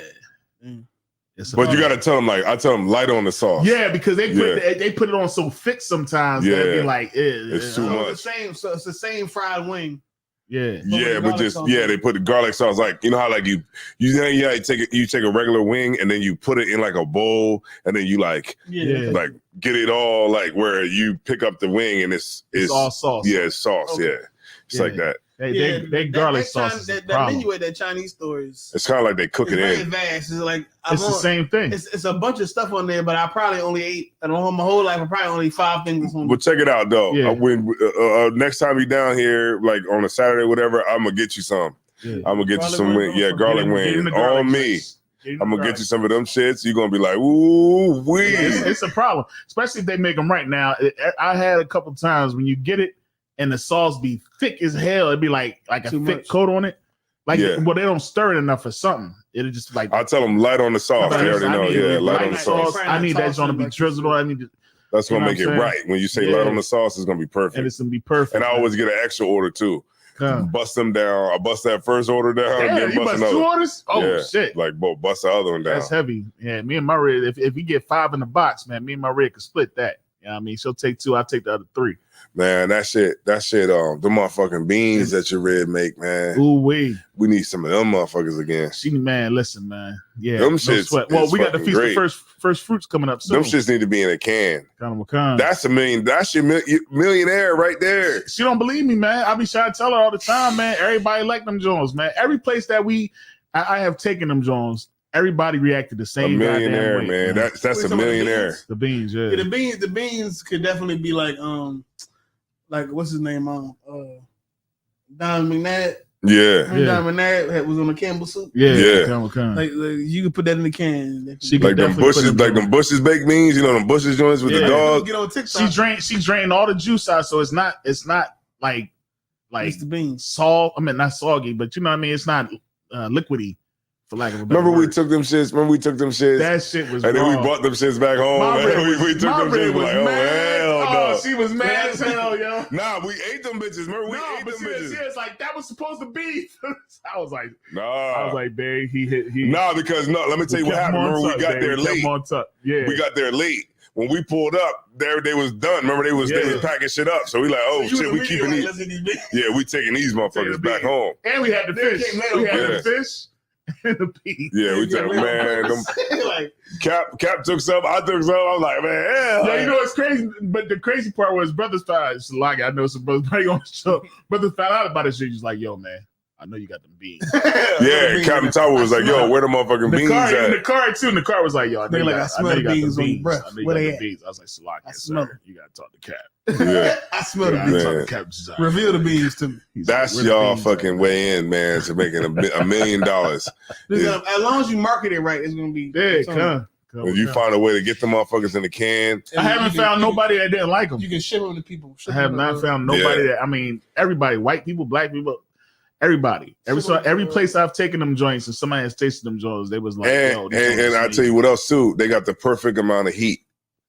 But you got to tell them, I tell them light on the sauce. Yeah, because they put it on so thick sometimes. Yeah. They'll be like, it's too much. It's the same fried wing. Yeah. Yeah, but they put the garlic sauce, like, you know how like you take a regular wing and then you put it in like a bowl and then you like get it all like where you pick up the wing and it's all sauce. Yeah, it's sauce. Okay. Yeah. It's like that. They garlic sauce. That menu at that Chinese store is. It's kind of like they cook it in. Vast. It's like it's the same thing. It's a bunch of stuff on there, but I probably only ate. I don't know my whole life. I probably only 5 things on. But check it out though. Yeah. When next time you down here, like on a Saturday, whatever, I'm gonna get you some. Yeah. I'm gonna get you some wing. Yeah, garlic wing on me. I'm gonna get you some of them shits. You're gonna be like, ooh, wee. It's a problem, especially if they make them right now. I had a couple times when you get it. And the sauce be thick as hell. It'd be like a thick coat on it. Like, well, they don't stir it enough for something. It'll just like. I tell them light on the sauce. They already know. Yeah, light on the sauce. I need that joint to be drizzled on. I need to. That's gonna make it right. When you say light on the sauce, it's gonna be perfect. And it's gonna be perfect. And I always get an extra order too. Bust them down. I bust that first order down. Damn, you bust 2 orders? Oh shit! Like bust the other one down. That's heavy. Yeah, me and my red. If we get 5 in the box, man, me and my red can split that. You know what I mean? She'll take 2. I'll take the other 3. Man, that shit, the motherfucking beans that your red make, man. Ooh wee. We need some of them motherfuckers again. Listen, man. Yeah. Them shits. Well, we got the Feast of First Fruits coming up soon. Them shits need to be in a can. Kind. That's $1 million. That's your millionaire right there. She don't believe me, man. I be trying to tell her all the time, man. Everybody like them Jones, man. Every place that I have taken them Jones. Everybody reacted the same. A millionaire, way, man. That's a millionaire. The beans, yeah. The beans could definitely be like what's his name? Don McNabb. Yeah. Don McNabb was on the Campbell soup. Yeah. Like you could put that in the can. She like them Bush's baked beans. You know them Bush's joints with the dog. Get on TikTok. She drained all the juice out, so it's not like the beans salt. I mean, not soggy, but you know what I mean. It's not liquidy. For lack of a better Remember we word. took them shits. That shit was and then wrong. we brought them shits back home. We took them shits. Like, oh hell no. She was mad as hell, yo. Nah, we ate them bitches. Remember we ate them bitches. It's like that was supposed to be. I was like, babe, he. Nah, because let me tell you what happened. Remember we got there late. Yeah, we got there late. When we pulled up, they was done. Remember they was packing shit up. So we like, oh shit, we keeping these. Yeah, we taking these motherfuckers back home. And we had the fish. We had the fish and the peas. Yeah, we took man. Cap took some. I took some. I was like, man, hell. Yeah, you know it's crazy. But the crazy part was brothers found. It's like I know some brothers probably on the show. Brothers found out about this shit. He's like, yo, man. I know you got them beans. Yeah, Captain Tower was like, yo, where the motherfucking beans at? In the car, too. And the car was like, yo, I know you got the beans. I know you got the beans. I was like, Salaki, sir, you got to talk to Cap. Yeah. I smell the beans. Reveal the beans to me. That's y'all fucking way in, man, to making $1 million. As long as you market it right, it's going to be. Yeah, When you find a way to get the motherfuckers in the can. I haven't found nobody that didn't like them. You can ship them to people. I have not found nobody that, I mean, everybody, white people, black people, everybody. Every place I've taken them joints and somebody has tasted them joints, they was like, yo. And I tell you what else too, they got the perfect amount of heat.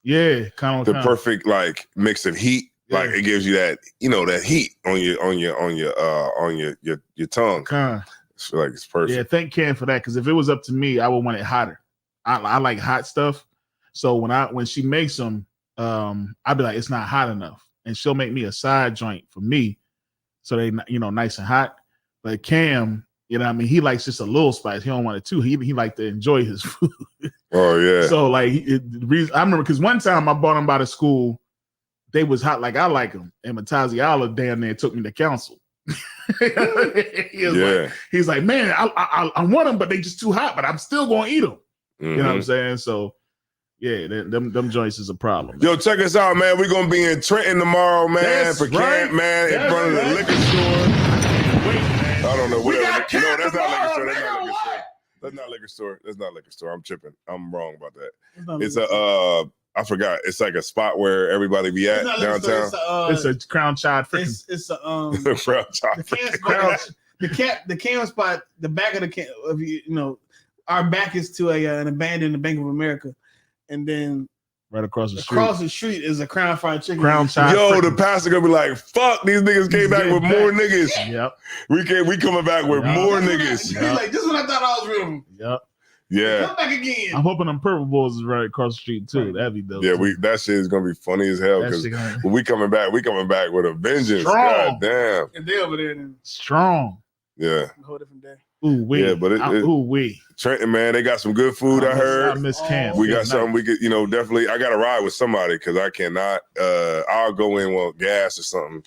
Yeah, perfect like mix of heat. Yeah. Like it gives you that, that heat on your tongue. So like it's perfect. Yeah, thank Ken for that. Because if it was up to me, I would want it hotter. I like hot stuff. So when she makes them, I'd be like, it's not hot enough, and she'll make me a side joint for me, so they nice and hot. But Cam, I mean, he likes just a little spice. He don't want it too. He like to enjoy his food. Oh yeah. So like the reason I remember because one time I bought him by the school, they was hot like I like them, and Mataziala damn near took me to council. He's like, man, I want them, but they just too hot. But I'm still gonna eat them. Mm-hmm. You know what I'm saying? So yeah, them joints is a problem. Man. Yo, check us out, man. We're gonna be in Trenton tomorrow, man. That's for camp, man, in front of the liquor store. I don't know. No, that's not liquor store. That's not liquor store. That's not liquor store. I'm tripping. I'm wrong about that. It's I forgot. It's like a spot where everybody be at downtown. It's a Crown Child. It's a Crown Child. The camp spot. The back of the camp. Our back is to an abandoned Bank of America, and then right across the street is a Crown Fried Chicken. Crown Child. Yo, the pastor gonna be like, "Fuck, these niggas came back with more niggas." Yep. We coming back with more niggas. He's like, "This is what I thought I was real." Yep. Yeah. Come back again. I'm hoping them Purple Bulls is right across the street too. That'd be dope. Yeah, that shit is gonna be funny as hell because when we coming back with a vengeance. God damn. And they over there then. Strong. Yeah. A whole different day. Ooh wee. Yeah, but Trenton, man, they got some good food. I heard. I miss camp. We got something we could, definitely. I got to ride with somebody because I cannot. I'll go in with gas or something,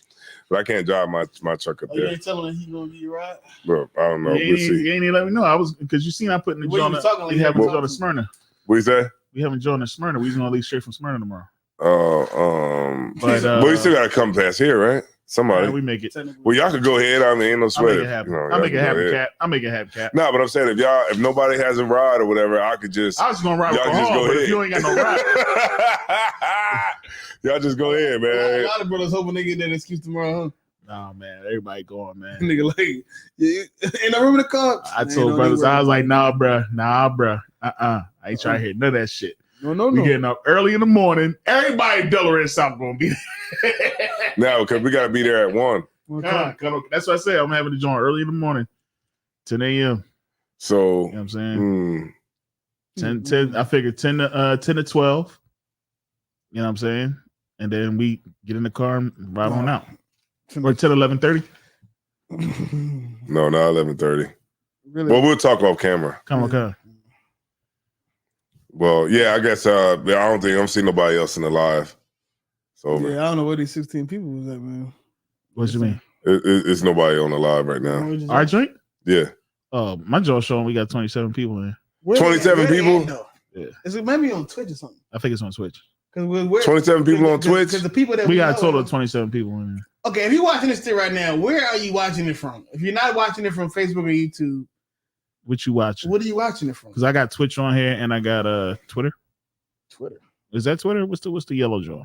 but I can't drive my truck up there. You ain't telling him he gonna give you a ride? Bro, I don't know. We'll see. You ain't even let me know. I was because you seen I put in the joint. We haven't gone to Smyrna. What you say? We haven't joined to Smyrna. We was gonna leave straight from Smyrna tomorrow. But you still gotta come past here, right? Somebody. Yeah, we make it. Well, y'all could go ahead. I mean, ain't no sweat. I'll make it happen, Cap. I'll make it happen, Cap. No, but I'm saying if nobody has a ride or whatever, I could just. I was gonna ride with just go ahead. If you ain't got no ride. Y'all just go ahead, man. A lot of brothers hoping they get that excuse tomorrow, huh? Nah, man, everybody going, man. Nigga, like, in the room of the cops. I told brothers, I was like, nah, bro. I ain't trying to hear none of that shit. No. We getting up early in the morning. Everybody in Delaware and South gonna be there. No, because we gotta be there at 1. That's what I said. I'm having to join early in the morning, 10 a.m. So you know what I'm saying? 10. I figured 10 to 12. You know what I'm saying? And then we get in the car and ride on out. Or 10, 11:30. No, not 11:30. Really? Well, we'll talk off camera. Come on. Well, yeah, I guess I don't see nobody else in the live. So yeah, I don't know where these 16 people was at, man. What you mean? It's nobody on the live right now. Our joint? Yeah. My jaw showing we got 27 people in. 27 people? Yeah. Is it maybe on Twitch or something? I think it's on Twitch. 27 people on Twitch? Because the people that we got a total of 27 people in there. Okay, if you're watching this thing right now, where are you watching it from? If you're not watching it from Facebook or YouTube, what you watching? What are you watching it from? Because I got Twitch on here and I got Twitter. Twitter. Is that Twitter? What's the yellow jaw?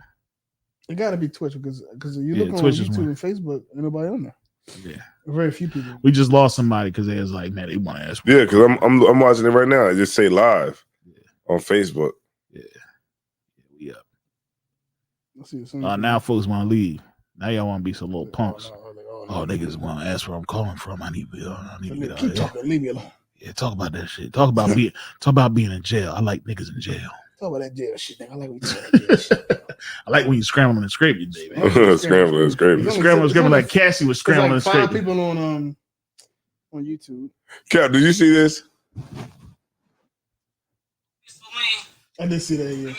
It gotta be Twitch because you look on Twitch YouTube and Facebook, ain't nobody on there. Yeah, very few people. We just lost somebody because they was like, man, they want to ask. Yeah, because I'm watching it right now. I just say live on Facebook. Yeah, we up. Let's see, Now folks want to leave. Now y'all want to be some little punks. Oh, niggas want to ask where I'm calling from. I need to get keep talking. Leave me alone. Yeah, talk about that shit. Talk about being in jail. I like niggas in jail. Talk about that jail shit. I like when you talk about jail shit. I like when you scramble and scrape your day, man. Scramble and scrape. Scramble and scrape like Cassie was scrambling and scraping. 5 people on YouTube. Cap, did you see this? I did see that. Yeah.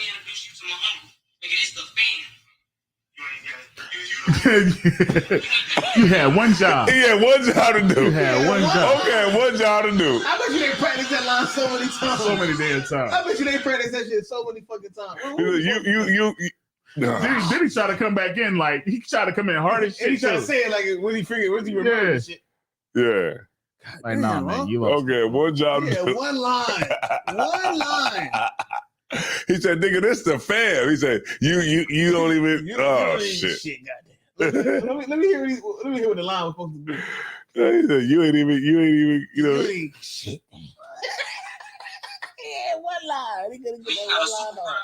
You had one job. He had one job to do. You had one job. Okay, one job to do. I bet you they practice that line so many times. So many damn times. I bet you they practice that shit so many fucking times. You. Then he tried to come back in like he tried to come in hard as shit. And he tried to say it like when he figured, when he remember shit. Yeah. Like, nah, man, you lost. Okay, one job. Yeah, one line. One line. He said, "Nigga, this the fam." He said, "You don't even." Shit. Let me hear what the line was supposed to be. He said, you ain't even, you know. Shit. Yeah, one line. He gonna get that one line off.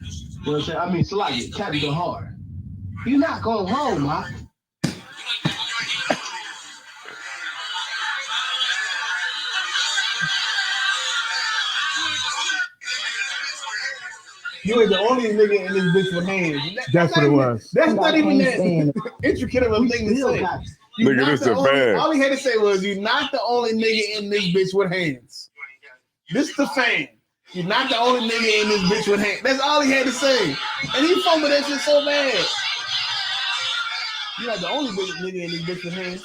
You know what I'm saying? I mean, Salaki, Cappy go hard. You're not going home, Mark. You ain't the only nigga in this bitch with hands. That's what it was. That's not even that intricate of a thing to say. Nigga, this the fan. All he had to say was, "You're not the only nigga in this bitch with hands." This the fan. You're not the only nigga in this bitch with hands. That's all he had to say. And he fumbled that shit so bad. You're not the only nigga in this bitch with hands.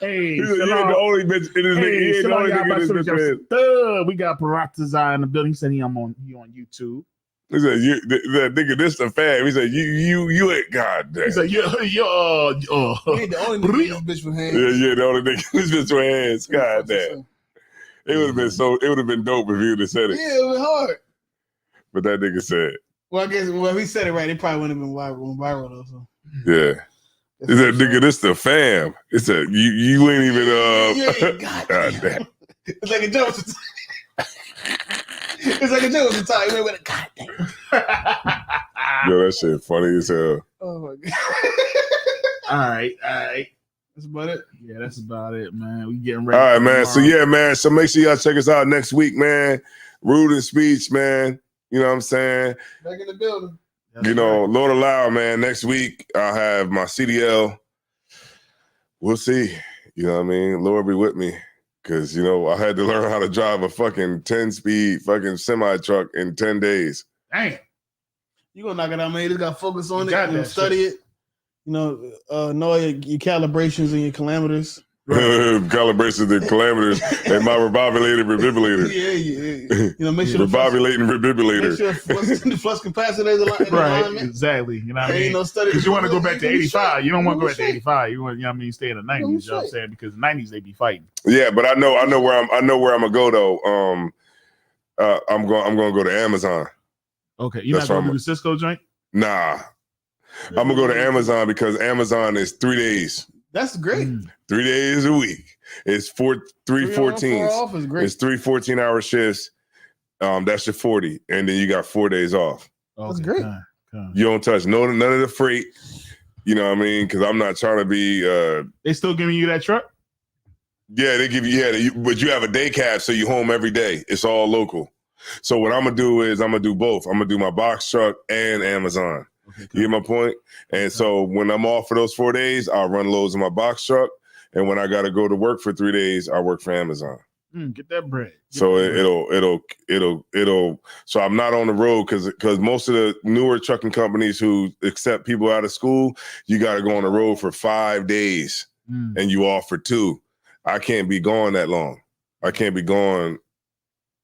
Hey, you're the only bitch in this nigga. He ain't the only nigga in this bitch. We got Paratiza in the building. He said he on YouTube. He said, that nigga, this the fam. He said, you ain't goddamn. He said, you ain't the only nigga in this bitch with hands. Yeah, the only nigga in this bitch with hands. Goddamn. It would have been dope if he would have said it. Yeah, it was hard. But that nigga said. Well, I guess, if he said it right, it probably wouldn't have been viral though. So. Yeah. He said, nigga, this the fam. He said, you ain't even, goddamn. It's like a joke. It's like a joke at the time. You went, goddamn. Yo, that shit funny as hell. Oh my god. All right. That's about it. Yeah, that's about it, man. We getting ready. All right, man. So yeah, man. So make sure y'all check us out next week, man. Rude and Speech, man. You know what I'm saying? Back in the building. That's Lord allow, man. Next week I'll have my CDL. We'll see. You know what I mean? Lord be with me. Cause I had to learn how to drive a fucking 10-speed fucking semi truck in 10 days. Damn. You gonna knock it out, man. You just gotta focus on it, study it. Know your calibrations and your kilometers. Right. Calibrations and kilometers and my rebobulator. Yeah. Make sure rebobulating refibrillator. Make sure the flux capacitor is aligned. Right, exactly. You know what I mean? Because you want to go back to 85. You don't want to go back to 85. You want, stay in the 90s. You know what I'm saying? Because the 90s they be fighting. Yeah, but I know where I'm gonna go though. I'm gonna go to Amazon. Okay, you're not gonna do the Cisco joint? Nah. I'm gonna go to Amazon because Amazon is 3 days. That's great. 3 days a week. It's 3 14s. Off is great. It's 3 14-hour shifts. That's your 40, and then you got 4 days off. That's great. You don't touch none of the freight. You know what I mean? Because I'm not trying to be. They still giving you that truck? Yeah, they give you. But you have a day cab, so you home every day. It's all local. So what I'm gonna do is I'm gonna do both. I'm gonna do my box truck and Amazon. Okay, you get my point? And so when I'm off for those 4 days, I'll run loads in my box truck. And when I got to go to work for 3 days, I work for Amazon. Get that bread. So it'll. So I'm not on the road because most of the newer trucking companies who accept people out of school, you got to go on the road for 5 days and you off for 2. I can't be gone that long. I can't be gone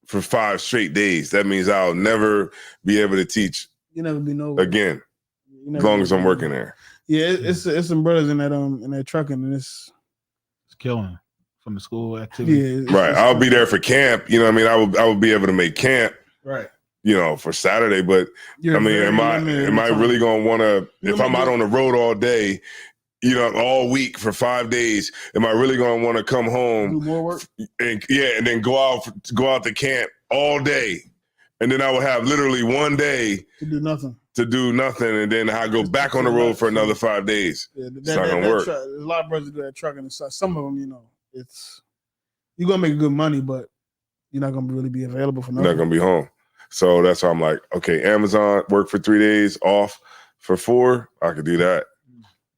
for 5 straight days. That means I'll never be able to teach. You never be nowhere again. As long as I'm working there. Yeah, it's some brothers in that trucking, and it's killing from the school activity. Yeah, right. I'll be there for camp. You know what I mean? I will be able to make camp. Right. for Saturday. But I mean, am I really gonna want to? If I'm out on the road all day, all week for 5 days, am I really gonna want to come home? Do more work? And then go out to camp all day, and then I would have literally 1 day to do nothing. And then I go back on the road for another 5 days. Yeah, it's not gonna work. There's a lot of brothers do that trucking. Some of them, you're gonna make good money, but you're not gonna really be available for nothing. You're not gonna be home. So that's why I'm like, okay, Amazon, work for 3 days, off for 4. I could do that.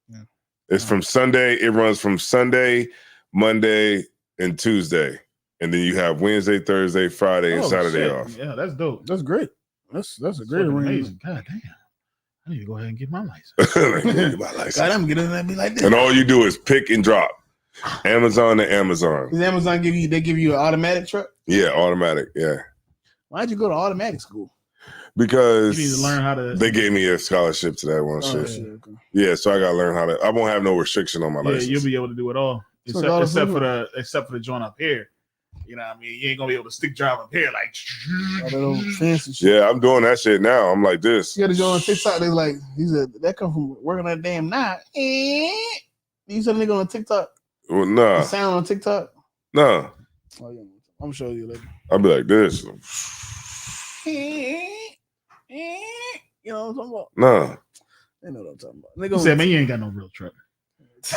Yeah. It's from Sunday. It runs from Sunday, Monday, and Tuesday. And then you have Wednesday, Thursday, Friday, and Saturday off. Yeah, that's dope. That's great. That's a great arrangement. God damn. I need to go ahead and get my license. God, I'm getting that be like this. And all you do is pick and drop. Amazon to Amazon. Does Amazon give you an automatic truck? Yeah, automatic. Yeah. Why'd you go to automatic school? Because you need to learn how to. They gave me a scholarship to that one shit. Yeah, okay. Yeah, so I gotta learn how to. I won't have no restriction on my license. You'll be able to do it all, except for the joint up here. You know what I mean? You ain't gonna be able to stick drive up here like. Fancy shit. Yeah, I'm doing that shit now. I'm like this. You gotta go on TikTok. They like, he said that come from working that damn knot. You said nigga on TikTok. Well, nah. The sound on TikTok. Nah. Oh, yeah. I'm gonna show you later. I'll be like this. You know what I'm talking about? Nah. They know what I'm talking about. Nigga said, man, you ain't got no real truck. So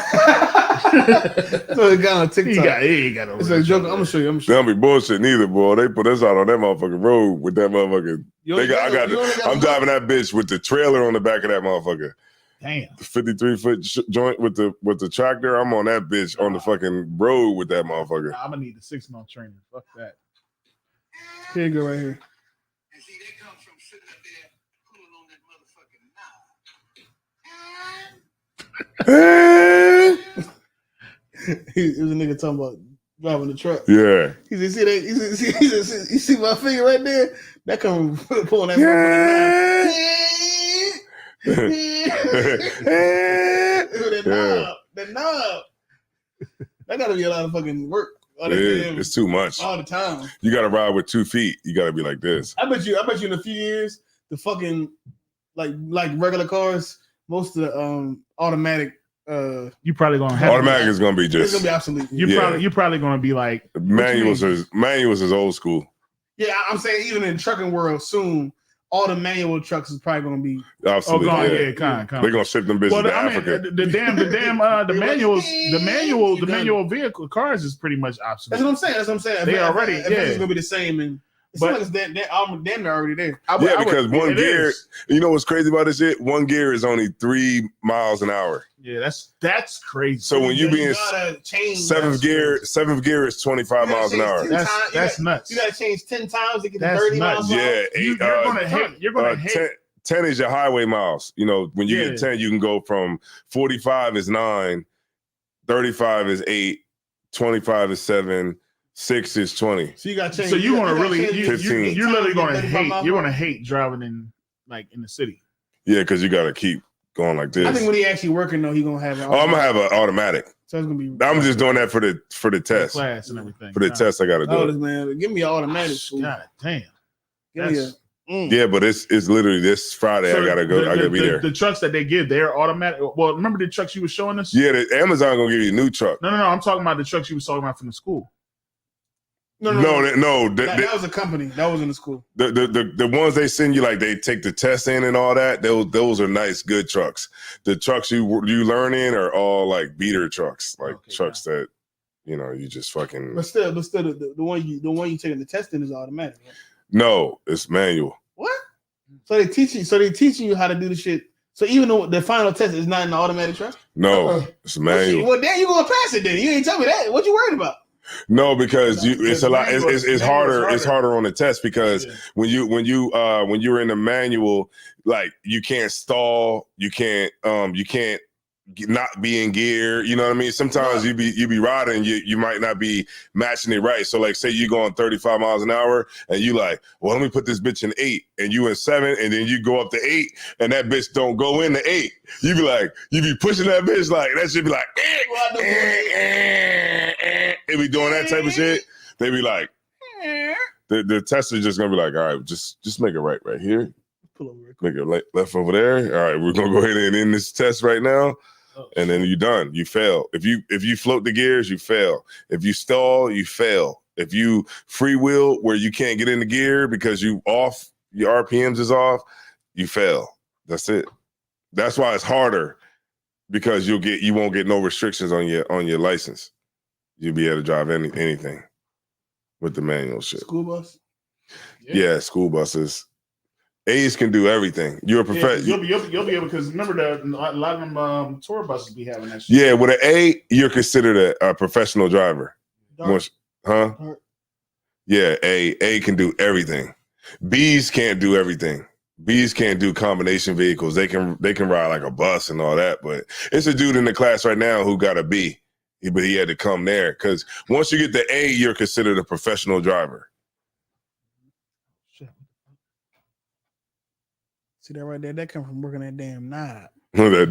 the guy on TikTok. He ain't got no it's real a joke. truck. I'm gonna show you. They don't be bullshit neither, boy. They put us out on that motherfucking road with that motherfucking. I'm driving that bitch with the trailer on the back of that motherfucker. Damn. The 53-foot joint with the tractor. I'm on that bitch on the fucking road with that motherfucker. I'm gonna need the 6-month training. Fuck that. Here you go, right here. And see, that comes from sitting up there pulling on that motherfucking knob. He was a nigga talking about driving the truck. Yeah. He said, you see my finger right there? That come from pulling that that knob. That gotta be a lot of fucking work. It's too much. All the time. You gotta ride with 2 feet. You gotta be like this. I bet you in a few years, the fucking like regular cars, most of the automatic you probably gonna have automatic is gonna be just it's gonna be obsolete. You're probably gonna be like manuals is old school. Yeah, I'm saying even in the trucking world soon, all the manual trucks is probably gonna be obsolete. They're gonna ship them business to Africa. The manual vehicle cars is pretty much obsolete. That's what I'm saying. They already it's gonna be the same and but they're already there. Because one gear, you know what's crazy about this shit? One gear is only 3 miles an hour. Yeah, that's crazy. So when you be in seventh gear is 25 miles an hour. That's nuts. You gotta change 10 times to get to 30 miles an hour. Yeah, you're gonna hate. 10 is your highway miles. You know, when you get 10, you can go from 45 is 9, 35 is 8, 25 is 7. 6 is 20. So you got to change. So you're gonna really, 15. you're literally gonna hate. You're gonna hate driving in the city. Yeah, because you gotta keep going like this. I think when he actually working though, he gonna have. I'm gonna have an automatic. So it's gonna be. I'm just doing that for the test. Class and everything. For the test, I gotta do it. Man, give me an automatic. God damn. Yeah, but it's literally this Friday. So I gotta go. I gotta be there. The trucks that they give, they're automatic. Well, remember the trucks you were showing us? Yeah, the Amazon gonna give you a new truck. No. I'm talking about the trucks you was talking about from the school. No. That was a company. That was in the school. The ones they send you, like they take the test in and all that. Those are nice, good trucks. The trucks you learn in are all like beater trucks, like trucks that you just fucking. But still, the one you taking the test in is automatic. Right? No, it's manual. What? So they teaching you how to do the shit. So even though the final test is not in the automatic truck. No, it's manual. Well, then you gonna pass it. Then you ain't tell me that. What you worried about? No, because it's a lot. It's harder. It's harder on the test because when you're in the manual, like you can't stall, you can't not be in gear. You know what I mean? Sometimes you be riding, you might not be matching it right. So like, say you going 35 miles an hour, and you like, well, let me put this bitch in 8, and you in 7, and then you go up to 8, and that bitch don't go into 8. You be pushing that bitch like that should be like. They be doing that type of shit. They be like, The test is just gonna be like, all right, just make it right here. Pull over. Make it left over there. All right, we're gonna go ahead and end this test right now, and then you're done. You fail. If you float the gears, you fail. If you stall, you fail. If you freewheel where you can't get in the gear because your RPMs is off, you fail. That's it. That's why it's harder, because you won't get no restrictions on your license. You'll be able to drive anything with the manual shit. School bus? Yeah, school buses. A's can do everything. You're a professional. You'll be able, because remember that a lot of them tour buses be having that shit. Yeah, with an A, you're considered a professional driver. Huh? Yeah, A can do everything. B's can't do everything. B's can't do combination vehicles. They can ride like a bus and all that, but it's a dude in the class right now who got a B, but he had to come there because once you get the A, you're considered a professional driver. See that right there? That come from working that damn knob. that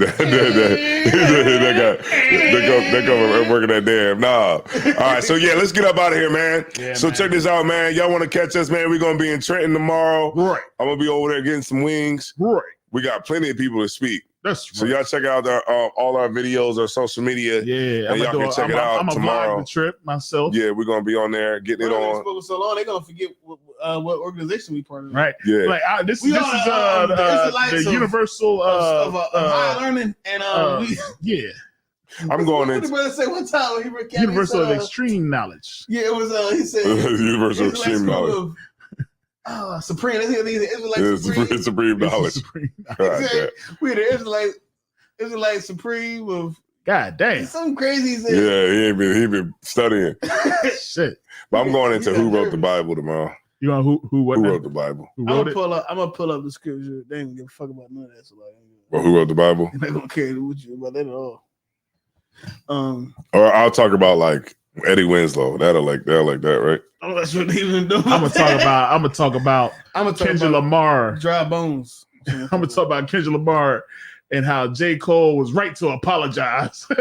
come from working that damn knob. All right, so yeah, let's get up out of here, man. Yeah, so man. Check this out, man. Y'all want to catch us, man? We're gonna be in Trenton tomorrow. Right. I'm gonna be over there getting some wings. Right. We got plenty of people to speak. That's right. So y'all check out all our videos, our social media. Yeah, and y'all can check it out tomorrow. I'm a vlog the trip myself. Yeah, we're gonna be on there getting it on. Spoken so long, they're gonna forget what organization we part of. Right. Yeah. Like this is the Universal of high learning and yeah. I'm going into. What did the brother say one time when he Universal of extreme knowledge. Yeah, it was. He said Universal extreme knowledge. Supreme. That's the Israelite Supreme knowledge. We're the Israelite Supreme of. God damn. Something crazy. He said. Yeah, he been studying. Shit. But I'm going into who wrote the Bible tomorrow. You know who wrote the Bible? Who wrote I'm gonna pull up the scripture. They ain't gonna give a fuck about none of that. So well, who wrote the Bible? They're not gonna care with you about that at all. Or I'll talk about like Eddie Winslow. They'll like that, right? Oh, that's what they've been doing. I'm gonna talk about Kendrick Lamar. Dry bones. I'm gonna talk about Kendrick Lamar and how J. Cole was right to apologize. So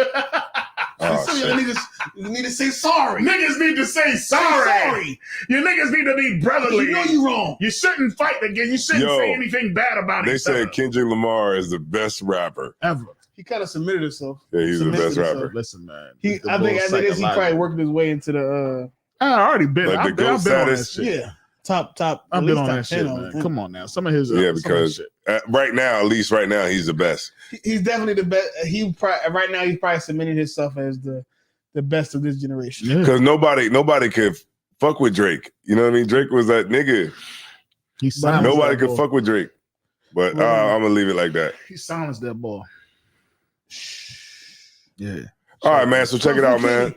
y'all niggas need to say sorry. Niggas need to say sorry. You niggas need to be brotherly. You know you wrong. You shouldn't fight again. You shouldn't say anything bad about it. They said Kendrick Lamar is the best rapper ever. He kind of submitted himself. Yeah, he's the best rapper. Listen, man. I think after this, he probably worked his way into the. I already been. Like I've been on that shit. Yeah. Top. I've been on that shit, man. Come on now. Some of his. Because right now, he's the best. He's definitely the best. Right now, he's probably submitted himself as the best of this generation. Because nobody could fuck with Drake. You know what I mean? Drake was that nigga. Nobody could fuck with Drake. But I'm gonna leave it like that. He silenced that boy. Yeah. All right, man. So check it out, man.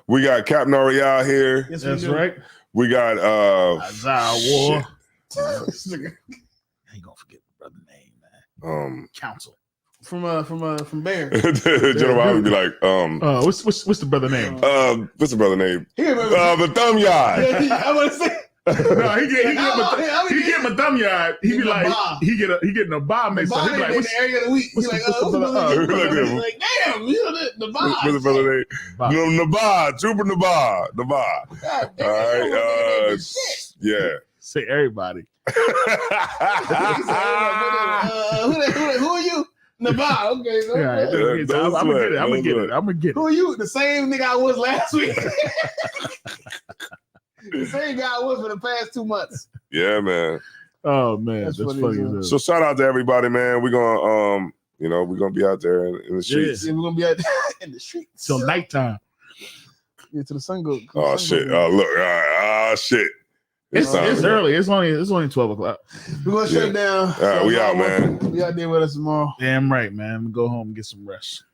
We got Captain Ariel here. Yes, that's right. We got Isaiah War. I ain't gonna forget the brother name, man. Council. From Bear. General would be like, what's the brother name? What's the brother name? The thumb yard. I want to say. No, he get my thumb yard. He be like, he getting a bar mix. So he be like, what's the area of the week? He's like, like, damn, the bar. What's the brother name? Nabar, Trooper Nabar. All right, yeah. Say everybody. Who are you? Nabar, okay. I'm gonna get it. Who are you? The same nigga I was last week. The same guy I was for the past 2 months. Yeah, man. Oh man, that's funny. So shout out to everybody, man. We're gonna we're gonna be out there in the streets. Yeah, we're gonna be out there in the streets till nighttime. Yeah, till the sun goes. Oh shit! Look! Shit! It's early. It's only 12 o'clock. We're gonna shut down. All right, we out, man. We out there with us tomorrow. Damn right, man. We go home and get some rest.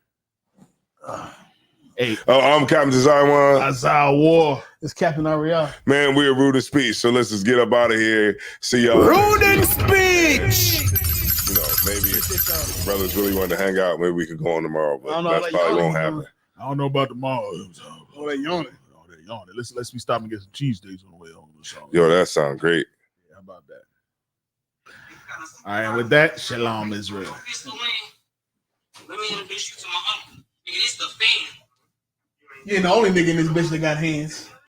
Hey. I'm Captain Design One. Isaiah War. It's Captain Ariel. Man, we're Rude and Speech. So let's just get up out of here. See y'all. Rude and Speech. You know, maybe if brothers really want to hang out, maybe we could go on tomorrow, but that probably won't happen. I don't know about tomorrow. Oh, they yawning. Let's me stop and get some cheese days on the way home. Yo, that sounds great. Yeah, how about that? All right, and with that, Shalom Israel. Let me introduce you to my uncle. Nigga, this the fan. You ain't the only nigga in this bitch that got hands.